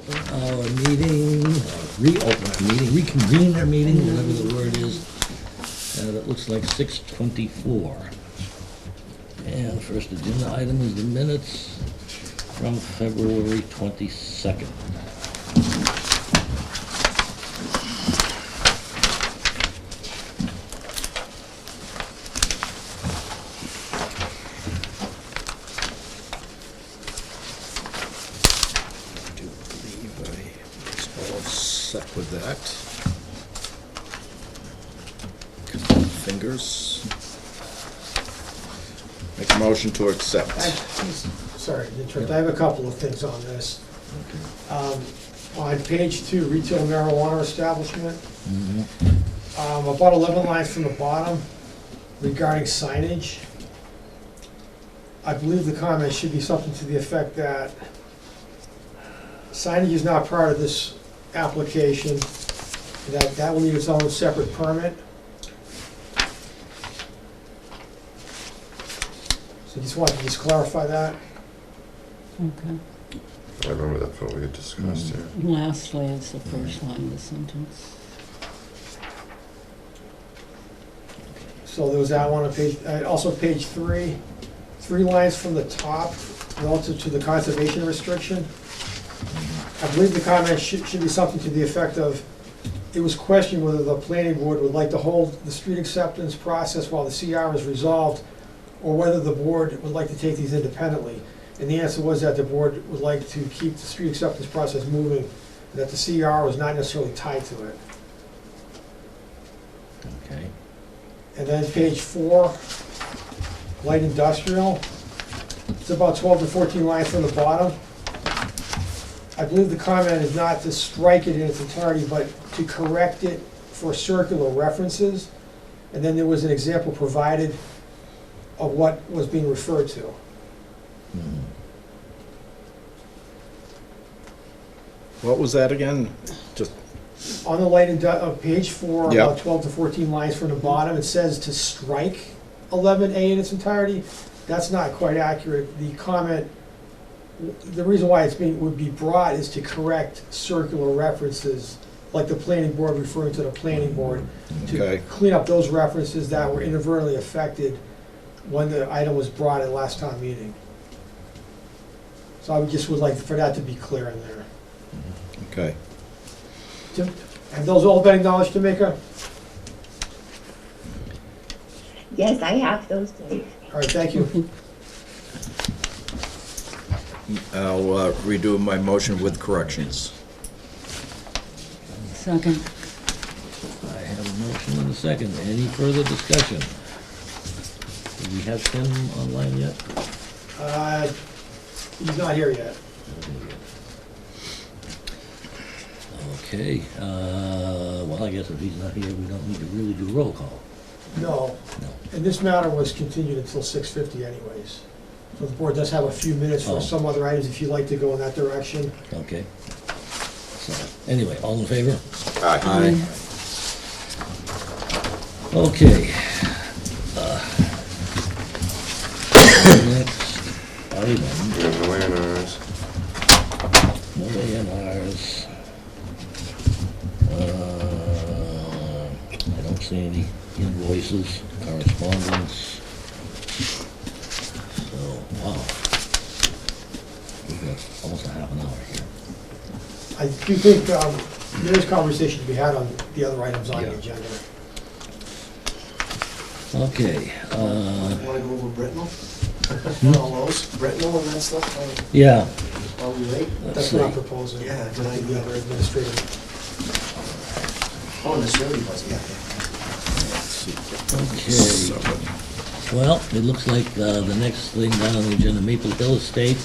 open our meeting, reopen our meeting, reconvene our meeting, whatever the word is. It looks like 6:24. And first agenda item is the minutes from February 22nd. I do believe I was all set with that. Couple of fingers. Make a motion to accept. Sorry, to interrupt. I have a couple of things on this. On page 2, retail marijuana establishment, about 11 lines from the bottom regarding signage. I believe the comment should be something to the effect that signage is not part of this application, that will need its own separate permit. So just wanted to clarify that. Okay. I remember that's what we had discussed, yeah. Lastly, it's the first line of the sentence. So there was that one on page, also page 3, 3 lines from the top relative to the conservation restriction. I believe the comment should be something to the effect of, it was questioned whether the planning board would like to hold the street acceptance process while the CR is resolved, or whether the board would like to take these independently. And the answer was that the board would like to keep the street acceptance process moving, and that the CR was not necessarily tied to it. Okay. And then page 4, light industrial. It's about 12 to 14 lines from the bottom. I believe the comment is not to strike it in its entirety, but to correct it for circular references. And then there was an example provided of what was being referred to. What was that again? Just, On the light page 4, Yep. about 12 to 14 lines from the bottom, it says to strike 11A in its entirety. That's not quite accurate. The comment, the reason why would be brought is to correct circular references, like the planning board referring to the planning board, to Okay. clean up those references that were inadvertently affected when the item was brought at last town meeting. So I just would like for that to be clear in there. okay. Have those all been acknowledged, Tamika? Yes, I have those things. All right, thank you. I'll redo my motion with corrections. Second. I have a motion and a second. Any further discussion? Do we have Tim online yet? He's not here yet. Okay, well, I guess if he's not here, we don't need to really do roll call. No, No. and this matter was continued until 6:50 anyways. So the board does have a few minutes Oh. for some other items if you'd like to go in that direction. Okay. So, anyway, all in favor? Aye. Okay. Next item, And the landowners. no A&Rs. I don't see any invoices, correspondence. So, wow. We've got almost a half an hour here. I do think there is conversation to be had on the other items on the Yeah. agenda. Okay, Want to go over Brintnal? All those, Brintnal and that stuff, yeah, are we late? let's That's see. what I'm proposing. Yeah, did I- The other administrative. Oh, and the survey was, yeah. Okay, well, it looks like the next thing down on the agenda, Maple Hill Estates.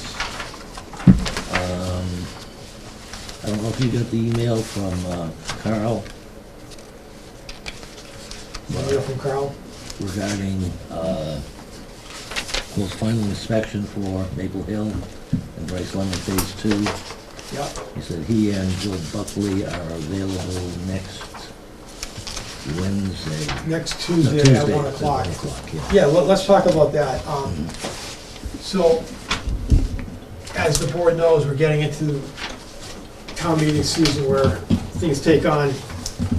I don't know if you got the email from Carl Email from Carl. regarding Hill's final inspection for Maple Hill and Brice Lemon Phase 2. Yep. He said he and Joe Buckley are available next Wednesday. Next No, Tuesday at 1 o'clock. 1 o'clock, yeah. Yeah, let's talk about that. So, as the board knows, we're getting into town meeting season where things take on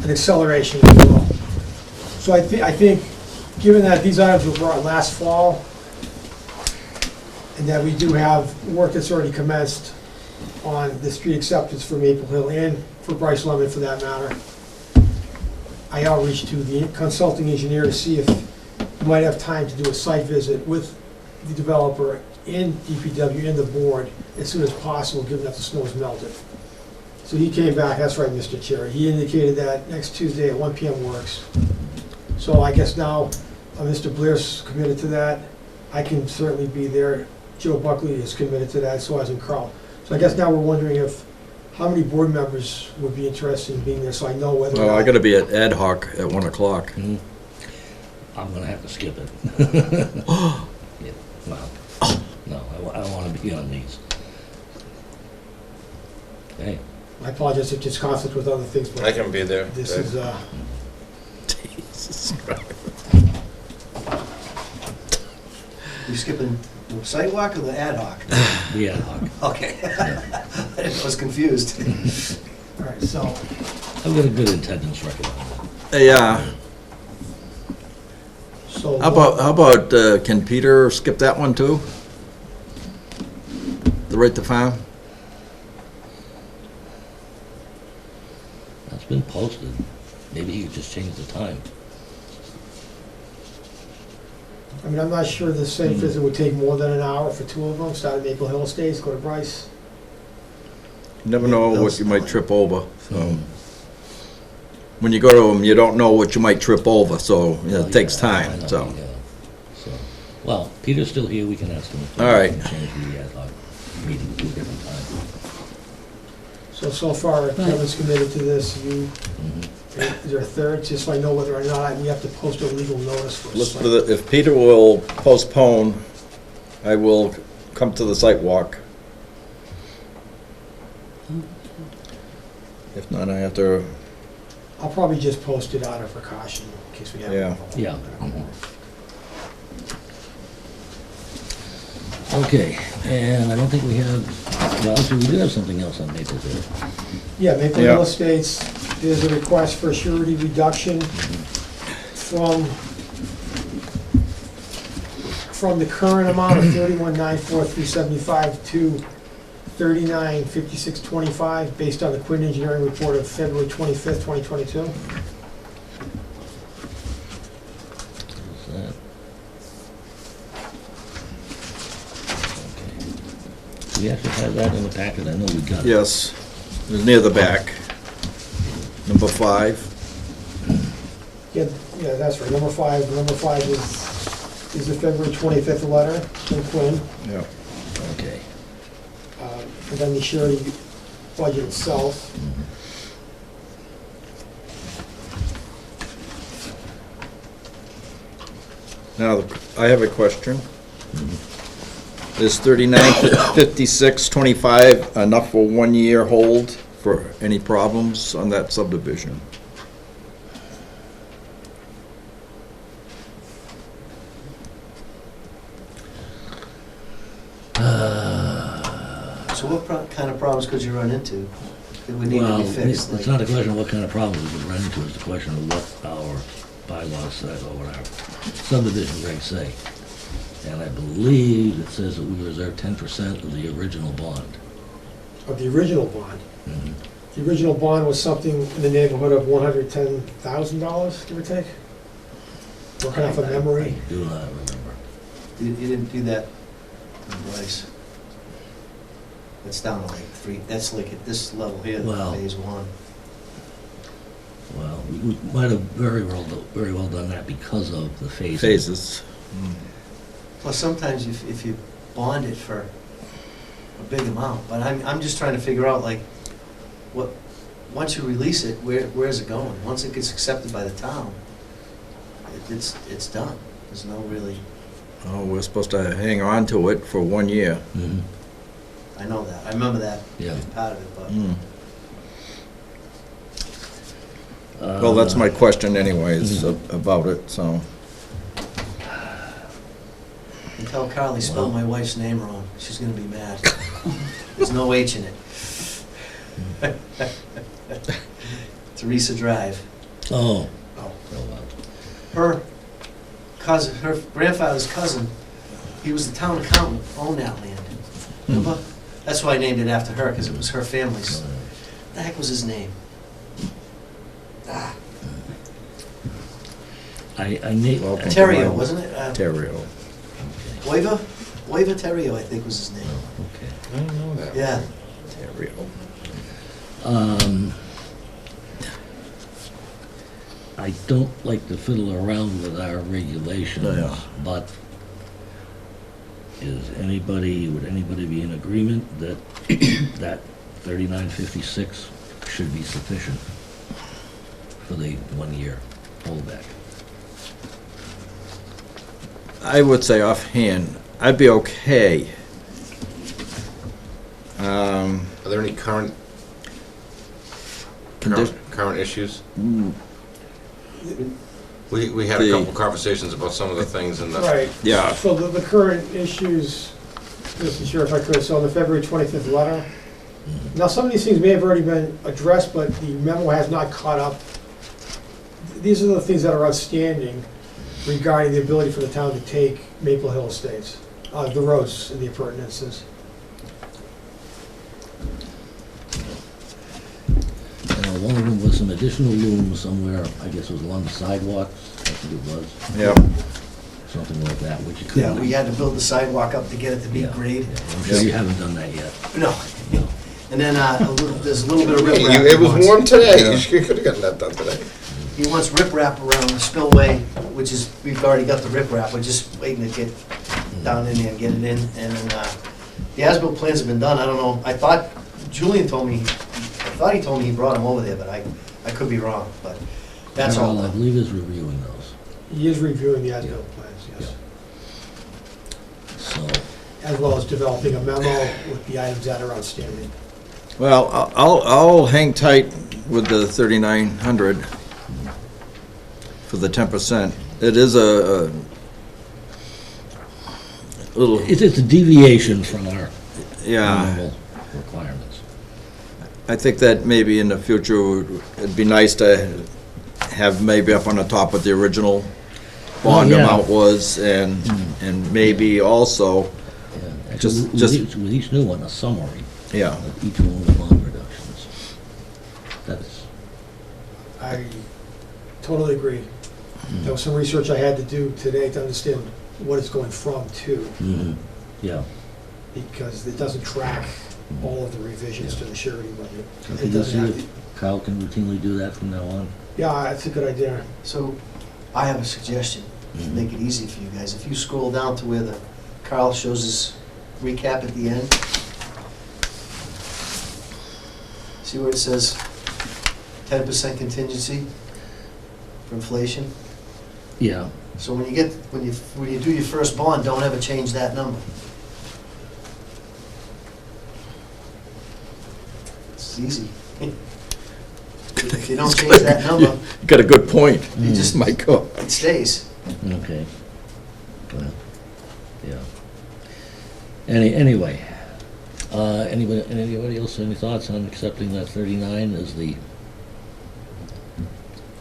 an acceleration, if you will. So I think, given that these items were brought last fall, and that we do have work that's already commenced on the street acceptance for Maple Hill and for Brice Lemon for that matter, I outreached to the consulting engineer to see if we might have time to do a site visit with the developer and DPW and the board as soon as possible, given that the snow's melted. So he came back, that's right, Mr. Chair, he indicated that next Tuesday at 1 PM works. So I guess now, Mr. Blair's committed to that, I can certainly be there, Joe Buckley is committed to that, so as in Carl. So I guess now we're wondering if, how many board members would be interested in being there, so I know whether or Well, not. I gotta be at ad hoc at 1 o'clock. Mhm. I'm gonna have to skip it. Yeah, well, no, I wanna be on these. Hey, I apologize if it's conflict with other things, I but can be there. this is, Jesus Christ. You skipping the sidewalk or the ad hoc? the ad hoc. Okay. I was confused. all right, so, I've got a good attendance record on Yeah, so. how about, can Peter skip that one too? The right to farm? that. It's been posted. Maybe he could just change the time. I mean, I'm not sure the site visit would take more than an hour for two of them, start at Maple Hill Estates, go to Brice. You never know what you might trip over, so. When you go to them, you don't know what you might trip over, so you know, it takes I time, know, so. yeah. So, well, Peter's still here, we can ask him. if All right. we can Change the ad hoc meeting to a different time. So far, Kevin's committed to this, you, Mhm. is there a third, just so I know whether or not we have to post a legal notice for a site? If Peter will postpone, I will come to the site walk. If not, I have to, I'll probably just post it out of precaution, in case we have. Yeah. Yeah. Mhm. Okay, and I don't think we have, well, actually, we do have something else on Maple Hill. Yeah, Maple Yeah. Hill Estates, there's a request for a surety reduction from the current amount of 31,943.75 to 39,5625, based on the Quinn Engineering report of February 25th, 2022. Is that? Okay. We actually have that in the packet, I know we got it. yes, it's near the back. Number 5. Yeah, that's right, number five is the February 25th letter from Quinn. Yeah. Okay. And then the surety budget itself. Now, I have a question. Is 395625 enough for 1 year hold for any problems on that subdivision? So what kind of problems could you run into that would need to Well, be fixed? it's not a question of what kind of problems we could run into, it's a question of what our bylaws say, or what our subdivision regs say. And I believe it says that we reserve 10% of the original bond. Of the original bond. Mhm. The original bond was something in the neighborhood of $110,000, give or take? Working off of I memory. do not remember. You didn't do that in Brice. That's down to like 3, that's like at this level here, Well- phase 1. Well, we might have very well done that because of the phasing. Phases. Plus, sometimes if you bond it for a big amount, but I'm just trying to figure out, like, what, once you release it, where's it going? Once it gets accepted by the town, it's done. There's no really, Oh, we're supposed to hang on to it for 1 year. Mhm. I know that, I remember that Yeah. part of it, but Mm. Well, that's my question anyways about it, so. and tell Carly spelled my wife's name wrong. She's gonna be mad. There's no H in it. Teresa Drive. Oh. Oh. Oh, wow. Her cousin, her grandfather's cousin, he was the town accountant, owned that land. Remember? That's why I named it after her, because it was her family's. What the heck was his name? Ah, I named. Welcome. Terrio, wasn't it? Terrio. Oiva? Oiva Terrio, I think was his name. Okay. I don't know that. Yeah. Terrio. I don't like to fiddle around with our regulations, Yeah. but would anybody be in agreement that that 3956 should be sufficient for the 1 year holdback? I would say offhand, I'd be okay. Are there any current issues? We had a The- couple conversations about some of the things in the. Right. Yeah. So the current issues, Mr. Chair, if I could, so on the February 25th letter, now some of these things may have already been addressed, but the memo has not caught up. These are the things that are outstanding regarding the ability for the town to take Maple Hill Estates, the roads in the appurtenances. One of them was some additional looms somewhere, I guess it was along the sidewalks, I think it was, Yeah. something like that, which you couldn't. Yeah, we had to build the sidewalk up to get it to be Yeah, grade. yeah, I'm sure you haven't done that yet. No. And then there's a little bit of Hey, riprap. it was warm today. Yeah. You could have gotten that done today. He wants riprap around the spillway, which is, we've already got the riprap, we're just waiting to get down in there and get it in. And then the as-built plans have been done, I don't know, I thought, Julian told me, I thought he told me he brought them over there, but I could be wrong, but that's all Carol, I done. believe is reviewing those, He is reviewing the as-built plans, yes, so, as well as developing a memo with the items that are outstanding. Well, I'll hang tight with the 3,900 for the 10%. It is a little, it's a deviation from our yeah. normal requirements. I think that maybe in the future, it'd be nice to have maybe up on the top what the original bond yeah. amount was, and maybe also, Yeah, Just- actually, with each new one, a summary yeah. of each one of the bond reductions. That's, I totally agree. There was some research I had to do today to understand what it's going from to, yeah. because it doesn't track all of the revisions to the surety budget. I It think you'll doesn't see have if Kyle can routinely do that from now on. Yeah, that's a good idea. So I have a suggestion, to make it easy for you guys. If you scroll down to where the Carl shows his recap at the end, see where it says 10% contingency for inflation? Yeah, So when you do your first bond, don't ever change that number. It's easy. If you don't change that number, You got a good point. you just, My God. it stays. okay. Well, yeah. Anyway, anybody else, any thoughts on accepting that 39 as the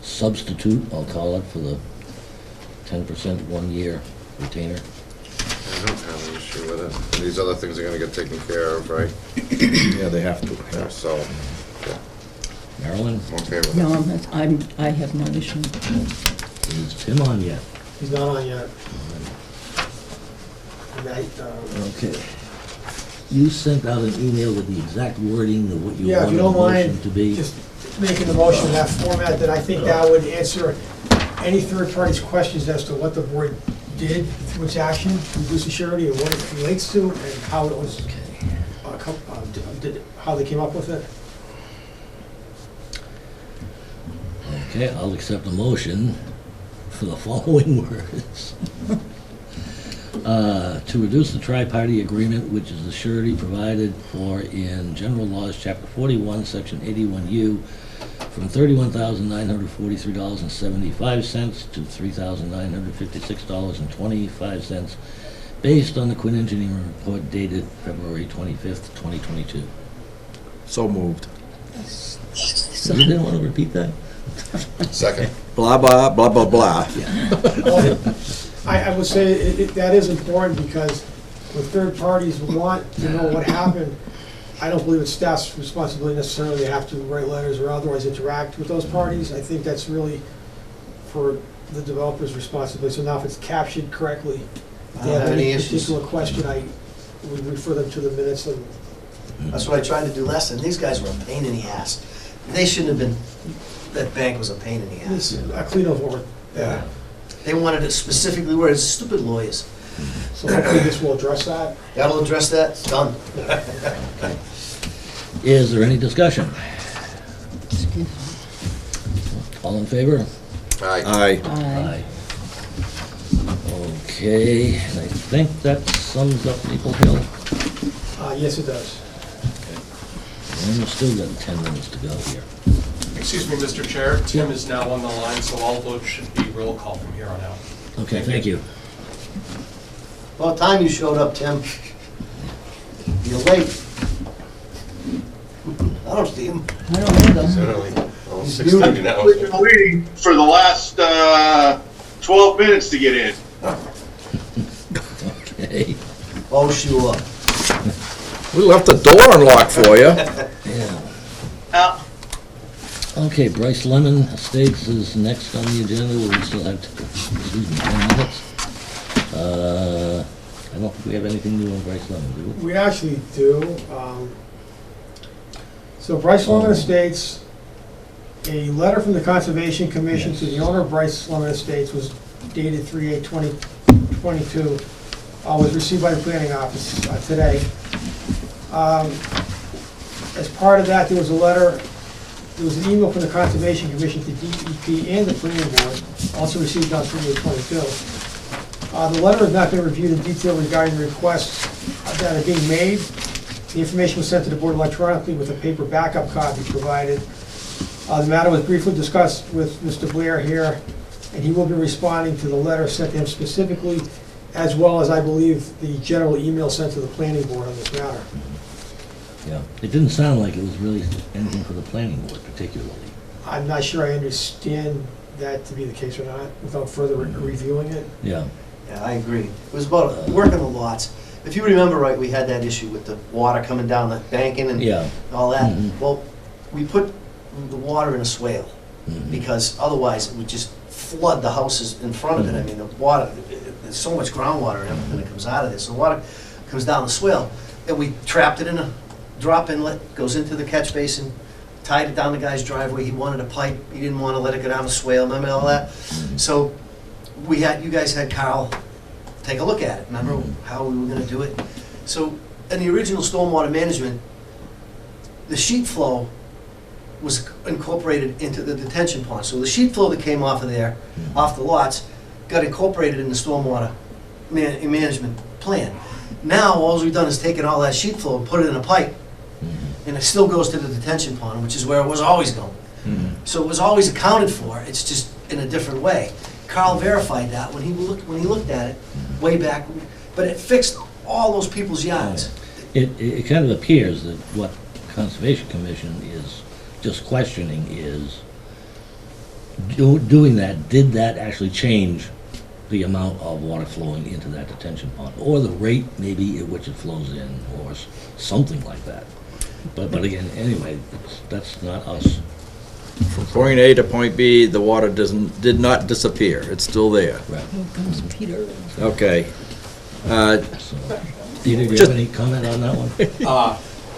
substitute, I'll call it, for the 10% 1 year retainer? I don't have an issue with it. And these other things are gonna get taken care of, right? Yeah, they have to. Yeah, so, Marilyn, I'm okay with No, it. I have no issue. is Tim on yet? He's not on yet. And Okay. You sent out an email with the exact wording of what you Yeah, if wanted you the don't motion mind, to be. just making the motion in that format, that I think that would answer any third party's questions as to what the board did through its action to reduce the surety and what it relates to and how it was, how they came up with it. Okay, I'll accept the motion for the following words. To reduce the tri-party agreement, which is the surety provided for in General Laws, Chapter 41, Section 81U, from $31,943.75 to $3,956.25, based on the Quinn Engineering Report dated February 25th, 2022. So moved. So, You didn't want to repeat that? Second. Blah, blah, blah, blah, blah. I would say that is important because when third parties want to know what happened, I don't believe it's staff's responsibility necessarily to have to write letters or otherwise interact with those parties. I think that's really for the developer's responsibility. So now if it's captured correctly, if they have any particular question, I would refer them to the minutes and That's what I tried to do last time. These guys were a pain in the ass. They shouldn't have been, that bank was a pain in the ass. a clean over. Yeah. They wanted it specifically where it's stupid lawyers. So hopefully this will address that. That'll address that, it's done. Is there any discussion? All in favor? Aye. Aye. aye. Okay, and I think that sums up Maple Hill. Yes, it does. And we've still got 10 minutes to go here. Excuse me, Mr. Chair, Tim is now on the line, so all votes should be roll call from here on out. Okay, thank you. About time you showed up, Tim. You're late. I don't see him. I don't know them. Certainly. Well, 6:30 now. We've been waiting for the last 12 minutes to get in. Okay, Oh, sure. We left the door unlocked for you. yeah. Now, Okay, Brice Lemon Estates is next on the agenda. We still have, 10 minutes. I don't think we have anything new on Brice Lemon, do we? We actually do. So Brice Lemon Estates, a letter from the Conservation Commission to the owner of Brice Lemon Estates was dated 3/8/2022, was received by the planning office today. As part of that, there was a letter, there was an email from the Conservation Commission to DEP and the planning board, also received on 3/8/22. The letter has not been reviewed in detail regarding requests that are being made. The information was sent to the board electronically with a paper backup copy provided. The matter was briefly discussed with Mr. Blair here, and he will be responding to the letter sent to him specifically, as well as, I believe, the general email sent to the planning board on this matter. Yeah. It didn't sound like it was really anything for the planning board particularly. I'm not sure I understand that to be the case or not, without further reviewing it. Yeah. Yeah, I agree. It was about working the lots. If you remember right, we had that issue with the water coming down the banking and Yeah. all that. Mhm. Well, we put the water in a swale, Mhm. because otherwise it would just flood the houses in front of it. I mean, the water, there's so much groundwater and everything that comes out of this. So the water comes down the swale, and we trapped it in a drop inlet, goes into the catch basin, tied it down the guy's driveway. He wanted a pipe, he didn't want to let it go down the swale, remember all that? So you guys had Carl take a look at it, remember how we were gonna do it? So, in the original stormwater management, the sheet flow was incorporated into the detention pond. So the sheet flow that came off of there, off the lots, got incorporated in the stormwater management plan. Now, all we've done is taken all that sheet flow and put it in a pipe, and it still goes to the detention pond, which is where it was always going. So it was always accounted for, it's just in a different way. Carl verified that when he looked at it way back, but it fixed all those people's yards. It kind of appears that what Conservation Commission is just questioning is, doing that, did that actually change the amount of water flowing into that detention pond? Or the rate maybe at which it flows in, or something like that. But again, anyway, that's not us. From point A to point B, the water did not disappear. It's still there. Right. Here comes Peter. Okay. So, Peter, do you have any comment on that one?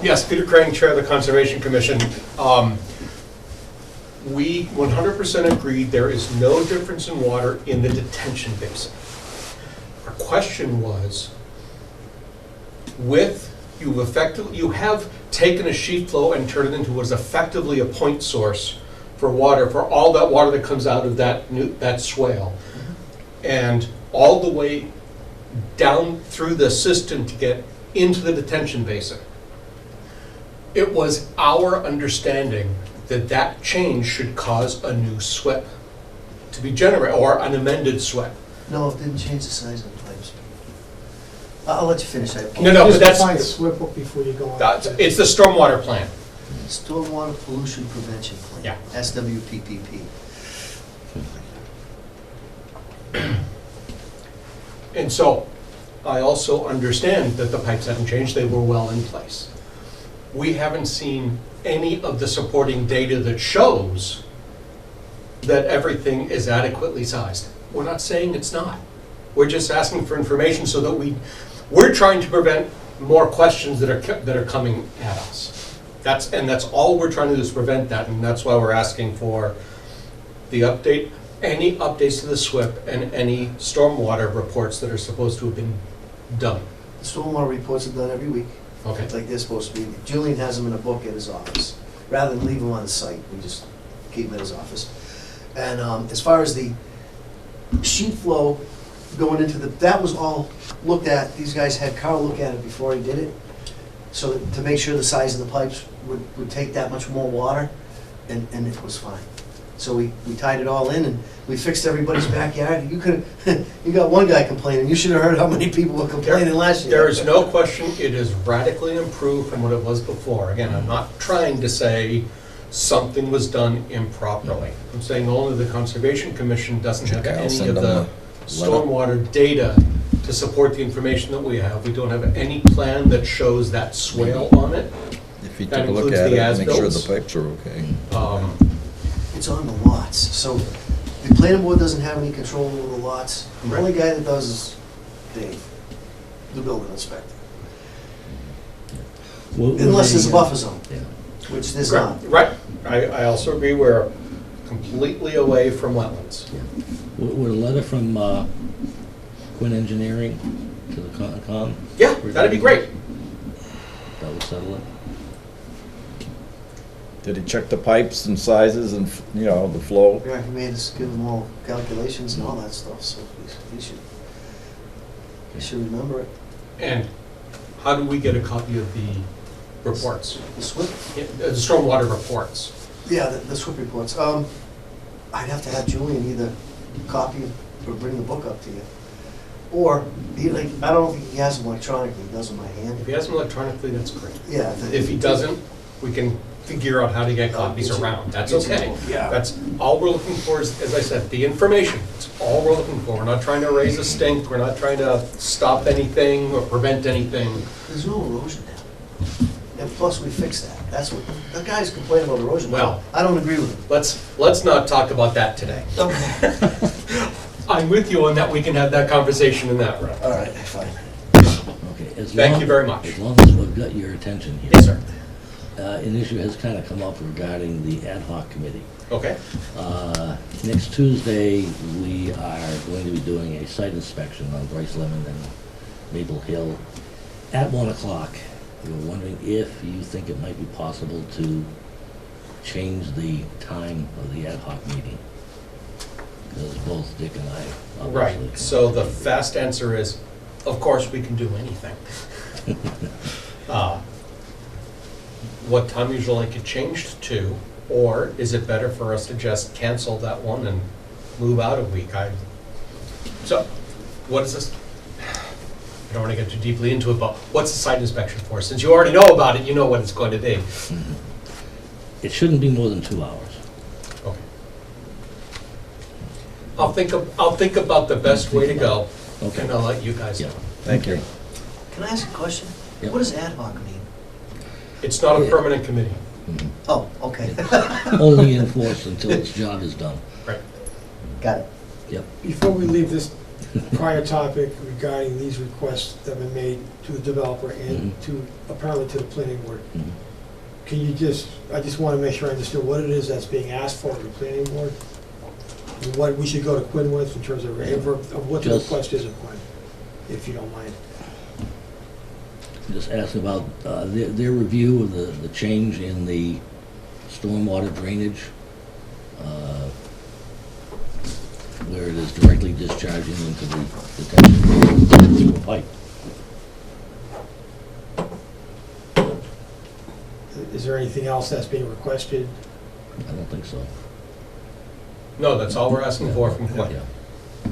Yes, Peter Crane, Chair of the Conservation Commission. We 100% agreed there is no difference in water in the detention basin. Our question was, you have taken a sheet flow and turned it into what is effectively a point source for water, for all that water that comes out of that swale, and all the way down through the system to get into the detention basin. It was our understanding that that change should cause a new SWIP to be generated, or an amended SWIP. No, it didn't change the size of the pipes. I'll let you finish that. No, but Just that's- define SWIP before you go on. It's the stormwater plan. Stormwater Pollution Prevention Plan. Yeah. SWPPP. And so, I also understand that the pipes haven't changed, they were well in place. We haven't seen any of the supporting data that shows that everything is adequately sized. We're not saying it's not. We're just asking for information so that we're trying to prevent more questions that are coming at us. That's all we're trying to do is prevent that, and that's why we're asking for the update, any updates to the SWIP, and any stormwater reports that are supposed to have been done. The stormwater reports are done every week, Okay. like they're supposed to be. Julian has them in a book at his office. Rather than leave them on the site, we just keep them at his office. And as far as the sheet flow going into that was all looked at. These guys had Carl look at it before he did it, so that, to make sure the size of the pipes would take that much more water, and it was fine. So we tied it all in, and we fixed everybody's backyard. You got one guy complaining. You should have heard how many people were complaining last year. There is no question it is radically improved from what it was before. Again, I'm not trying to say something was done improperly. I'm saying only the Conservation Commission doesn't have Okay, I'll any send of them the a letter. stormwater data to support the information that we have. We don't have any plan that shows that swale on it. If you That take a look includes at the it, make sure the as-bills. pipes are okay. It's on the lots, so the planning board doesn't have any control over the lots. The only guy that does is Dave, the building inspector. Unless there's a buffer zone, Yeah. which there's not. Right. I also agree we're completely away from wetlands. Would a letter from Quinn Engineering to the Concom? Yeah, that'd be great. That would settle it. Did he check the pipes and sizes and, the flow? Yeah, he made us give him all calculations and all that stuff, so he should remember it. And how do we get a copy of the reports? The SWIP? Yeah, the stormwater reports. Yeah, the SWIP reports. I'd have to have Julian either copy or bring the book up to you. Or, I don't think he has them electronically, he does them by hand. If he has them electronically, that's great. Yeah. If he doesn't, we can figure out how to get copies around. That's okay. Yeah. That's all we're looking for is, as I said, the information. That's all we're looking for. We're not trying to raise a stink. We're not trying to stop anything or prevent anything. There's no erosion now. And plus, we fixed that. That's what, the guys complain about erosion. Well- I don't agree with them. Let's not talk about that today. Okay. I'm with you on that. We can have that conversation in that room. All right, fine. Okay. Thank you very much. As long as we've got your attention here. Yes, sir. An issue has kind of come up regarding the ad hoc committee. Okay. Next Tuesday, we are going to be doing a site inspection on Brice Lemon and Maple Hill at 1 o'clock. We were wondering if you think it might be possible to change the time of the ad hoc meeting. Because both Dick and I obviously. Right. So the fast answer is, of course, we can do anything. What time would you like it changed to? Or is it better for us to just cancel that one and move out a week? So, what is this? I don't want to get too deeply into it, but what's the site inspection for? Since you already know about it, you know what it's going to be. Mhm. It shouldn't be more than 2 hours. Okay. I'll think about the best way to go, Okay. and I'll let you guys know. Yeah. Thank you. Can I ask a question? Yep. What does ad hoc mean? It's not a Yeah. permanent committee. Mhm. Oh, okay. Only enforced until its job is done. Right. Got it. Yep. Before we leave this prior topic regarding these requests that have been made to the developer and to, apparently to the planning board, Mhm. can you I just want to make sure I understood what it is that's being asked for at the planning board? And what we should go to Quinn with in terms of what the Just- request is of Quinn, if you don't mind. Just asking about their review of the change in the stormwater drainage, where it is directly discharging into the detention through a pipe. Is there anything else that's being requested? I don't think so. No, that's all we're asking for from Quinn. Yeah.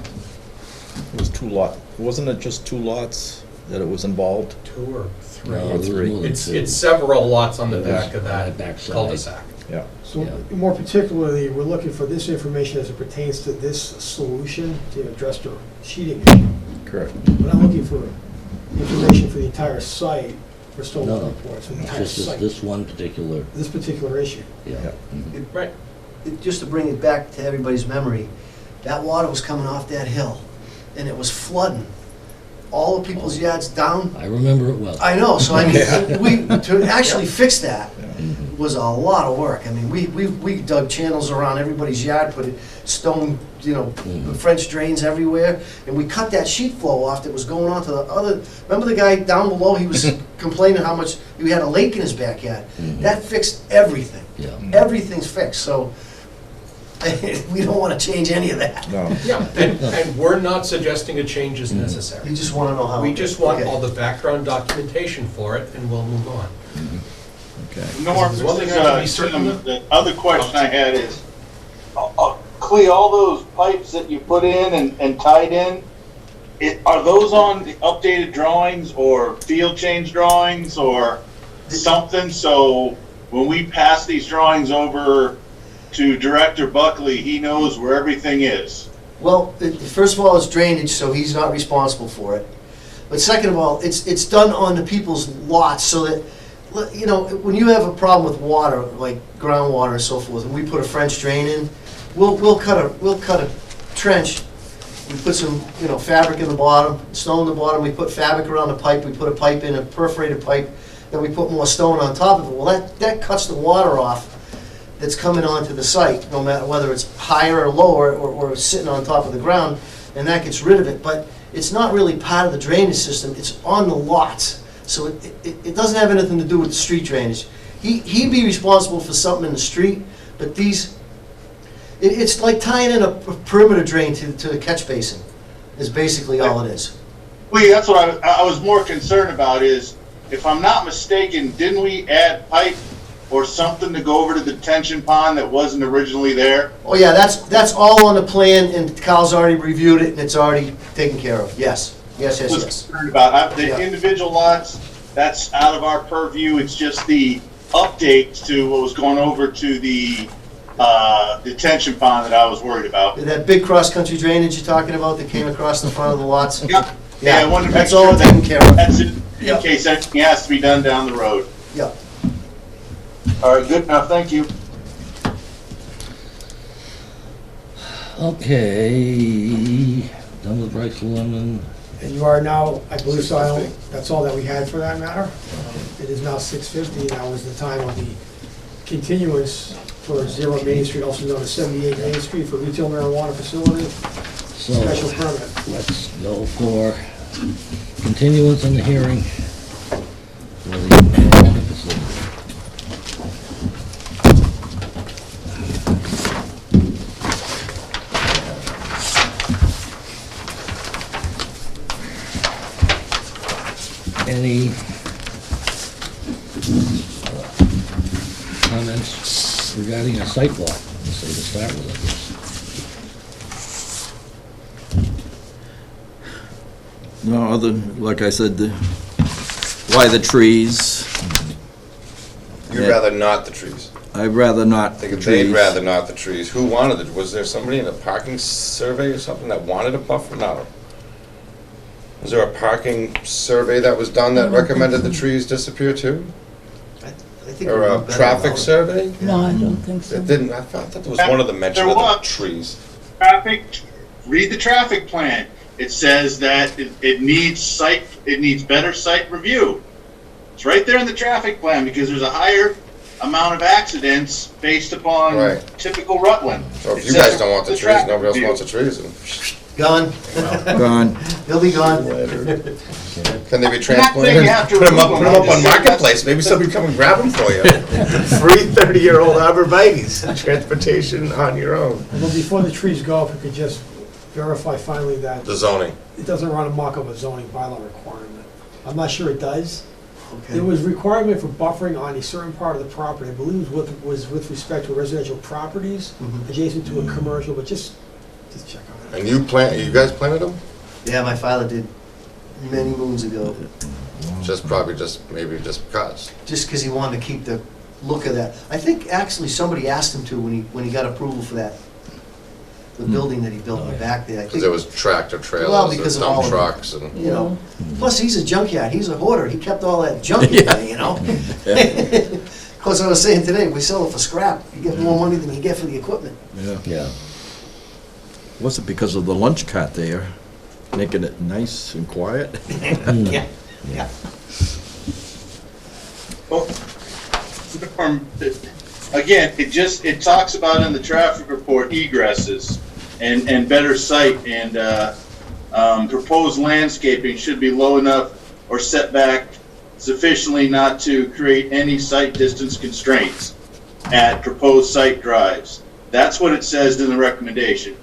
It was 2 lots. Wasn't it just 2 lots? that it was involved? 2 or 3. No, there was three. more than It's, two. it's several lots on the It was back of on that that backside. cul-de-sac. Yeah. So Yeah. more particularly, we're looking for this information as it pertains to this solution to address the sheeting issue. Correct. We're not looking for information for the entire site for No, stormwater no. reports, for the It's entire just this, site, this one particular, this particular issue. yeah. Yeah. Mhm. Right. Just to bring it back to everybody's memory, that water was coming off that hill, and it was flooding all the people's yards down. I remember it well. I know, so I mean, to actually fix that Mhm. was a lot of work. I mean, we dug channels around everybody's yard, put stone, Mhm. French drains everywhere, and we cut that sheet flow off that was going on to the other, remember the guy down below, he was complaining how much, he had a lake in his backyard. Mhm. That fixed everything. Yeah. Everything's fixed, so we don't want to change any of that. No. Yeah, and we're not suggesting a change is You necessary. just want to know how. We just want Okay. all the background documentation for it, and we'll move on. Okay. Norm, There's one this thing is, I have to be certain of. the other question I had is, Clea, all those pipes that you put in and tied in, are those on the updated drawings or field change drawings or something? So when we pass these drawings over to Director Buckley, he knows where everything is. Well, first of all, it's drainage, so he's not responsible for it. But second of all, it's done on the people's lots, so that, when you have a problem with water, like groundwater and so forth, and we put a French drain in, we'll cut a trench. We put some, fabric in the bottom, stone in the bottom. We put fabric around the pipe. We put a pipe in, a perforated pipe. Then we put more stone on top of it. Well, that cuts the water off that's coming onto the site, no matter whether it's higher or lower or sitting on top of the ground, and that gets rid of it. But it's not really part of the drainage system. It's on the lots, so it doesn't have anything to do with the street drainage. He'd be responsible for something in the street, but it's like tying in a perimeter drain to the catch basin, is basically all it is. Clea, that's what I was more concerned about is, if I'm not mistaken, didn't we add pipe or something to go over to the detention pond that wasn't originally there? Oh yeah, that's all on the plan, and Kyle's already reviewed it, and it's already taken care of. Yes. Was concerned about the Yeah. individual lots. That's out of our purview. It's just the updates to what was going over to the detention pond that I was worried about. That big cross-country drainage you're talking about that came across the front of the lots? Yep. Yeah, I wanted to make That's all sure that taken care of. that's it, in Yep. case anything has to be done down the road. Yeah. All right, good enough. Thank you. Okay, done with Brice Lemon. And you are now, I believe so, that's all that we had for that matter. It is now 6:50, now is the time of the continuance for 0 Main Street, also known as 78 Main Street for retail marijuana facility, So special permit. let's go for continuance on the hearing for the marijuana facility. Any comments regarding a site walk? Let's say to start with, I guess. No, like I said, why the trees? You'd Yeah. rather not the trees. I'd rather I not the think trees. they'd rather not the trees. Who wanted it? Was there somebody in a parking survey or something that wanted a buffer? No. Was there a parking survey that was done that recommended the trees disappear too? I think Or we're a better traffic about it. survey? No, I don't think so. It didn't, I thought there was one of them mentioned There of the was. trees. Traffic, read the traffic plan. It says that it needs better site review. It's right there in the traffic plan because there's a higher amount of accidents based upon Right. typical Rutland. So if It you says guys don't want the trees, traffic nobody else review. wants the trees. And Gone. Gone. They'll be gone. Can they be saying transplanted? you have to Put them remove them, up I'm on just saying Marketplace, maybe somebody come and grab them for you. Free 30-year-old arborvitae's, transportation on your own. Although before the trees go, if we could just verify finally that The zoning. it doesn't run amok of a zoning bylaw requirement. I'm not sure it does. Okay. There was requirement for buffering on a certain part of the property, I believe was with respect to residential properties Mhm. adjacent to a commercial, but just check on it. And you guys planted them? Yeah, my father did. many moons ago, Maybe just because. just because he wanted to keep the look of that. I think actually somebody asked him to when he got approval for that, the building that he built in the back there. I Because think, there was tractor Well, trailers because and of all dump of it. trucks and. you know, plus he's a junkyard, he's a hoarder, he kept all that junk in there, you know? Of course, I was saying today, we sell it for scrap, you get more money than you get for the equipment. Yeah. Yeah. Was it because of the lunch cart there, making it nice and quiet? Yeah, yeah. Well, again, it talks about in the traffic report egresses and better sight and proposed landscaping should be low enough or set back sufficiently not to create any sight distance constraints at proposed site drives. That's what it says in the recommendation.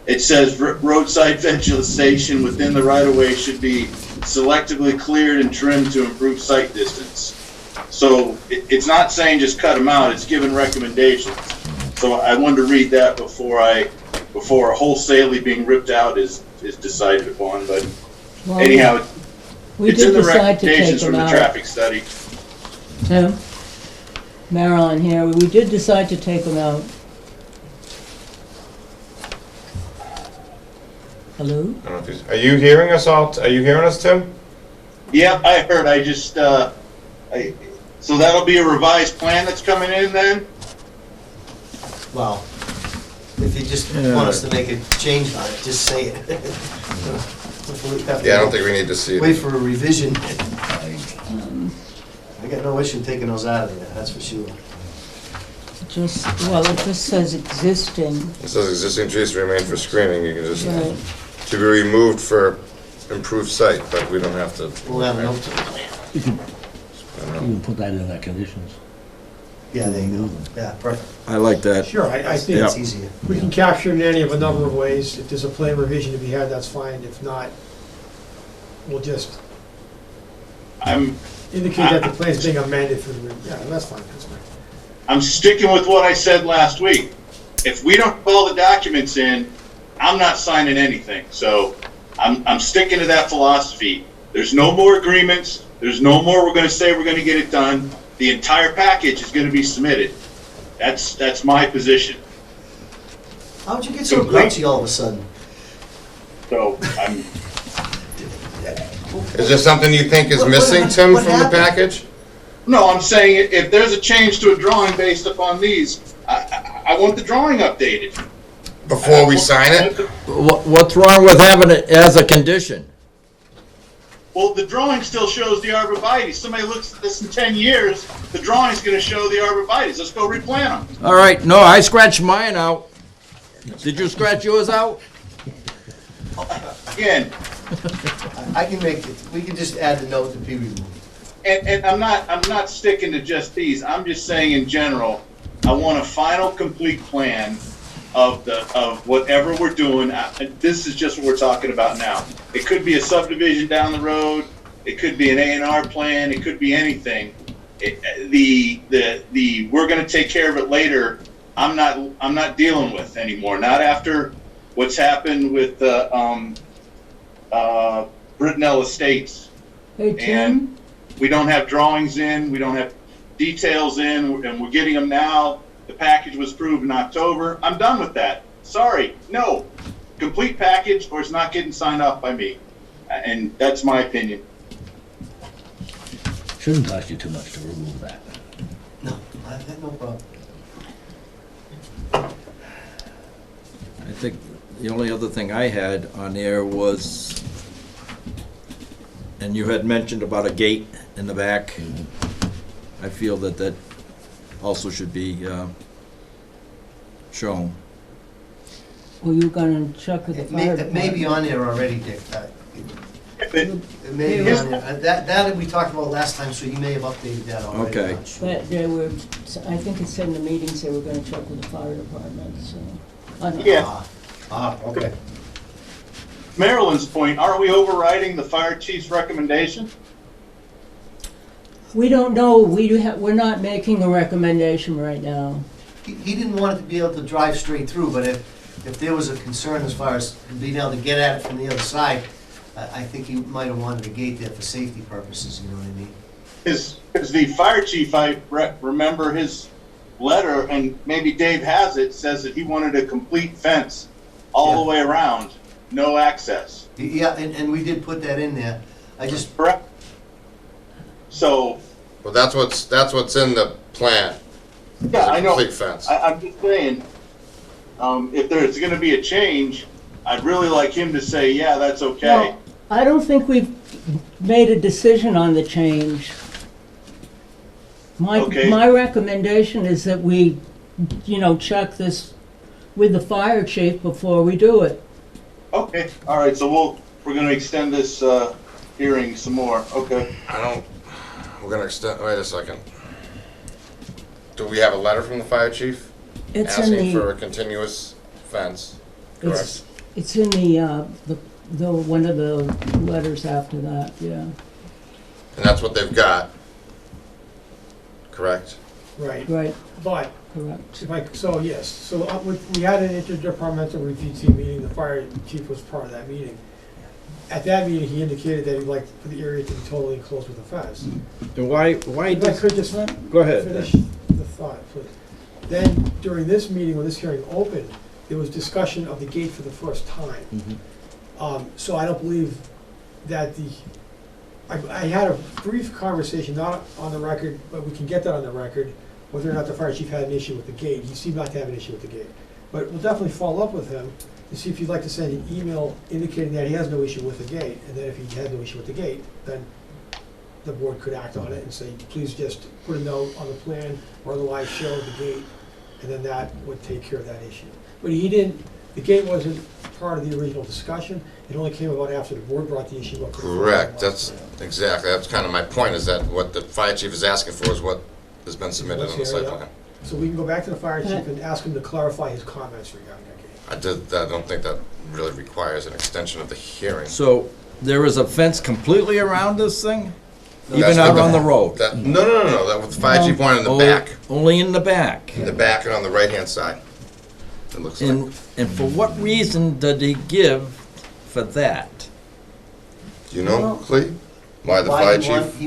It says roadside vegetation within the right-of-way should be selectively cleared and trimmed to improve sight distance. So it's not saying just cut them out, it's giving recommendations. So I wanted to read that before wholesalely being ripped out is decided upon, but Well, anyhow, we it's in did the decide to take recommendations from them the out. traffic study. Tim? Marilyn here, we did decide to take them out. Hello? I don't know if are you hearing us all? Are you hearing us, Tim? Yeah, I heard, so that'll be a revised plan that's coming in then? Well, if you just want us to make a change on it, just say it. We have to Yeah, I don't think we need to see Wait it. for a revision. Um, I got no issue taking those out of there, that's for sure. Well, it just says existing, It says existing trees remain for screening, you can just, right? to be removed for improved sight, but we don't have to. We'll have a note to the plan. You can, I you know. can put that in the conditions. Yeah, there you go. Yeah, perfect. I like that. Sure, I think It's easier. we can capture it in any of a number of ways. If there's a plan revision to be had, that's fine. If not, we'll just I'm indicate that the plan's being amended for the, yeah, that's fine, that's fine. I'm sticking with what I said last week. If we don't have all the documents in, I'm not signing anything. So I'm sticking to that philosophy. There's no more agreements. There's no more we're gonna say we're gonna get it done. The entire package is gonna be submitted. That's my position. How'd you get so grouchy all of a sudden? So I'm, Is there something you think is What- missing, what- Tim, what from the happened? package? no, I'm saying if there's a change to a drawing based upon these, I want the drawing updated. Before we sign it? What's wrong with having it as a condition? Well, the drawing still shows the arborvitae. Somebody looks at this in 10 years, the drawing's gonna show the arborvitae. Let's go replant them. All right, no, I scratched mine out. Did you scratch yours out? Again, I can make it, we can just add the note to be removed. and I'm not sticking to just these. I'm just saying in general, I want a final complete plan of whatever we're doing. This is just what we're talking about now. It could be a subdivision down the road. It could be an A&R plan. It could be anything. We're gonna take care of it later. I'm not dealing with anymore. Not after what's happened with Brintnal Estates. Hey, Tim? And we don't have drawings in, we don't have details in, and we're getting them now. The package was approved in October. I'm done with that. Sorry, no. Complete package or it's not getting signed off by me. And that's my opinion. Shouldn't cost you too much to remove that. No, I had no problem. I think the only other thing I had on there was, and you had mentioned about a gate in the back. I feel that that also should be shown. Were you gonna check with the It fire may be department? on there already, Dick. But It may be on there. That we talked about last time, so you may have updated that already. Okay. I'm not sure. But there were, I think it said in the meetings they were gonna check with the fire department, so. I don't know. Yeah. Okay. Marilyn's point, aren't we overriding the fire chief's recommendation? We don't know, we're not making a recommendation right now. He didn't want it to be able to drive straight through, but if there was a concern as far as being able to get at it from the other side, I think he might have wanted a gate there for safety purposes, you know what I mean? Is the fire chief, I remember his letter, and maybe Dave has it, says that he wanted a complete fence all the way around, no access. Yeah, and we did put that in there. I just, Correct? So, Well, that's what's in the plan. yeah, I know. Complete fence. I'm just saying, if there's gonna be a change, I'd really like him to say, yeah, that's okay. Well, I don't think we've made a decision on the change. Okay. My recommendation is that we, check this with the fire chief before we do it. Okay, all right, so we're gonna extend this, hearing some more, okay. We're gonna extend, wait a second. Do we have a letter from the fire chief It's in asking for the, a continuous fence? Correct? it's in the one of the letters after that, yeah. And that's what they've got, correct? Right, Right, but, correct. we had an interdepartmental review team meeting, the fire chief was part of that meeting. At that meeting, he indicated that he'd like for the area to be totally enclosed with a fence. Then why If I does, could just go ahead. finish the thought, please. Then, during this meeting, when this hearing opened, there was discussion of the gate for the first time. So I don't believe that I had a brief conversation, not on the record, but we can get that on the record, whether or not the fire chief had an issue with the gate. He seemed not to have an issue with the gate. But we'll definitely follow up with him to see if he'd like to send an email indicating that he has no issue with the gate. And then if he has no issue with the gate, then the board could act on it and say, please just put a note on the plan or otherwise show the gate, and then that would take care of that issue. But the gate wasn't part of the original discussion. It only came about after the board brought the issue up. Correct, that's kind of my point, is that what the fire chief is asking for is what has been submitted on the site plan. So we can go back to the fire chief and ask him to clarify his comments regarding that gate. I don't think that really requires an extension of the hearing. So there is a fence completely around this thing? That's Even out what on the road? No, that what the fire chief wanted in the back. Only in the back? In the back and on the right-hand side. It looks like. And for what reason did he give for that? Do you know, Well, Clea? Why the why fire he want- chief?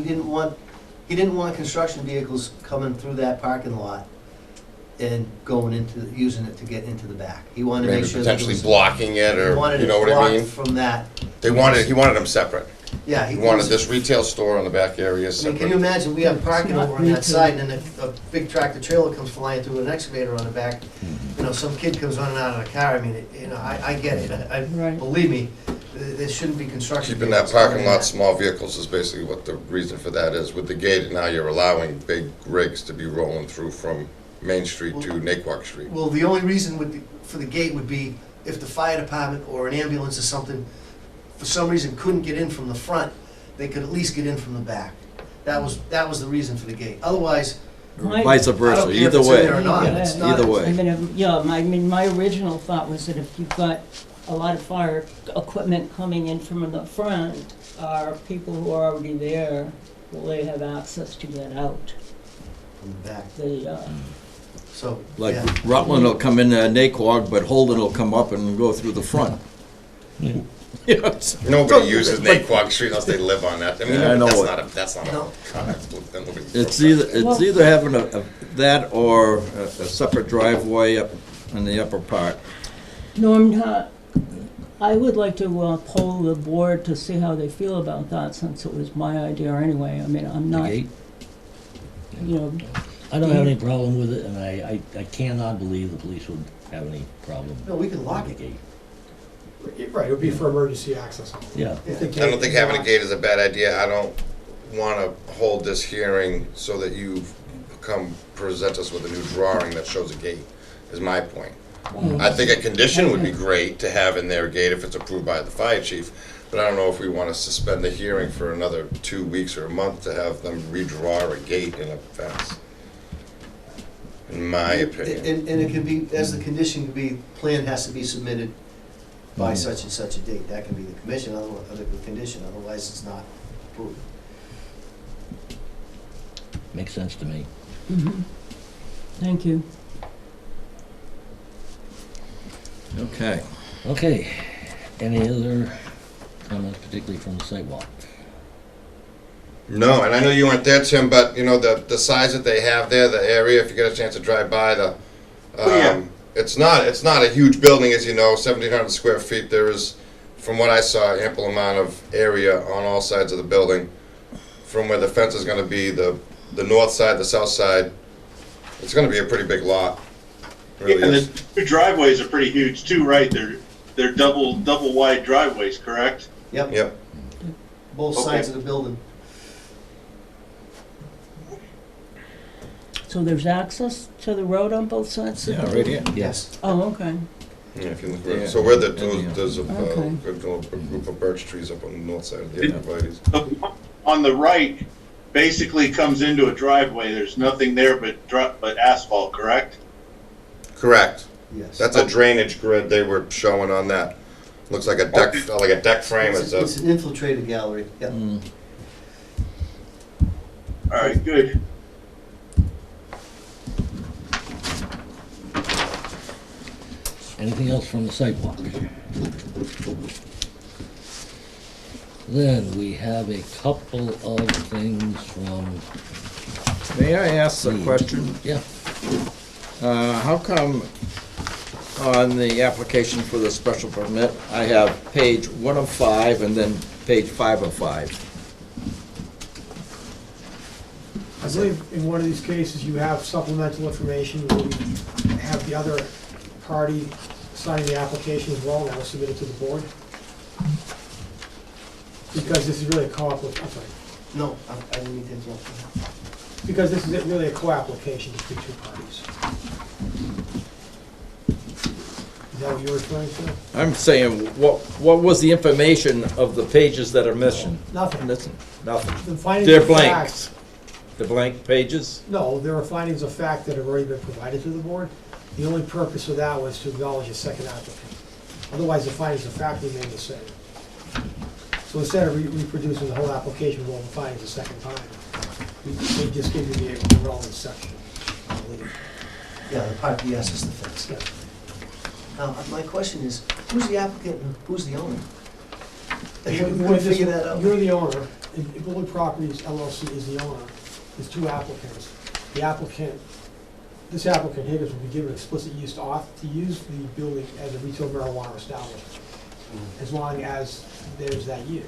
He didn't want construction vehicles coming through that parking lot and using it to get into the back. He wanted to Maybe make sure that it potentially was. blocking it, He or, wanted you it know what I mean? blocked from that. He wanted them separate. Yeah. He wanted this retail store on the back area I mean, separate. can you imagine, we have parking It's not over on that retail. side, and then a big tractor trailer comes flying through an excavator on the back. Some kid comes running out of the car, I mean, I get it. Right. Believe me, there shouldn't be construction. Keeping that vehicles parking coming lot in. small vehicles is basically what the reason for that is. With the gate, now you're allowing big rigs to be rolling through from Main Street to Naquag Street. Well, the only reason for the gate would be if the fire department or an ambulance or something, for some reason, couldn't get in from the front, they could at least get in from the back. That was the reason for the gate. Otherwise, Vice I don't versa, care if either it's in there or way. not. It's not. Either way. My original thought was that if you've got a lot of fire equipment coming in from the front, are people who are already there, will they have access to get out? From the back. So, Like yeah. Rutland will come in Naquag, but Holden will come up and go through the front. Yeah. Yes. Nobody uses Naquag Street unless they live on that. I mean, Yeah, I know that's not a No. comment. It's either having that or a separate driveway up in the upper part. Norm, I would like to poll the board to see how they feel about that, since it was my idea anyway. I mean, I'm The not, gate? you I don't have any problem with it, and I cannot believe the police would have any problem No, we can lock with the it. gate. Right, it would be for emergency access. Yeah. If the I don't gate think is having a locked. gate is a bad idea. I don't want to hold this hearing so that you present us with a new drawing that shows a gate, is my point. I think a condition would be great to have in their gate if it's approved by the fire chief, but I don't know if we want to suspend the hearing for another 2 weeks or a month to have them redraw a gate in a fence. In my opinion. And it could be, as the condition could be, plan has to be submitted by such and such a date. That can be the commission, the condition, otherwise it's not approved. Makes sense to me. Thank you. Okay. Okay, any other comments, particularly from the sidewalk? No, and I know you weren't there, Tim, but you know the size that they have there, the area. If you get a chance to drive by Yeah. it's not a huge building, as you know, 1,700 square feet. There is, from what I saw, ample amount of area on all sides of the building. From where the fence is going to be, the north side, the south side, it's going to be a pretty big lot. Really Yeah, and is. the two driveways are pretty huge too, right? They're double wide driveways, correct? Yep, Yep. both Okay. sides of the building. So there's access to the road on both sides? of Yeah, the right here. Yes. Oh, okay. Yeah, if you look Yeah. right. So where Yeah. there's a Okay. good little group of birch trees up on the north side of the Yeah. arborvitaes. The one on the right basically comes into a driveway. There's nothing there but asphalt, correct? Correct. Yes. That's a drainage grid they were showing on that. Looks like a deck frame. It's It's an infiltrated gallery, yep. Mm. All right, good. Anything else from the sidewalk? Then we have a couple of things from, May I ask a question? yeah, How come on the application for the special permit, I have page 1 of 5 and then page 5 of 5? I believe in one of these cases, you have supplemental information where you have the other party sign the application as well, and that was submitted to the board. Because this is really a co-application, I'm sorry, No, I didn't mean to interrupt you. because this is really a co-application between two parties. Is that what you're referring to? I'm saying, what was the information of the pages that are missing? Nothing. Listen, nothing. The findings They're of blank. fact- The blank pages? No, there are findings of fact that have already been provided to the board. The only purpose of that was to acknowledge a second applicant. Otherwise, the findings of fact remain the same. So instead of reproducing the whole application with all the findings a second time, we just give you the relevant section, I believe. Yeah, the part yes is the fence. Yeah. Now, my question is, who's the applicant and who's the owner? The We way couldn't this- figure that out. You're the owner, and Bullard Properties LLC is the owner. There's two applicants. The applicant, this applicant, Higgins, will be given explicit use to use the building as a retail marijuana establishment, as long as there's that use.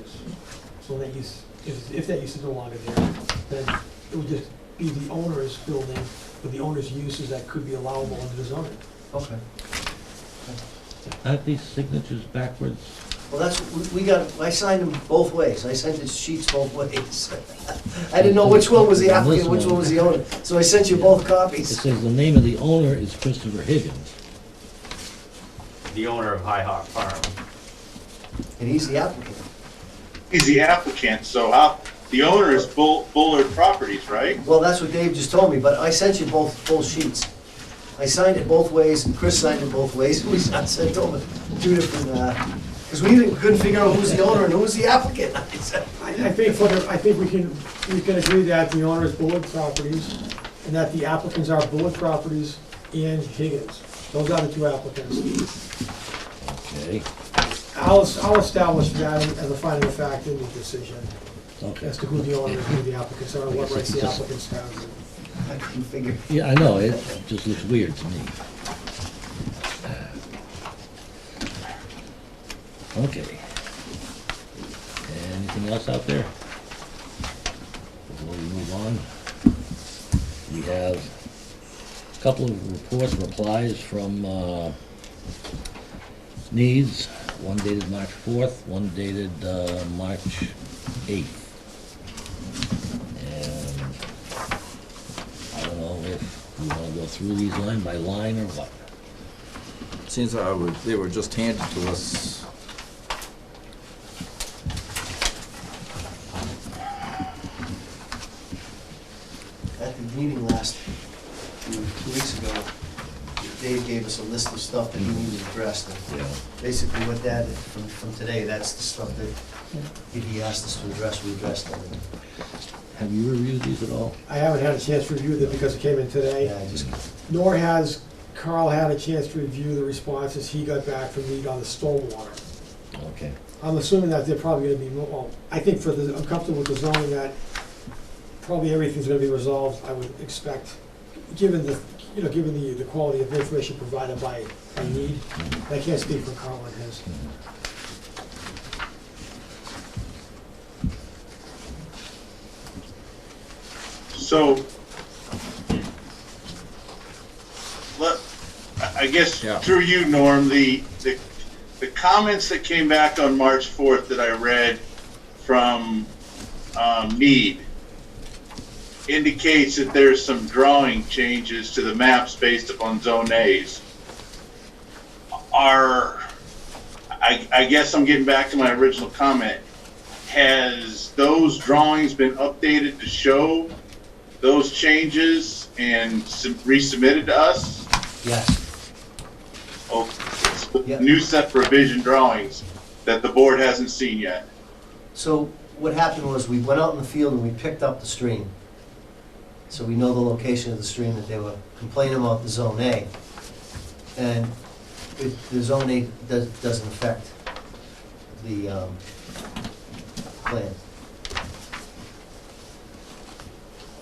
So that use, if that use is no longer there, then it would just be the owner's building with the owner's uses that could be allowable under the zoning. Okay. aren't these signatures backwards? Well, that's, we got, I signed them both ways. I sent the sheets both ways. I didn't know which one was the applicant, which one was the owner. So I sent you both It copies. says the name of the owner is Christopher Higgins. The owner of High Hawk Farm. And he's the applicant. He's the applicant, so the owner is Bullard Properties, right? Well, that's what Dave just told me, but I sent you both sheets. I signed it both ways, and Chris signed it both ways, and we sent over two different, because we couldn't figure out who's the owner and who's the applicant. I said, I think we can agree that the owner is Bullard Properties, and that the applicants are Bullard Properties and Higgins. Those are the two applicants. Okay, I'll establish that as a finding of fact in the decision, okay. as to who the owner and who the applicants are, and what rights the applicants have. I couldn't figure. Yeah, I know, it just looks weird to me. Okay. Anything else out there? Before we move on, we have a couple of replies from Needs, one dated March 4th, one dated March 8th. And I don't know if we want to go through these line by line or what. Seems they were just handed to us. At the meeting last, 2 weeks ago, Dave gave us a list of stuff that he needed addressed. And Yeah. basically what that, from today, that's the stuff that he asked us to address, we addressed it. Have you reviewed these at all? I haven't had a chance to review them because it came in today, Yeah, I just, nor has Carl had a chance to review the responses he got back from Mead on the stormwater. Okay. I'm assuming that they're probably gonna be, well, I think I'm comfortable with the zoning that probably everything's gonna be resolved, I would expect, given the, given the quality of information provided by Mead. I can't speak for Carl and his. So, I guess Yeah. through you, Norm, the comments that came back on March 4th that I read from Mead indicates that there's some drawing changes to the maps based upon Zone A's. I guess I'm getting back to my original comment. Has those drawings been updated to show those changes and resubmitted to us? Yes. Oh, Yep. new set revision drawings that the board hasn't seen yet. So what happened was we went out in the field and we picked up the stream. So we know the location of the stream that they were complaining about, the Zone A. And the Zone A doesn't affect the plan.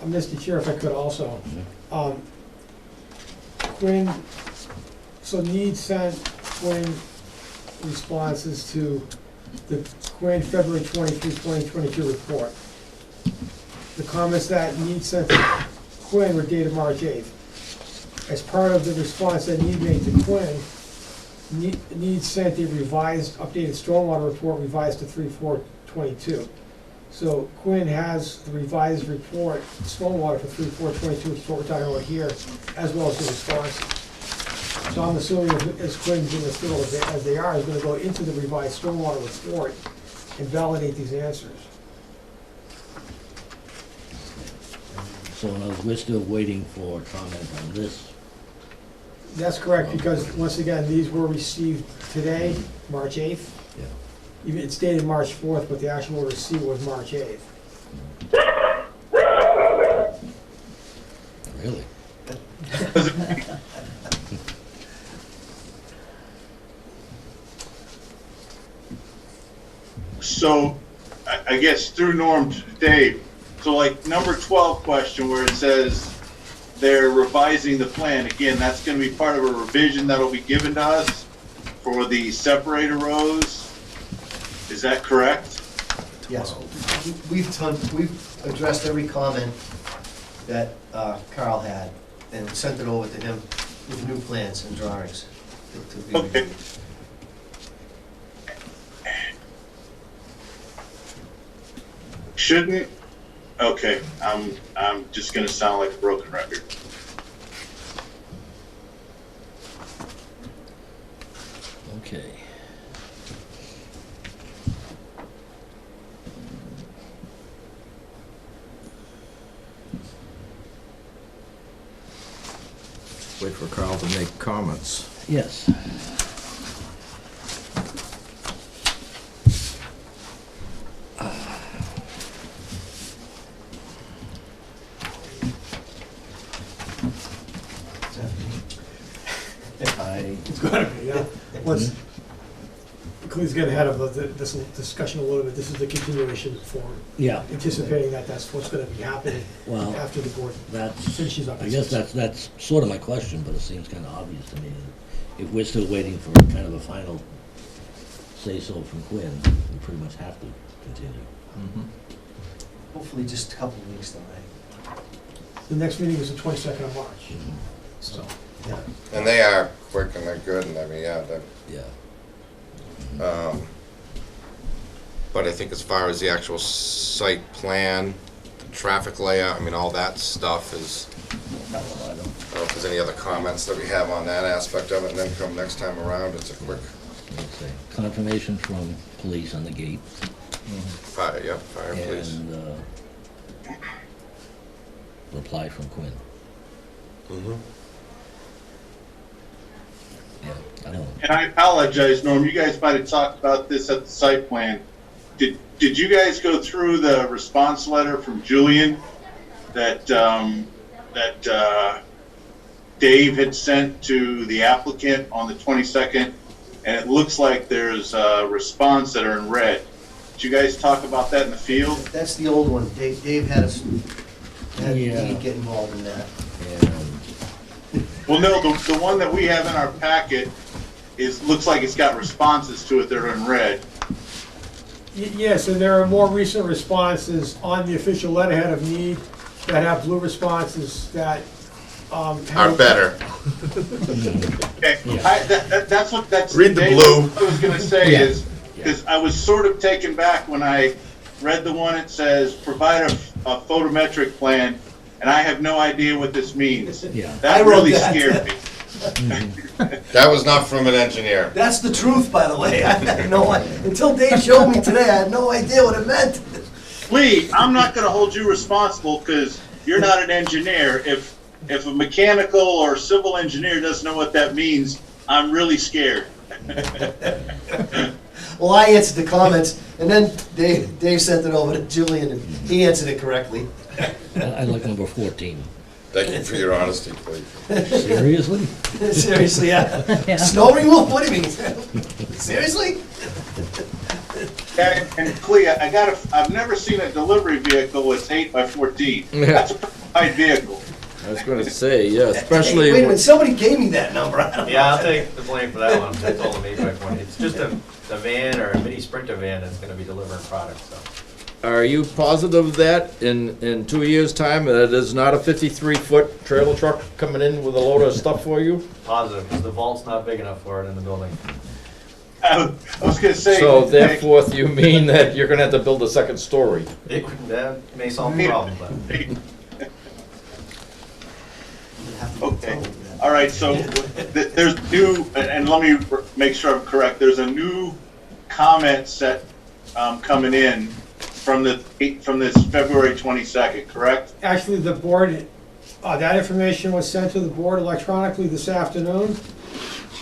Mr. Chair, if I could also, Quinn, so Mead sent Quinn responses to the Quinn February 23, 2022 report. The comments that Mead sent to Quinn were dated March 8th. As part of the response that Mead made to Quinn, Mead sent a revised, updated stormwater report revised to 3/4/22. So Quinn has the revised report, stormwater for 3/4/22, which is what we're talking about here, as well as the responses. So I'm assuming as Quinn's in the field as they are, is gonna go into the revised stormwater report and validate these answers. So in other words, we're still waiting for comment on this. That's correct, because once again, these were received today, March 8th. Yeah. Even, it's dated March 4th, but the actual receipt was March 8th. Really? So, I guess through Norm to Dave, so like number 12 question where it says they're revising the plan, again, that's gonna be part of a revision that'll be given to us for the separator rows, is that correct? Yes. We've addressed every comment that Carl had and sent it over to him with new plans and drawings to be Okay. reviewed. Shouldn't, okay, I'm just gonna sound like a broken record. Okay. Wait for Carl to make comments. Yes. It's gotta be, yeah. Let's, please get ahead of this discussion a little bit. This is the continuation form, Yeah, anticipating that that's what's gonna be happening well, after the board that's, finishes up. I guess that's sort of my question, but it seems kind of obvious to me. If we're still waiting for kind of a final say-so from Quinn, we pretty much have to continue. Hopefully just a couple of weeks though, right? The next meeting is the 22nd of March, so. Yeah. And they are quick and they're good, and I mean, yeah, Yeah. but I think as far as the actual site plan, traffic layout, I mean, all that stuff is, I don't, I don't know if there's any other comments that we have on that aspect of it, and then come next time around, it's a quick let's say, confirmation from police on the gate. fire, yeah, fire, please. And, reply from Quinn. Mhm. Yeah, I don't know. And I apologize, Norm, you guys might have talked about this at the site plan. Did you guys go through the response letter from Julian that Dave had sent to the applicant on the 22nd, and it looks like there's a response that are in red. Did you guys talk about that in the field? That's the old one. Dave had us, had me Yeah. get involved in that. Well, no, the one that we have in our packet looks like it's got responses to it that are in red. Yes, and there are more recent responses on the official letterhead of need that have blue responses that Are have. better. Okay, that's. Read the Dave, blue. What I was gonna say Yeah. is, because I was sort of taken back when I read the one that says, provide a photometric plan, and I have no idea what this means. Yeah. I That wrote really that. scared me. That was not from an engineer. That's the truth, by the way. I had no idea. Until Dave showed me today, I had no idea what it meant. Lee, I'm not gonna hold you responsible, because you're not an engineer. If a mechanical or civil engineer doesn't know what that means, I'm really scared. Well, I answered the comments, and then Dave sent it over to Julian, and he answered it correctly. I like number 14. Thank you for your honesty, Cleve. Seriously? Seriously, yeah. Yeah. Snow removal? What do you mean? Seriously? And Clea, I've never seen a delivery vehicle that's 8x14. That's a pretty wide vehicle. I was gonna say, yeah, especially. Wait a minute, somebody gave me that number. I don't know. Yeah, I'll take the blame for that one. I told him 8x20. It's just a van or a mini Sprinter van that's gonna be delivering product, so. Are you positive that in 2 years' time, that is not a 53-foot trailer truck coming in with a load of stuff for you? Positive, because the vault's not big enough for it in the building. I was gonna say. So therefore, you mean that you're gonna have to build a second story? That may solve the problem, but. Okay, all right, so there's new, and let me make sure I'm correct, there's a new comment set coming in from this February 22nd, correct? Actually, the board, that information was sent to the board electronically this afternoon.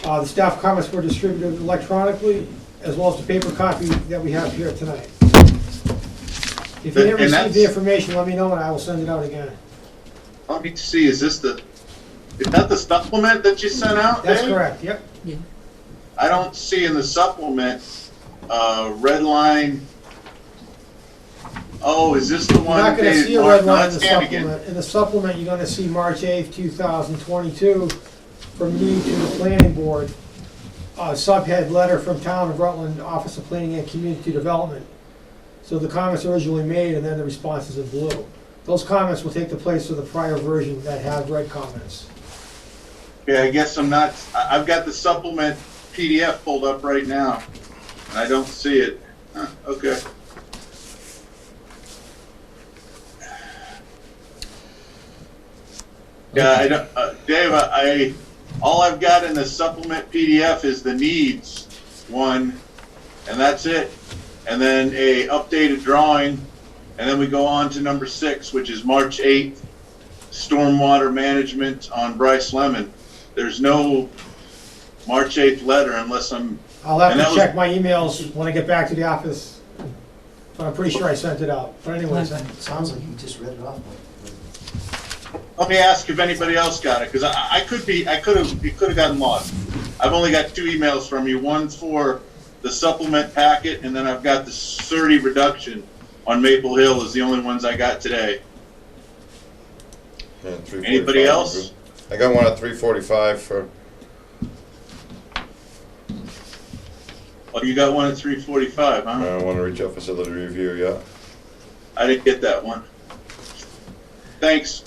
The staff comments were distributed electronically, as well as the paper copy that we have here tonight. If you didn't And receive that's- the information, let me know and I will send it out again. Let me see, is that the supplement that you sent out, That's Dave? correct, yep. I don't see in the supplement, red line. Oh, is this the You're one? not gonna dated see a March- red no, line in that's the Hannigan. supplement. In the supplement, you're gonna see March 8th, 2022, from me to the planning board. Subhead letter from Town of Rutland, Office of Planning and Community Development. So the comments originally made and then the responses in blue. Those comments will take the place of the prior version that had red comments. Yeah, I guess I'm not, I've got the supplement PDF pulled up right now, and I don't see it. Huh, okay. Yeah, I don't, Dave, all I've got in the supplement PDF is the needs one, and that's it. And then a updated drawing, and then we go on to number 6, which is March 8th, stormwater management on Brice Lemon. There's no March 8th letter unless I'm, I'll have And to that was- check my emails when I get back to the office, but I'm pretty sure I sent it out. But anyways, Sounds like you just read it off. let me ask if anybody else got it, because it could have gotten lost. I've only got 2 emails from you. One's for the supplement packet, and then I've got the 30 reduction on Maple Hill is the only ones I got today. Yeah, 345 Anybody else? I got one at 345 for, Oh, you got one at 3:45, huh? I want to reach out facility review, yeah. I didn't get that one. Thanks.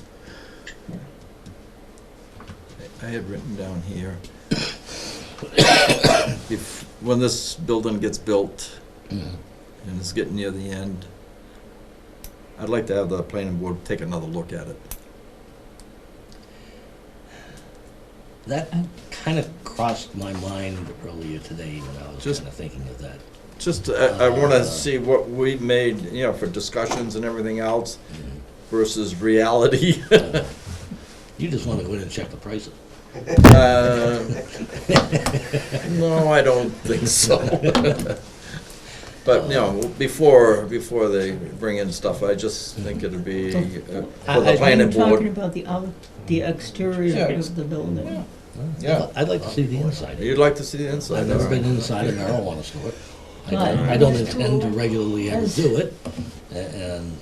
I had written down here, when this building gets built, and it's getting near the end, I'd like to have the planning board take another look at it. That kind of crossed my mind earlier today when I was Just- kind of thinking of that. Just, I want to see what we made, for discussions and everything else versus reality. You just want to go in and check the prices. No, I don't think so. But, you know, before they bring in stuff, I just think it'd be for the planning I'm talking board. about the exterior Yeah. of the building. Yeah, I'd like to see the inside. you'd like to see the inside. I've never been inside a marijuana store. I don't intend to regularly ever do it, and,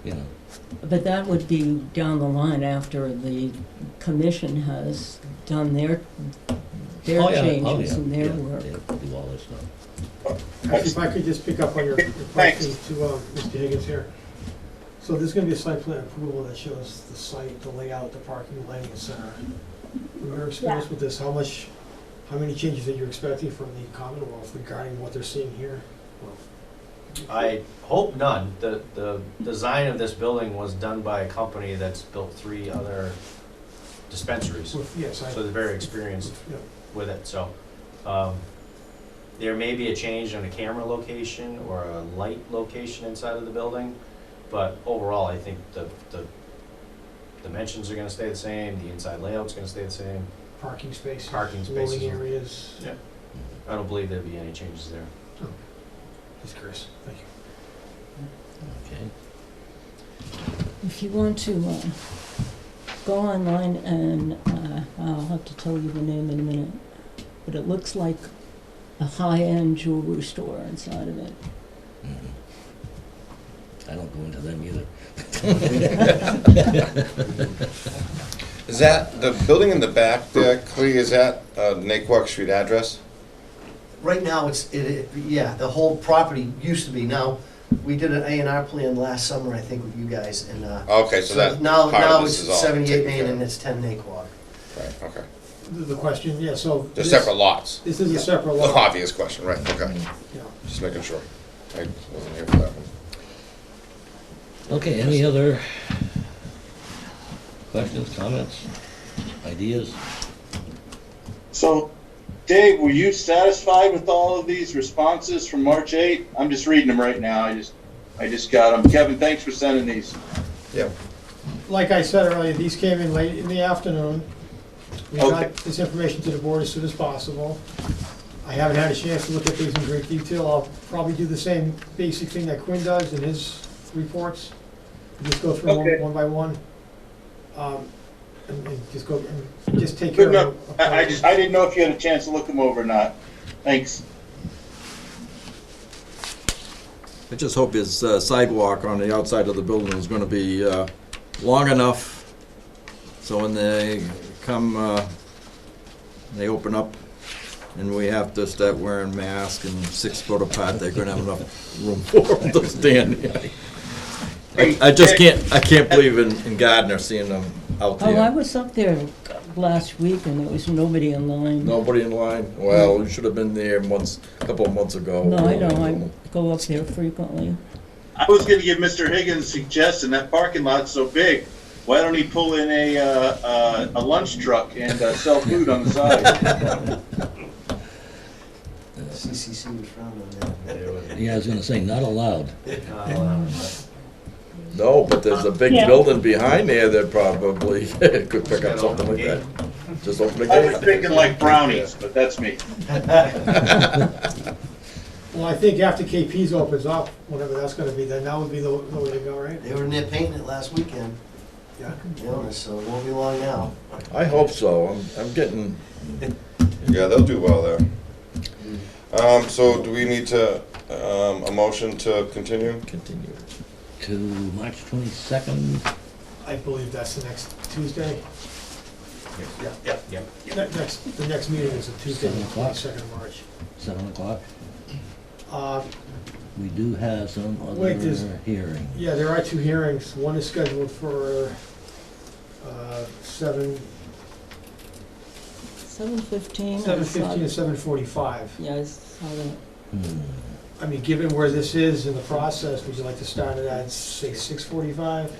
you know, But that would be down the line after the commission has done their oh, yeah, oh, changes yeah, and their yeah, work. yeah, do all this stuff. Actually, if I could just pick up on your question to Mr. Higgins here. So there's gonna be a site plan approval that shows the site, the layout, the parking, landing center. From your experience with this, how many changes are you expecting from the Commonwealth regarding what they're seeing here? I hope none. The design of this building was done by a company that's built 3 other dispensaries. Yes, So they're very experienced yeah. with it, so. There may be a change in a camera location or a light location inside of the building, but overall, I think the dimensions are gonna stay the same, the inside layout's gonna stay the same. Parking spaces. Parking spaces. Loading areas. Yeah. I don't believe there'd be any changes there. Just curious, thank you. Okay. If you want to go online and I'll have to tell you the name in a minute, but it looks like a high-end jewelry store inside of it. I don't go into them either. Is that, the building in the back there, Clea, is that Naquag Street address? Right now, yeah, the whole property used to be. Now, we did an A&R plan last summer, I think, with you guys, and Okay, so that now part of now this it's is all 78 taken Main care and of. it's 10 Naquag. Right, okay. The question, yeah, so. They're this- separate lots. This is a Yeah. separate The lot. obvious question, right, okay. Yeah. Just making sure. I wasn't here for that one. Okay, any other questions, comments, ideas? So, Dave, were you satisfied with all of these responses from March 8? I'm just reading them right now. I just got them. Kevin, thanks for sending these. Yeah. Like I said earlier, these came in late in the afternoon. We Okay. got this information to the board as soon as possible. I haven't had a chance to look at these in great detail. I'll probably do the same basic thing that Quinn does in his reports. Just go through Okay. them one by one. And just go, and just take care Good of enough. them. I didn't know if you had a chance to look them over or not. Thanks. I just hope his sidewalk on the outside of the building is gonna be long enough, so when they come, they open up, and we have to start wearing masks and 6 foot apart, they're gonna have enough room for them to stand here. I just can't believe in Gardner seeing them out Oh, I there. was up there last week and there was nobody in line. Nobody in line? Well, you should have been there a couple of months ago. No, I know, I go up there frequently. I was going to give Mr. Higgins a suggestion. That parking lot's so big. Why don't he pull in a lunch truck and sell food on the side? CCC was frowned on that. Yeah, I was gonna say, not allowed. No, but there's a big building behind there that probably could pick up something like that. Just open the I was gate. thinking like brownies, but that's me. Well, I think after KP's opens up, whatever that's gonna be, then that would be the way to go, right? They were in there painting it last weekend, Yeah. to be honest, so it won't be long now. I hope so. I'm getting, Yeah, they'll do well there. So do we need to, a motion to continue? continue. To March 22nd, I believe that's the next Tuesday. Yeah. The next meeting is a Tuesday, 7 the o'clock. 22nd of March. 7 o'clock. Uh, We do have some Wait, other there's- hearings. Yeah, there are 2 hearings. One is scheduled for 7:15 7:15. and 7:45. Yeah, I saw that. Hmm. I mean, given where this is in the process, would you like to start it at, say, 6:45?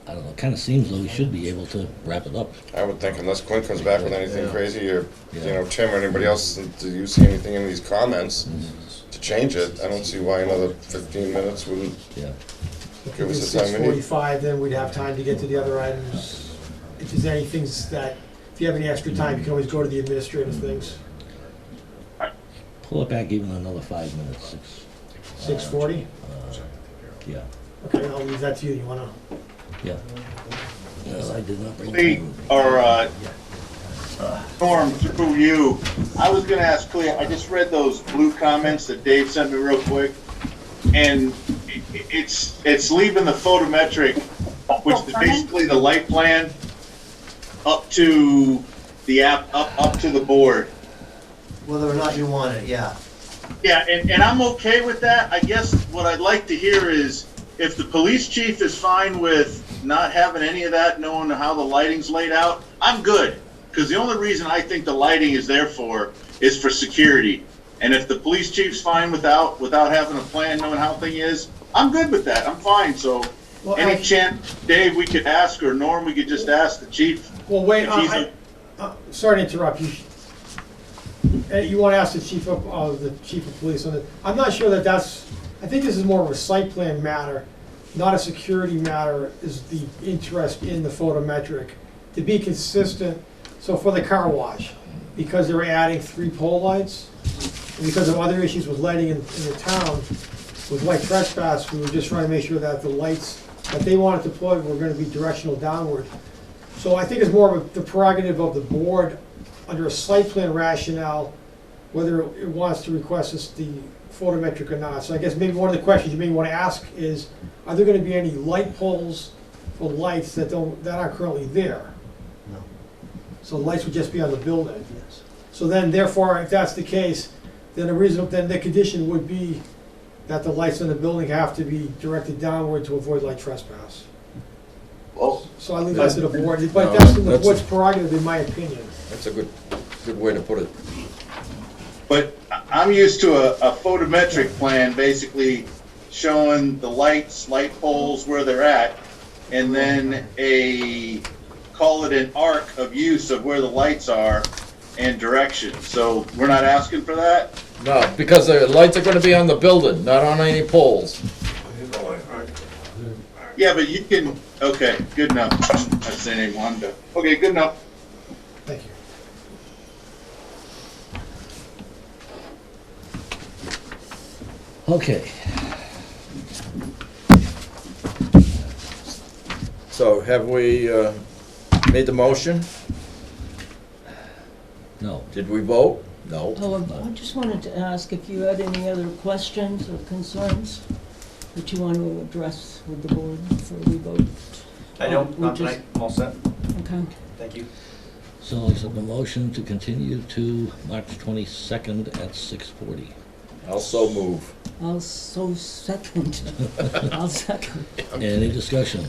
I don't know, kinda seems though we should be able to wrap it up. I would think unless Quinn comes back with anything Yeah. crazy, or, Yeah. you know, Tim or anybody else, do you see anything in these comments to change it? I don't see why another 15 minutes wouldn't. Yeah. If Give we us did the time we need. 6:45, then we'd have time to get to the other items. If there's any things that, if you have any extra time, you can always go to the administrative things. pull it back even another 5 minutes, 6:40? yeah, Okay, I'll leave that to you. You wanna? yeah. No, I did not bring. Clea, or, Norm, through you, I was gonna ask Clea, I just read those blue comments that Dave sent me real quick, and it's leaving the photometric, which is basically the light plan, up to the up to the board. Whether or not you want it, yeah. Yeah, and I'm okay with that. I guess what I'd like to hear is if the police chief is fine with not having any of that, knowing how the lighting's laid out, I'm good. Because the only reason I think the lighting is there for is for security. And if the police chief's fine without having a plan, knowing how thing is, I'm good with that. I'm fine. So Well, any chance, Dave, we could ask, or Norm, we could just ask the chief. Well, wait, If he's sorry to interrupt you. You want to ask the chief of police on it. I'm not sure that that's, I think this is more of a site plan matter, not a security matter, is the interest in the photometric. To be consistent, so for the car wash, because they're adding 3 pole lights, and because of other issues with lighting in the town, with light trespass, we were just trying to make sure that the lights that they wanted to deploy were going to be directional downward. So I think it's more of the prerogative of the board under a site plan rationale, whether it wants to request this, the photometric or not. So I guess maybe one of the questions you may want to ask is, are there going to be any light poles or lights that aren't currently there? No. So the lights would just be on the building. Yes. So then therefore, if that's the case, then the condition would be that the lights in the building have to be directed downward to avoid light trespass. Well, So I leave that to the board, but No, that's the that's- board's prerogative in my opinion. That's a good way to put it. But I'm used to a photometric plan, basically showing the light poles where they're at, and then call it an arc of use of where the lights are and direction. So we're not asking for that? No, because the lights are gonna be on the building, not on any poles. Yeah, but you can, okay, good enough. That's the name Wanda. Okay, good enough. Thank you. Okay, So have we made the motion? no, Did we vote? No. Oh, I just wanted to ask if you had any other questions or concerns that you want to address with the board before we vote. I don't, We not just- tonight, I'm all set, Okay. thank you. so I said the motion to continue to March 22nd at 6:40. I'll so move. I'll so second. I'll second. Any discussion?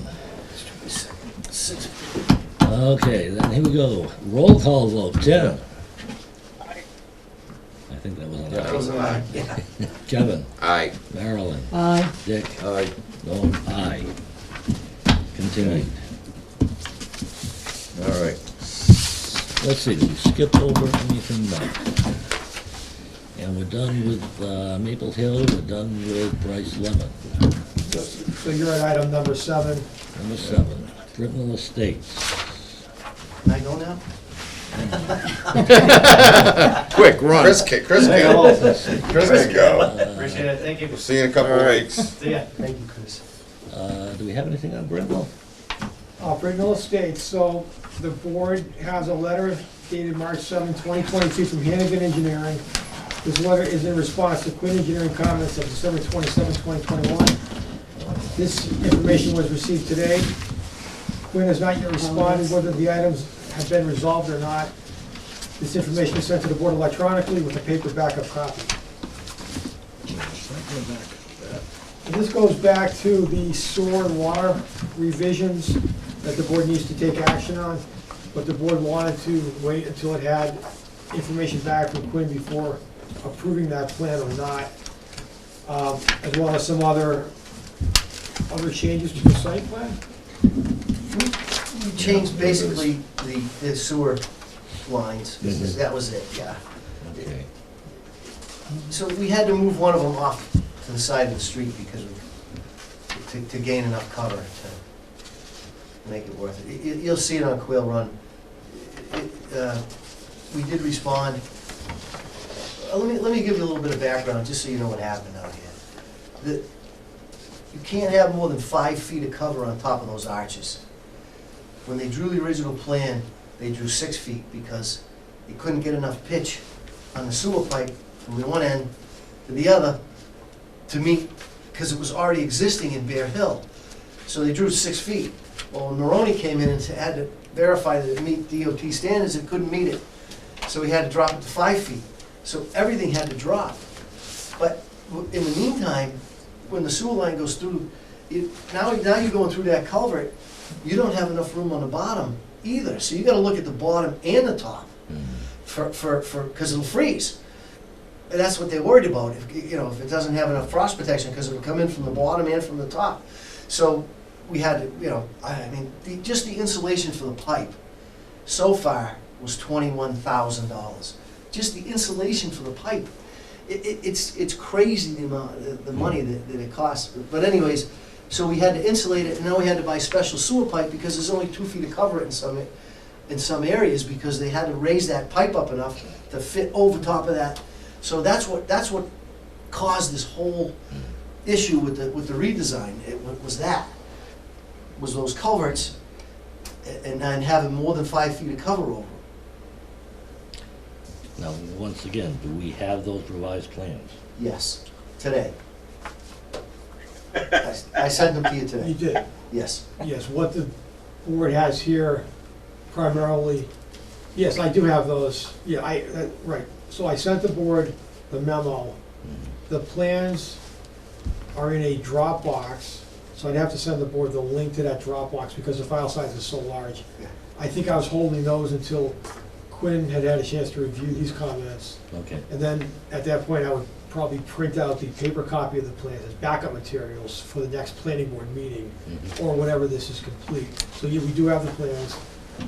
Okay, then here we go. Roll call vote. Tim? I think that was Yeah. That was an a aye. lie, yeah. Kevin? Aye. Marilyn? Aye. Dick? Aye. No, aye. Continued. All right. Let's see, did we skip over anything back? And we're done with Maple Hill, we're done with Brice Lemon. So you're at item number 7. Number 7, Brintnal Estates. Can I go now? Quick, run. Chris can go. Appreciate it, thank you. We'll see you in a couple All of right. weeks. See ya. Thank you, Chris. Do we have anything on Brintnal? Brintnal Estates, so the board has a letter dated March 7, 2022 from Hannigan Engineering. This letter is in response to Quinn Engineering comments of December 27, 2021. This information was received today. Quinn has not yet responded whether the items have been resolved or not. This information is sent to the board electronically with a paper backup copy. And this goes back to the sewer and water revisions that the board needs to take action on, but the board wanted to wait until it had information back from Quinn before approving that plan or not, as well as some other changes to the site plan. We changed basically the sewer lines, that was it, yeah. Okay. So we had to move one of them off to the side of the street because to gain enough cover to make it worth it. You'll see it on Quail Run. We did respond let me give you a little bit of background, just so you know what happened out here. You can't have more than 5 feet of cover on top of those arches. When they drew the original plan, they drew 6 feet because they couldn't get enough pitch on the sewer pipe from the one end to the other to meet, because it was already existing in Bear Hill. So they drew 6 feet. Well, when Maroney came in and had to verify that it meet DOT standards, it couldn't meet it. So we had to drop it to 5 feet. So everything had to drop. But in the meantime, when the sewer line goes through, now you're going through that culvert, you don't have enough room on the bottom either. So you gotta look at the bottom and the top because it'll freeze. And that's what they're worried about, if it doesn't have enough frost protection, because it'll come in from the bottom and from the top. So we had to, just the insulation for the pipe so far was $21,000. Just the insulation for the pipe. It's crazy the amount, the money that it costs. But anyways, so we had to insulate it, and now we had to buy special sewer pipe because there's only 2 feet of cover in some areas, because they had to raise that pipe up enough to fit over top of that. So that's what caused this whole issue with the redesign. Was those culverts and having more than 5 feet of cover over them. Now, once again, do we have those revised plans? Yes, today. I sent them to you today. You did? Yes. Yes, what the board has here primarily, yes, I do have those. Yeah, right. So I sent the board the memo. The plans are in a Dropbox, so I'd have to send the board the link to that Dropbox because the file size is so large. Yeah. I think I was holding those until Quinn had a chance to review these comments. Okay. And then, at that point, I would probably print out the paper copy of the plans as backup materials for the next planning board meeting, or whenever this is complete. So, yeah, we do have the plans,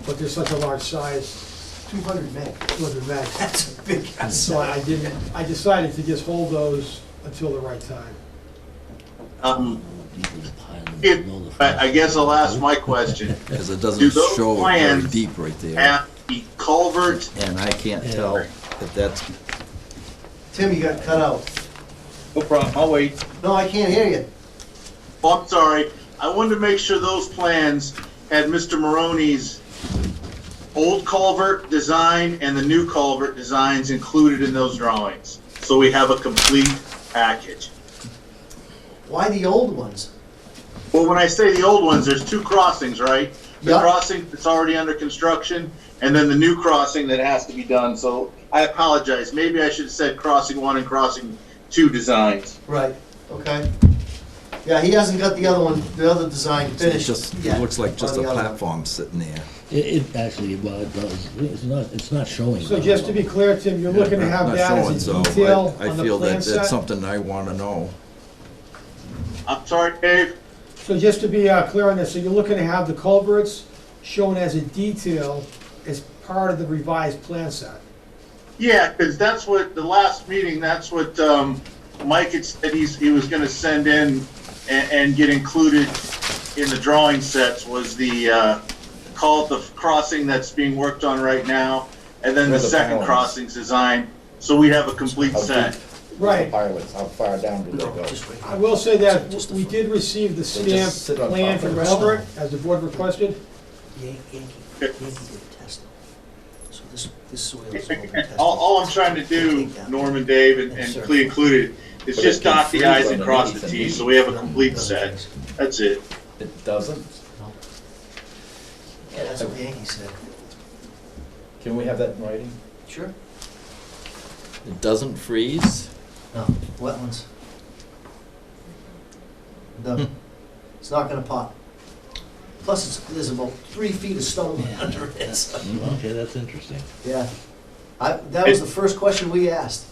but they're such a large size. 200 meg. 200 meg. That's a big asset. So I decided to just hold those until the right time. I guess I'll ask my question. Because it doesn't Do those show very plans deep right there. Have the culvert? And I can't tell if that's, Tim, you got cut out. No problem, I'll wait. No, I can't hear you. Oh, I'm sorry. I wanted to make sure those plans had Mr. Maroney's old culvert design and the new culvert designs included in those drawings. So we have a complete package. Why the old ones? Well, when I say the old ones, there's 2 crossings, right? The Yep. crossing that's already under construction, and then the new crossing that has to be done. So I apologize. Maybe I should have said crossing 1 and crossing 2 designs. Right, okay. Yeah, he hasn't got the other one, the other design it finished just, yet. it looks like just a on the other one. platform sitting there. It actually, well, it does. It's not showing. So just to be clear, Tim, you're looking to have Not that showing, as a so detail I on the feel plan that set? that's something I want to know. I'm sorry, Dave? So just to be clear on this, so you're looking to have the culverts shown as a detail as part of the revised plan set? Yeah, because that's what, the last meeting, that's what Mike had said he was going to send in and get included in the drawing sets was the crossing that's being worked on right now, and then the second crossing's design, so we have a complete set. Right. Pilots, how far down do they go? I will say that we did receive the stamped sit on plan top of from the Albert, as the board requested. Yankee did a test. So this soil is all been tested. All I'm trying to do, Norman, Dave, and Clea included, is But just it can dot the freeze i's and cross the underneath t's, and so we have a complete set. That's it. It doesn't? No. Yeah, that's what Yankee said. Can we have that in writing? Sure. It doesn't freeze? No, wetlands. No, it's not gonna pop. Plus, there's about 3 feet of stone under it. So. Okay, that's interesting. Yeah. That was the first question we asked.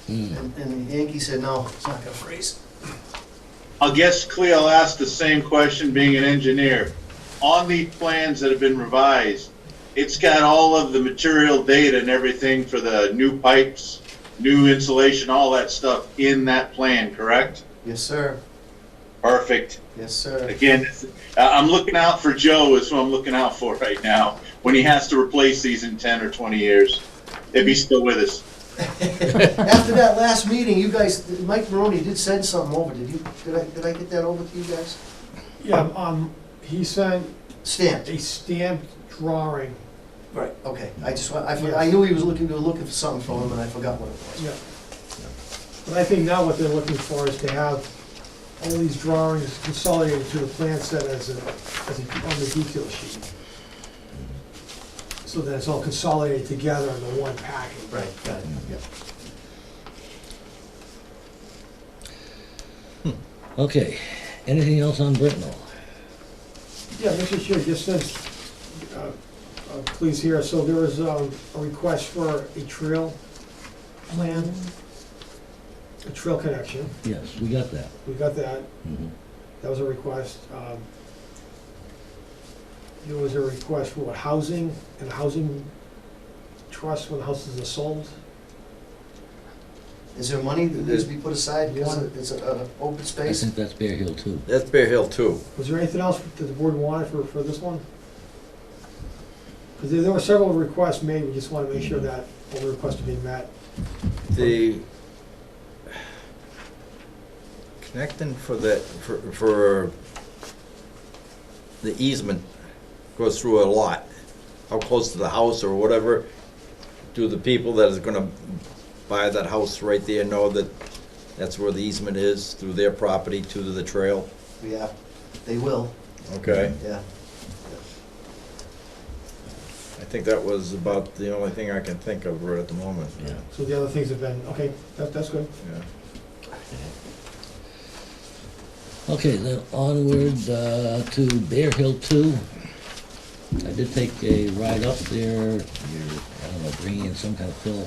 Hmm. And Yankee said, no, it's not gonna freeze. I guess, Clea, I'll ask the same question, being an engineer. On the plans that have been revised, it's got all of the material data and everything for the new pipes, new insulation, all that stuff in that plan, correct? Yes, sir. Perfect. Yes, sir. Again, I'm looking out for Joe is who I'm looking out for right now, when he has to replace these in 10 or 20 years, if he's still with us. After that last meeting, you guys, Mike Maroney did send something over, did I get that over to you guys? Yeah, he sent Stamped. a stamped drawing. Right, okay, I knew he was looking for something from him, and I forgot what it was. Yeah. But I think now what they're looking for is to have all these drawings consolidated to the plan set as on the detail sheet. So that it's all consolidated together in the one packet. Right, got it, yeah. Okay, anything else on Brintnal? Yeah, Mr. Chair, just since, please here, so there was a request for a trail plan, a trail connection. Yes, we got that. We got that. Mhm. That was a request. There was a request for what, housing and housing trust when houses are sold. Is there money that needs to be put aside because it's an open I space? think that's Bear Hill too. That's Bear Hill too. Was there anything else that the board wanted for this one? Because there were several requests made, we just want to make sure that all the requests are being met. The connecting for the easement goes through a lot. How close to the house or whatever, do the people that is gonna buy that house right there know that that's where the easement is, through their property to the trail? Yeah, they will, Okay. yeah. I think that was about the only thing I can think of right at the moment. Yeah. So the other things have been, okay, that's good. Yeah. Okay, then onward to Bear Hill 2. I did take a ride up there. You're, I don't know, bringing in some kind of fill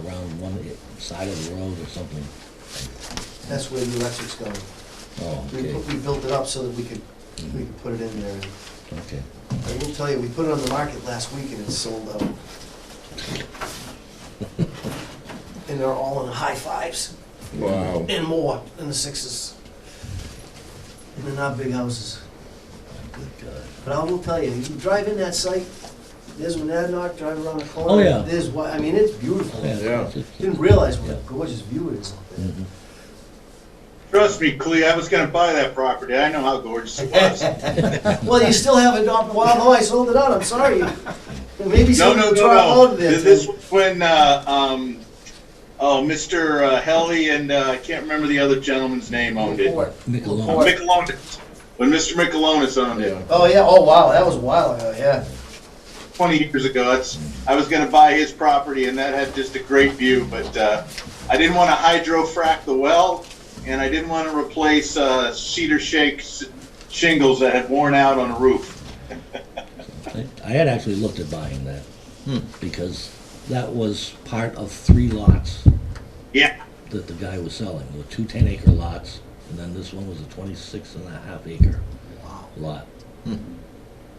around one side of the road or something. That's where the electric's going. Oh, okay. We built it up so that we could put it in there. Okay. I will tell you, we put it on the market last week and it's sold out. And they're all in the high fives Wow. and more in the sixes. And they're not big houses. Good God. But I will tell you, you drive in that site, there's Monadnock, drive around the corner. Oh, yeah. There's what, I mean, it's beautiful. Yeah. Didn't realize what Yeah. a gorgeous view it is up there. Mhm. Trust me, Clea, I was gonna buy that property. I know how gorgeous it was. Well, you still have it up, well, no, I sold it out, I'm sorry. Maybe No, someone no, will no, drop out no. of there. This too. was when, Mr. Helly and, I can't remember the other gentleman's name owned it. Laporte. Michelone. Laporte. Michelonis. When Mr. Michelonis owned it. Oh, yeah, oh, wow, that was a while ago, yeah. 20 years ago. I was going to buy his property, and that had just a great view, but I didn't want to hydro-frack the well, and I didn't want to replace cedar shake shingles that had worn out on the roof. I had actually looked at buying that because that was part of 3 lots Yeah. that the guy was selling. There were 2 10-acre lots, and then this one was a 26.5-acre lot,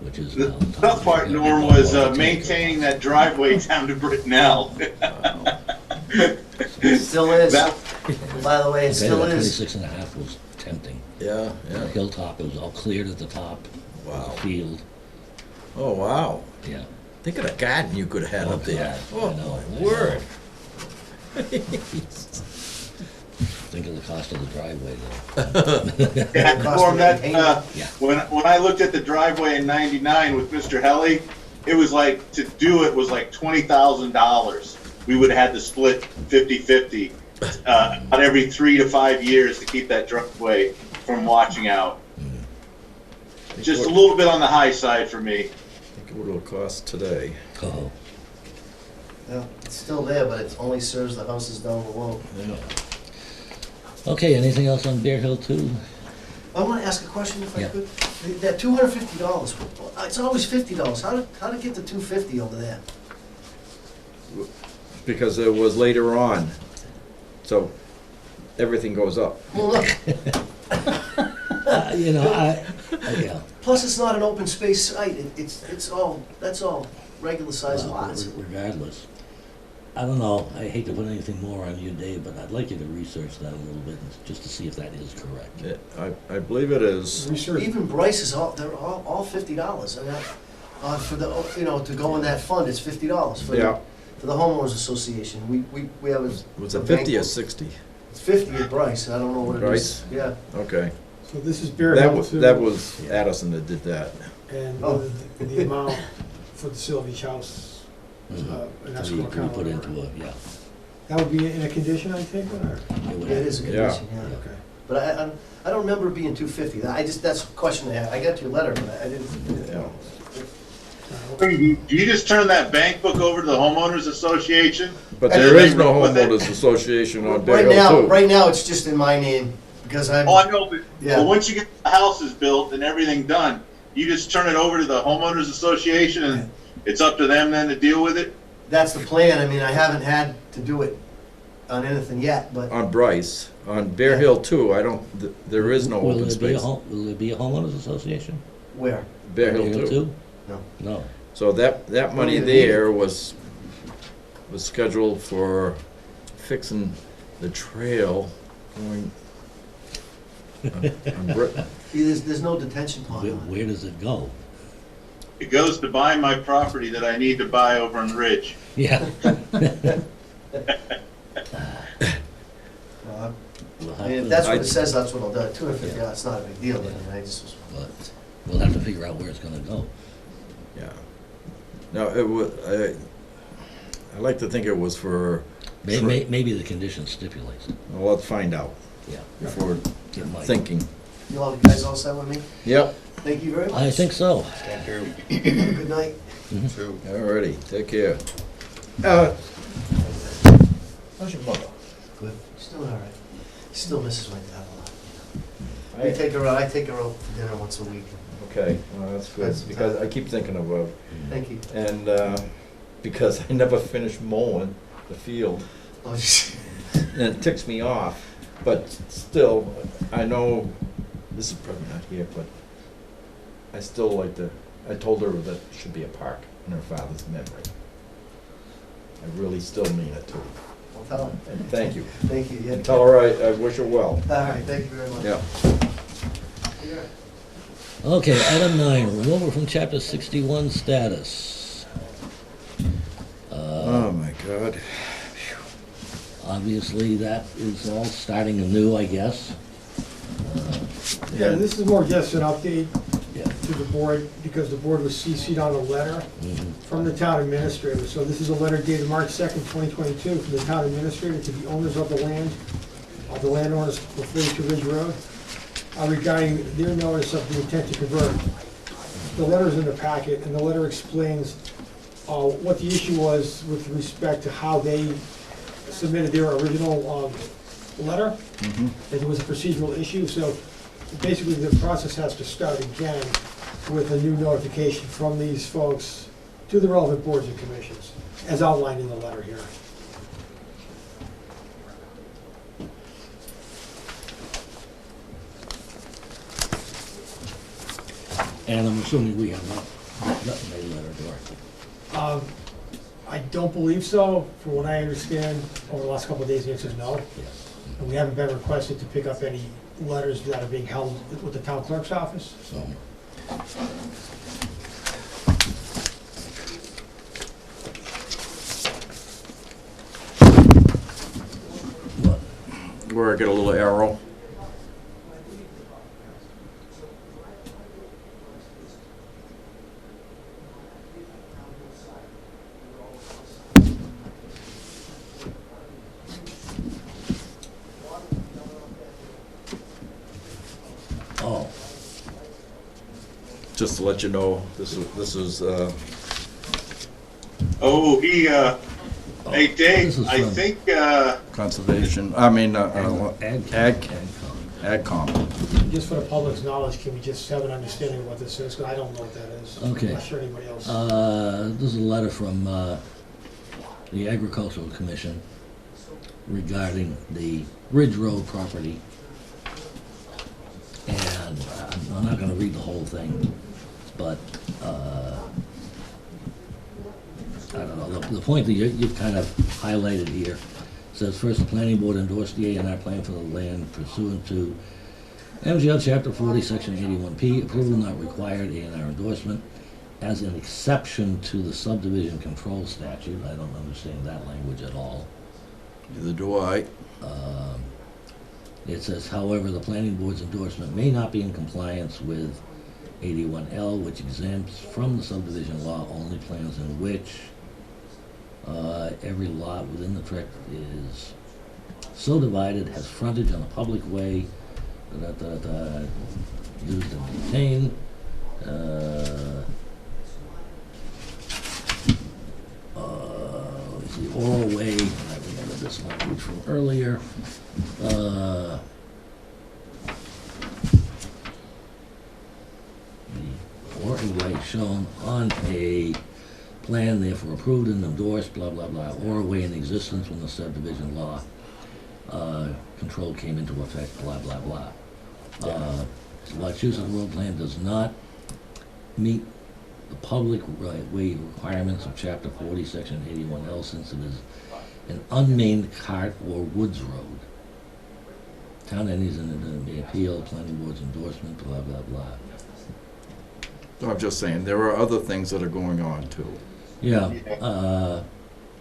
which is The now. tough part, Norm, was maintaining that driveway down to Brintnal. It still is. That- By the way, it still That is. 26.5 was tempting. Yeah, The yeah. hilltop, it was all cleared at the top. Wow. The field, Oh, wow. yeah. Think of the garden you could have had Oh, up there. God. Oh, I know, my I word. Think of the cost of the driveway though. Yeah, Norm, that, Yeah. when I looked at the driveway in '99 with Mr. Helly, it was like, to do it was like $20,000. We would have had to split 50-50 about every 3 to 5 years to keep that driveway from washing out. Just a little bit on the high side for me. Think what it'll cost today. Oh, Yeah, it's still there, but it only serves the houses down below. Yeah. okay, anything else on Bear Hill 2? I want to ask a question if I Yeah. could. That $250, it's always $50. How to get to $250 over there? Because it was later on, so everything goes up. Well, look, You know, yeah. plus it's not an open space site. That's all regular sized Well, lots. Regardless. I don't know, I hate to put anything more on you, Dave, but I'd like you to research that a little bit, just to see if that is correct. I believe it is. Research. Even Brice is they're all $50. And that, for the, to go in that fund, it's $50 for Yeah. For the homeowners association, we have a. Was it a 50 or bank- 60? It's 50 at Brice, I don't know what it is. Brice? Yeah. Okay. So this is Bear That Hill was, too. that was Addison that did that. And Oh. the amount for the Sylvie's house, an To escrow be account. put or into whatever. yeah. That would be in a condition, I take it, or? It would It have- is a Yeah. condition, yeah. Okay. But I don't remember it being 250. That's a question I had. I got your letter, but I didn't. Yeah. Do you just turn that bank book over to the homeowners association? But And there then is they no run with it? homeowners association on Bear Right Hill now, too. right now, it's just in my name, because I'm, Oh, I know, but Yeah. well, once you get the houses built and everything done, you just turn it over to the homeowners association and it's up to them then to deal with it? that's the plan. I mean, I haven't had to do it on anything yet, but On Brice, on Bear Hill too, there is no Will open there be a space. will there be a homeowners association? where? Bear Hill too. No. No. So that money even there was scheduled for fixing the trail going on Brintnal. See, there's no detention pond Where, on it. where does it go? It goes to buy my property that I need to buy over on Ridge. Yeah. Well, We'll I have mean, if to- that's what it says, that's what I'll do. 250, Yeah. it's not a big deal, but I mean, I just was. But we'll have to figure out where it's gonna go. Yeah. No, it was, I like to think it was for, Maybe the condition stipulates it. well, let's find out Yeah. before Get Mike. thinking. You all guys all set with me? Yep. Thank you very much. I think so. Thank you. Have a good night. Too. Alrighty, take care. How's your mother? Good. She's doing all right. She still misses my dad a lot. I- I take her out for dinner once a week. Okay, well, that's good, because I keep thinking of, Thank you. and, because I never finished mowing the field, Oh, she's- and it ticks me off, but still, I know, this is probably not here, but I still like to, I told her that it should be a park in her father's memory. I really still mean it too. I'll tell her. And thank you. Thank you. Yeah. And tell her I wish her well. All right, thank you very much. Yeah. Okay, item 9, removal from chapter 61 status. Oh, my God. Obviously, that is all starting anew, I guess. Yeah, this is more just an update Yeah. to the board, because the board was CC'd on a letter Mhm. from the town administrator. So this is a letter dated March 2nd, 2022, from the town administrator to the owners of the land, the landowners for 42 Ridge Road, regarding their notice of the intent to convert. The letter's in the packet, and the letter explains what the issue was with respect to how they submitted their original letter. That there was a procedural issue, so basically the process has to start again with a new notification from these folks to the relevant boards and commissions, as outlined in the letter here. And I'm assuming we have not gotten a letter directly. I don't believe so. From what I understand, over the last couple of days, the answer is no. And we haven't been requested to pick up any letters that are being held with the town clerk's office. So, what? Where I get a little arrow. Oh, Just to let you know, this is, Oh, hey This is Dave, I from- think, conservation, I mean, ag. AgCom. Just for the public's knowledge, can we just have an understanding of what this is? 'Cause I don't know what that is. Okay. I'm not sure anybody else. This is a letter from the Agricultural Commission regarding the Ridge Road property. And I'm not gonna read the whole thing, but, I don't know, the point that you've kind of highlighted here says, first, the planning board endorsed the A&R plan for the land pursuant to MGL Chapter 40, Section 81P, approval not required, A&R endorsement. as an exception to the subdivision control statute. I don't understand that language at all. Neither do I. It says, however, the planning board's endorsement may not be in compliance with 81L, which exempts from the subdivision law only plans in which every lot within the tract is so divided, has frontage on a public way, used and maintained. The oral way, I remember this language from earlier. The oral way shown on a plan, therefore approved and endorsed, blah, blah, blah, or a way in existence when the subdivision law control came into effect, blah, blah, blah. The Wachusett Road Plan does not meet the public right-way requirements of Chapter 40, Section 81L, since it is an unmained cart or woods road. Town entities and it may appeal, planning board's endorsement, blah, blah, blah. So I'm just saying, there are other things that are going on too. Yeah,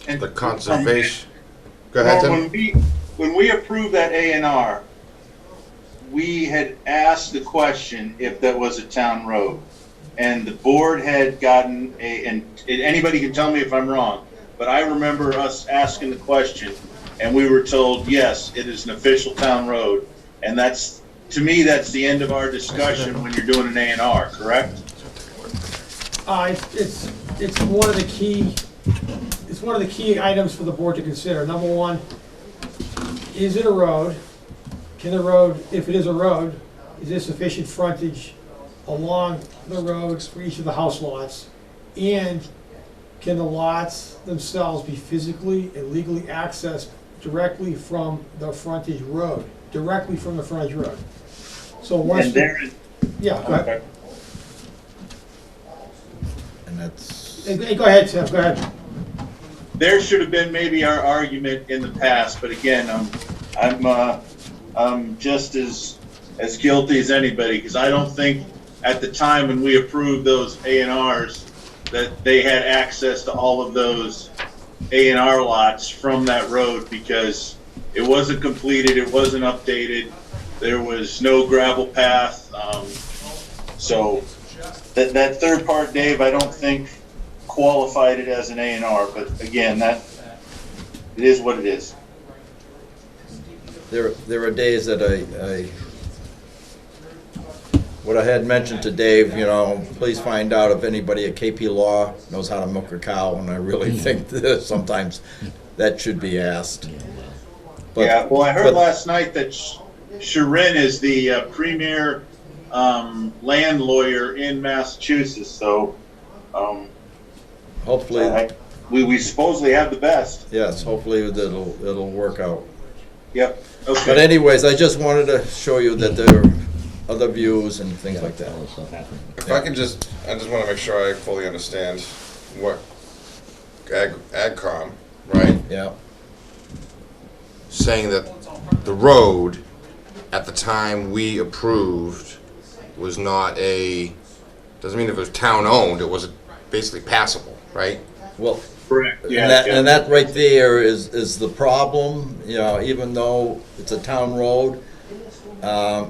And The conservation, go ahead, Norm, Tim. when we approved that A&R, we had asked the question if that was a town road. And the board had gotten and anybody can tell me if I'm wrong, but I remember us asking the question, and we were told, yes, it is an official town road. And that's, to me, that's the end of our discussion when you're doing an A&R, correct? It's one of the key items for the board to consider. Number one, is it a road? Can the road, if it is a road, is there sufficient frontage along the roads for each of the house lots? And can the lots themselves be physically and legally accessed directly from the frontage road? Directly from the frontage road. So once, And there, yeah, go ahead. And that's, Hey, go ahead, Tim, go ahead. there should have been maybe our argument in the past, but again, I'm just as guilty as anybody, because I don't think at the time when we approved those A&Rs that they had access to all of those A&R lots from that road, because it wasn't completed, it wasn't updated, there was no gravel path, so that third part, Dave, I don't think qualified it as an A&R, but again, that, it is what it is. there are days that what I had mentioned to Dave, please find out if anybody at KP Law knows how to milk a cow, and I really think that sometimes that should be asked. But- Yeah, well, I heard but- last night that Sharon is the premier land lawyer in Massachusetts, so Hopefully, we supposedly have the best. yes, hopefully it'll work out. Yep, But okay. anyways, I just wanted to show you that there are other views and things like that. all this stuff happening. If I can I just want to make sure I fully understand what AgCom, right? Yeah, Saying that the road at the time we approved was not doesn't mean if it was town owned, it was basically passable, right? well, Correct, and that right there is the problem, even though it's a town road,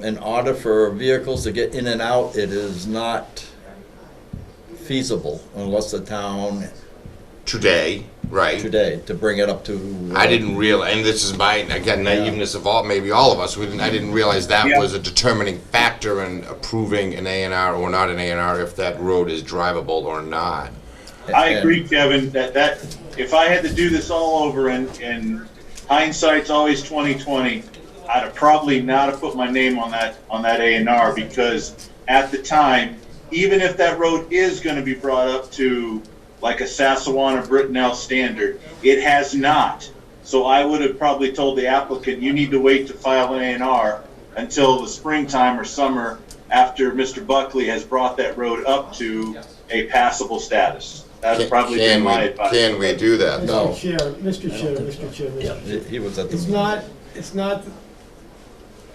in order for vehicles to get in and out, it is not feasible unless the town Today, right? today, to bring it up to. I didn't realize, and this is my, again, naiveness of maybe all of us, I didn't realize that Yeah. was a determining factor in approving an A&R or not an A&R, if that road is drivable or not. I agree, Kevin, that if I had to do this all over, and hindsight's always 20/20, I'd have probably not have put my name on that A&R, because at the time, even if that road is going to be brought up to like a Sassawana Brintnal standard, it has not. So I would have probably told the applicant, you need to wait to file an A&R until the springtime or summer after Mr. Buckley has brought that road up to a passable status. That would probably be my advice. Can we do that? No. Mr. Chair. He was at the.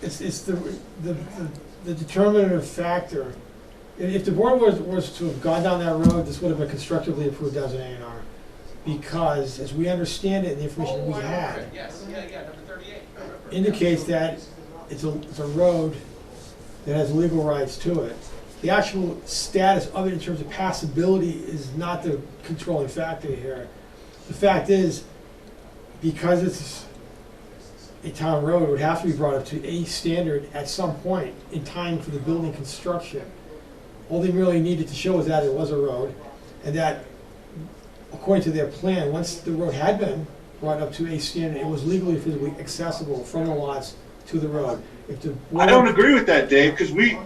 It's the determinative factor If the board was to have gone down that road, this would have been constructively approved as an A&R. Because, as we understand it, the information we had indicates that it's a road that has legal rights to it. The actual status of it in terms of passability is not the controlling factor here. The fact is, because it's a town road, it would have to be brought up to a standard at some point in time for the building construction. All they really needed to show was that it was a road, and that, according to their plan, once the road had been brought up to a standard, it was legally physically accessible from the lots to the road. If the board, I don't agree with that, Dave, because we